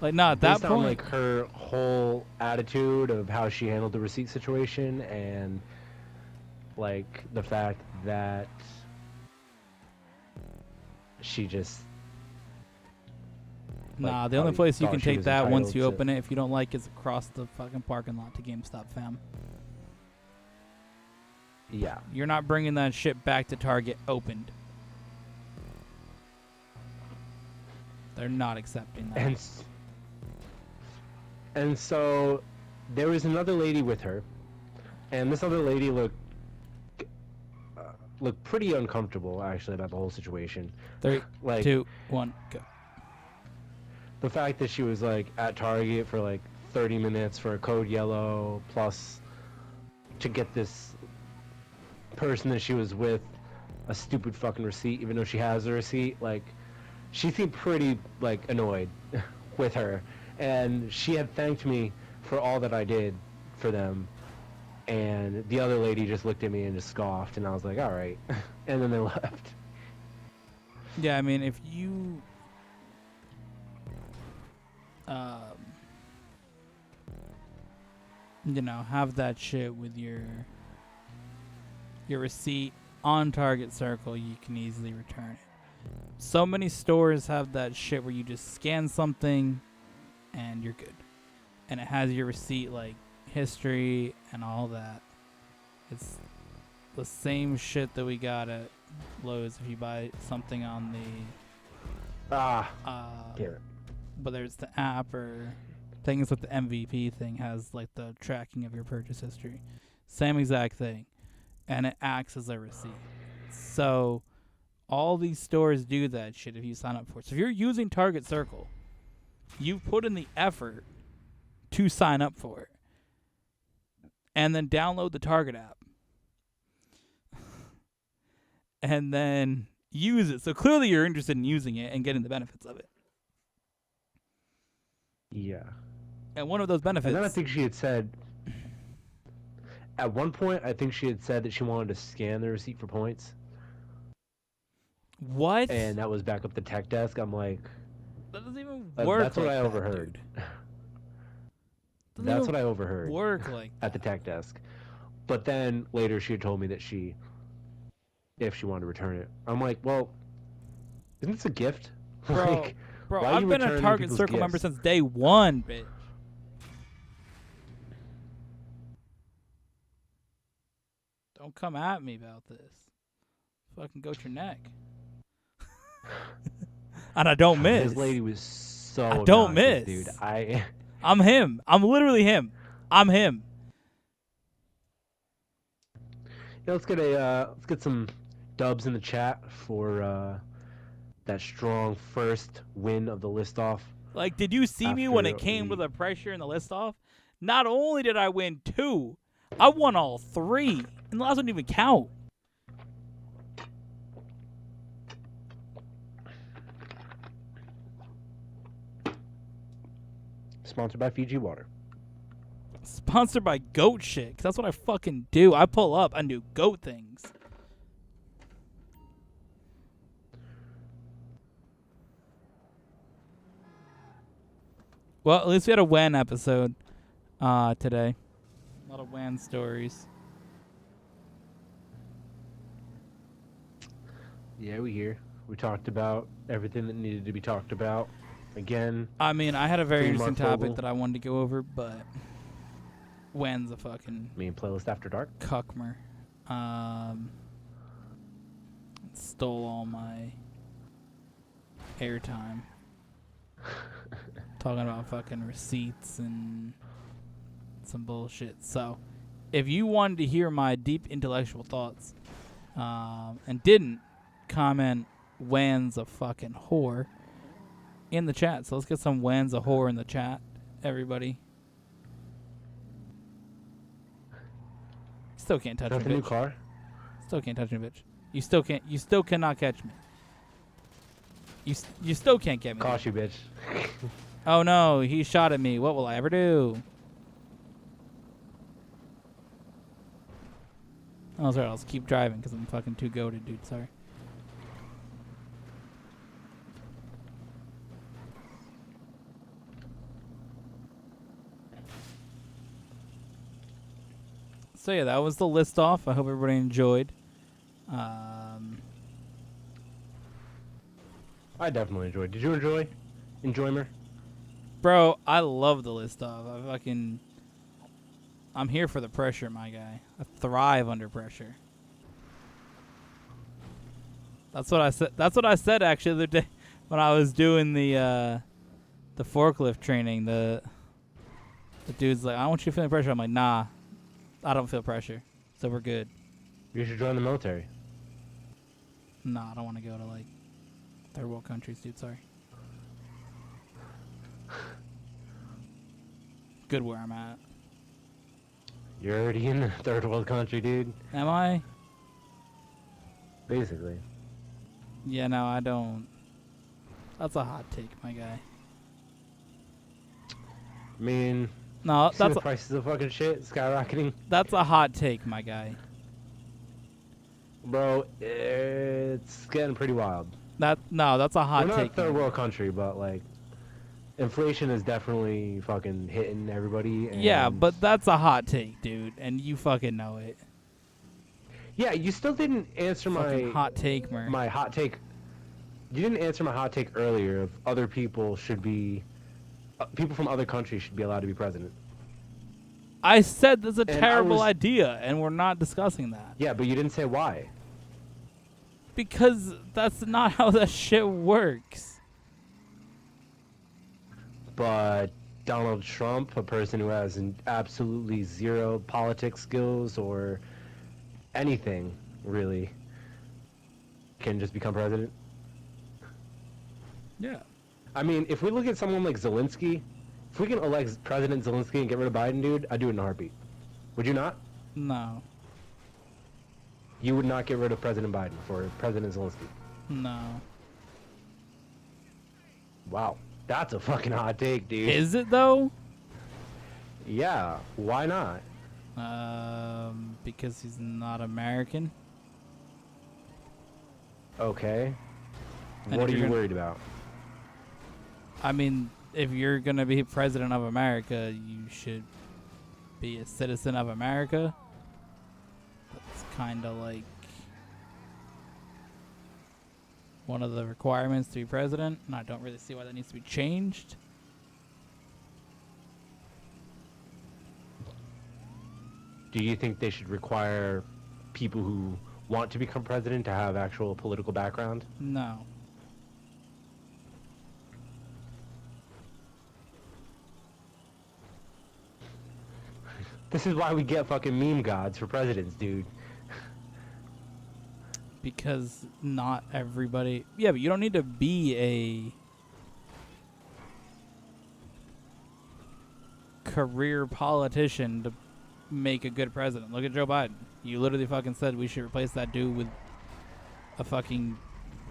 not at that Based on point. like her whole attitude of how she handled the receipt situation and like the fact that she just Nah, the only probably place you thought can she take was that once entitled you to- open it, if you don't like, is across the fucking parking lot to GameStop, fam. Yeah. You're not bringing that shit back to Target opened. They're not accepting that. And so there was another lady with her, and this other lady looked pretty uncomfortable actually about the whole situation. 3, Like 2, 1, go. the fact that she was like at Target for like 30 minutes for a code yellow, plus to get this person that she was with a stupid fucking receipt, even though she has a receipt. Like, she seemed pretty like annoyed with her, and she had thanked me for all that I did for them, and the other lady just looked at me and just scoffed, and I was like, all right. And then they left. Yeah, I mean, if you you know, have that shit with your receipt on Target Circle, you can easily return it. So many stores have that shit where you just scan something and you're good. And it has your receipt, like, history and all that. It's the same shit that we got at Lowe's if you buy something on the Damn it. whether it's the app or things with the MVP thing has like the tracking of your purchase history. Same exact thing. And it acts as a receipt. So all these stores do that shit if you sign up for it. So if you're using Target Circle, you've put in the effort to sign up for it. And then download the Target app. And then use it. So clearly you're interested in using it and getting the benefits of it. Yeah. And one of those benefits... And then I think she had said At one point, I think she had said that she wanted to scan the receipt for points, What? and that was back up the tech desk. I'm like, That doesn't even work. that's what like I that, overheard. dude. Doesn't That's even what I overheard Work like at the that. tech desk. But then later she had told me that if she wanted to return it. I'm like, well, isn't this a gift? Bro, Like, bro, why are you I've been a returning Target people's Circle member gifts? since day one, bitch. Don't come at me about this. Fucking goat your neck. And I don't miss. This lady was so I don't obnoxious, miss. dude. I'm him. I'm literally him. I'm him. Yeah, let's get some dubs in the chat for that strong first win of the list off. Like, did you see me when it After came to the- the pressure and the list off? Not only did I win 2, I won all 3. And the last one didn't even count. Sponsored by Fiji Water. Sponsored by goat shit, 'cause that's what I fucking do. I pull up and do goat things. Well, at least we had a WAN episode today. A lot of WAN stories. Yeah, we here. We talked about everything that needed to be talked about. Again, I mean, I had a very Free interesting Marc topic Fogul. that I wanted to go over, but WAN's a fucking me and Playlist After Dark. cuckmer. Stole all my airtime. Talking about fucking receipts and some bullshit. So, if you wanted to hear my deep intellectual thoughts and didn't comment WAN's a fucking whore in the chat. So let's get some WAN's a whore in the chat, everybody. Still can't touch Got me, the new bitch. car. Still can't touch me, bitch. You still can't. You still cannot catch me. You still can't get me. Caught you, bitch. Oh no, he shot at me. What will I ever do? Oh, sorry. I'll just keep driving because I'm fucking too goated, dude. Sorry. So yeah, that was the list off. I hope everybody enjoyed. I definitely enjoyed. Did you enjoy? Enjoymer? Bro, I love the list off. I'm here for the pressure, my guy. I thrive under pressure. That's what I said. That's what I said actually the other day when I was doing the forklift training. The dude's like, "I don't want you feeling pressure." I'm like, "Nah, I don't feel pressure, so we're good." You should join the military. Nah, I don't want to go to like third world countries, dude. Sorry. Good where I'm at. You're already in the third world country, dude. Am I? Basically. Yeah, no, I don't. That's a hot take, my guy. I mean, No, see that's the prices of fucking shit skyrocketing. that's a hot take, my guy. Bro, it's getting pretty wild. That's a hot We're not take. a third my world country, but like, inflation is definitely fucking hitting everybody. And Yeah, but that's a hot take, dude, and you fucking know it. yeah, you still didn't answer Fucking hot take, Marc. my hot take. You didn't answer my hot take earlier of other people should be, people from other countries should be allowed to be president. I said that's a And I terrible was- idea, and we're not discussing that. Yeah, but you didn't say why. Because that's not how that shit works. But Donald Trump, a person who has absolutely zero politics skills or anything, really, can just become president. Yeah. I mean, if we look at someone like Zelensky, if we can elect President Zelensky and get rid of Biden, dude, I'd do it in a heartbeat. Would you not? No. You would not get rid of President Biden for President Zelensky. No. Wow. That's a fucking hot take, dude. Is it though? Yeah, why not? Because he's not American. Okay. And What if are you're you gonna- worried about? I mean, if you're gonna be president of America, you should be a citizen of America. That's kind of like one of the requirements to be president, and I don't really see why that needs to be changed. Do you think they should require people who want to become president to have actual political background? No. This is why we get fucking meme gods for presidents, dude. Because not everybody... Yeah, but you don't need to be a career politician to make a good president. Look at Joe Biden. You literally fucking said we should replace that dude with a fucking...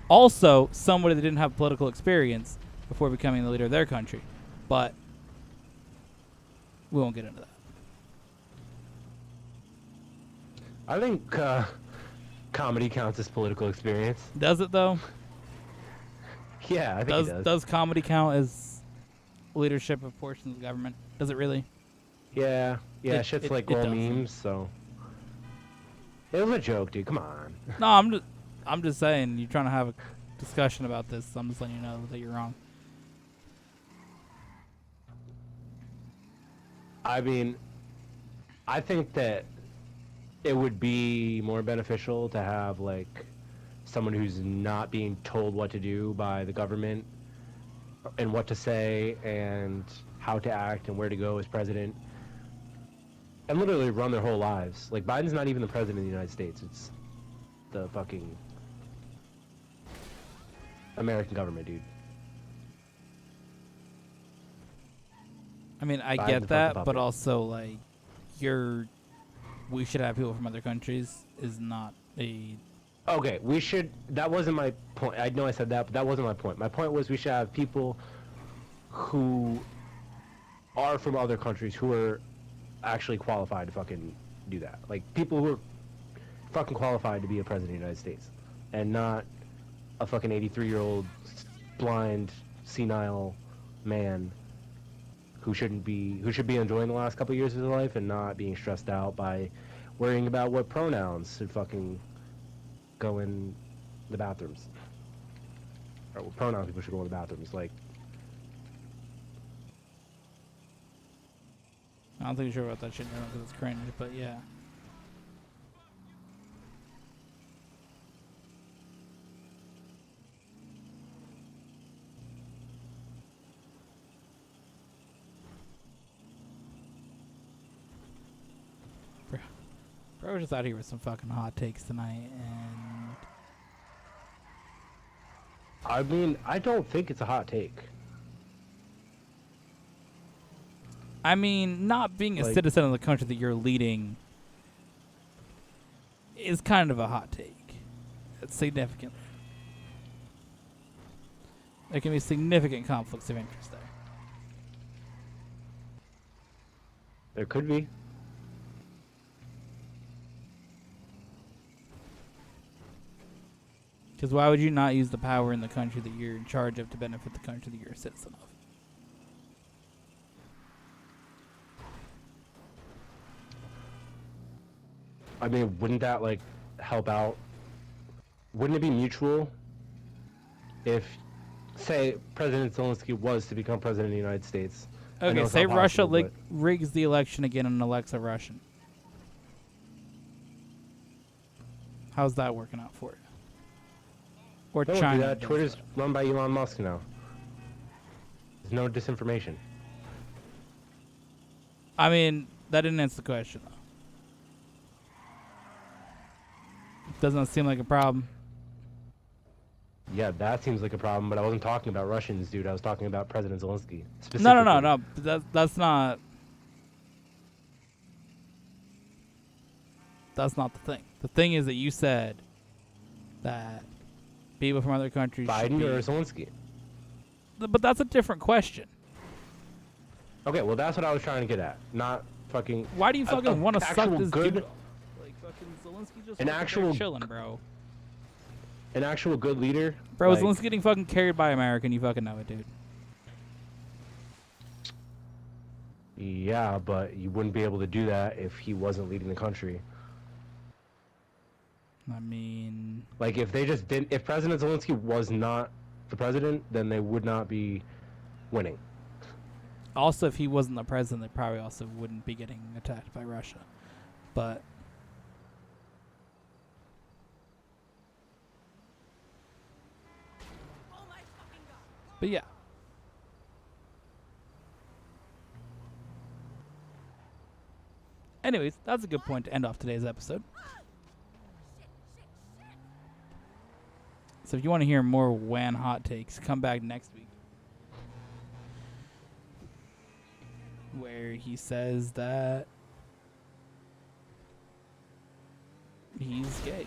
Also, somebody that didn't have political experience before becoming the leader of their country. But we won't get into that. I think comedy counts as political experience. Does it, though? Yeah, I think it does. Does comedy count as leadership of portions of government? Does it really? Yeah, shit's like all doesn't. memes, so... It was a joke, dude, come on. No, I'm just saying, you're trying to have a discussion about this, so I'm just letting you know that you're wrong. I mean, I think that it would be more beneficial to have, like, someone who's not being told what to do by the government and what to say and how to act and where to go as president and literally run their whole lives. Like, Biden's not even the president of the United States. It's the fucking American government, dude. I mean, I Biden's a get fucking that, but puppet. also, like, we should have people from other countries is not a... Okay, we should... That wasn't my point. I know I said that, but that wasn't my point. My point was we should have people who are from other countries who are actually qualified to fucking do that. Like, people who are fucking qualified to be a president of the United States. And not a fucking 83-year-old blind, senile man who should be enjoying the last couple of years of his life and not being stressed out by worrying about what pronouns should fucking go in the bathrooms. Or what pronouns people should go in the bathrooms. Like, I don't think you're sure about that shit because it's cringe, but yeah. Bro, we're just out here with some fucking hot takes tonight, and I mean, I don't think it's a hot take. I mean, not being a Like- citizen of the country that you're leading is kind of a hot take. It's significant. There can be significant conflicts of interest there. There could be. Because why would you not use the power in the country that you're in charge of to benefit the country that you're a citizen of? I mean, wouldn't that, like, help out? Wouldn't it be mutual if, say, President Zelensky was to become president of the United States? I know Okay, it's say not Russia possible, but- rigs the election again and elects a Russian. How's that working out for you? Or Don't do China? that. does Twitter's that. run by Elon Musk now. There's no disinformation. I mean, that didn't answer the question, though. Doesn't seem like a problem. Yeah, that seems like a problem, but I wasn't talking about Russians, dude. I was talking about President Zelensky. No. That's not. That's not the thing. The thing is that you said that people from other countries should Biden be, or Zelensky? but that's a different question. Okay, well, that's what I was trying to get at. Not fucking. Why do you fucking want to suck actual this good- dude off? Like fucking Zelensky just An fucking actual- there chilling, bro. An actual good leader. Bro, like, Zelensky getting fucking carried by America, and you fucking know it, dude. Yeah, but you wouldn't be able to do that if he wasn't leading the country. I mean, Like, if they just didn't, if President Zelensky was not the president, then they would not be winning. also, if he wasn't the president, they probably also wouldn't be getting attacked by Russia. But yeah. Anyways, that's a good point to end off today's episode. So if you want to hear more WAN hot takes, come back next week, where he says that he's gay.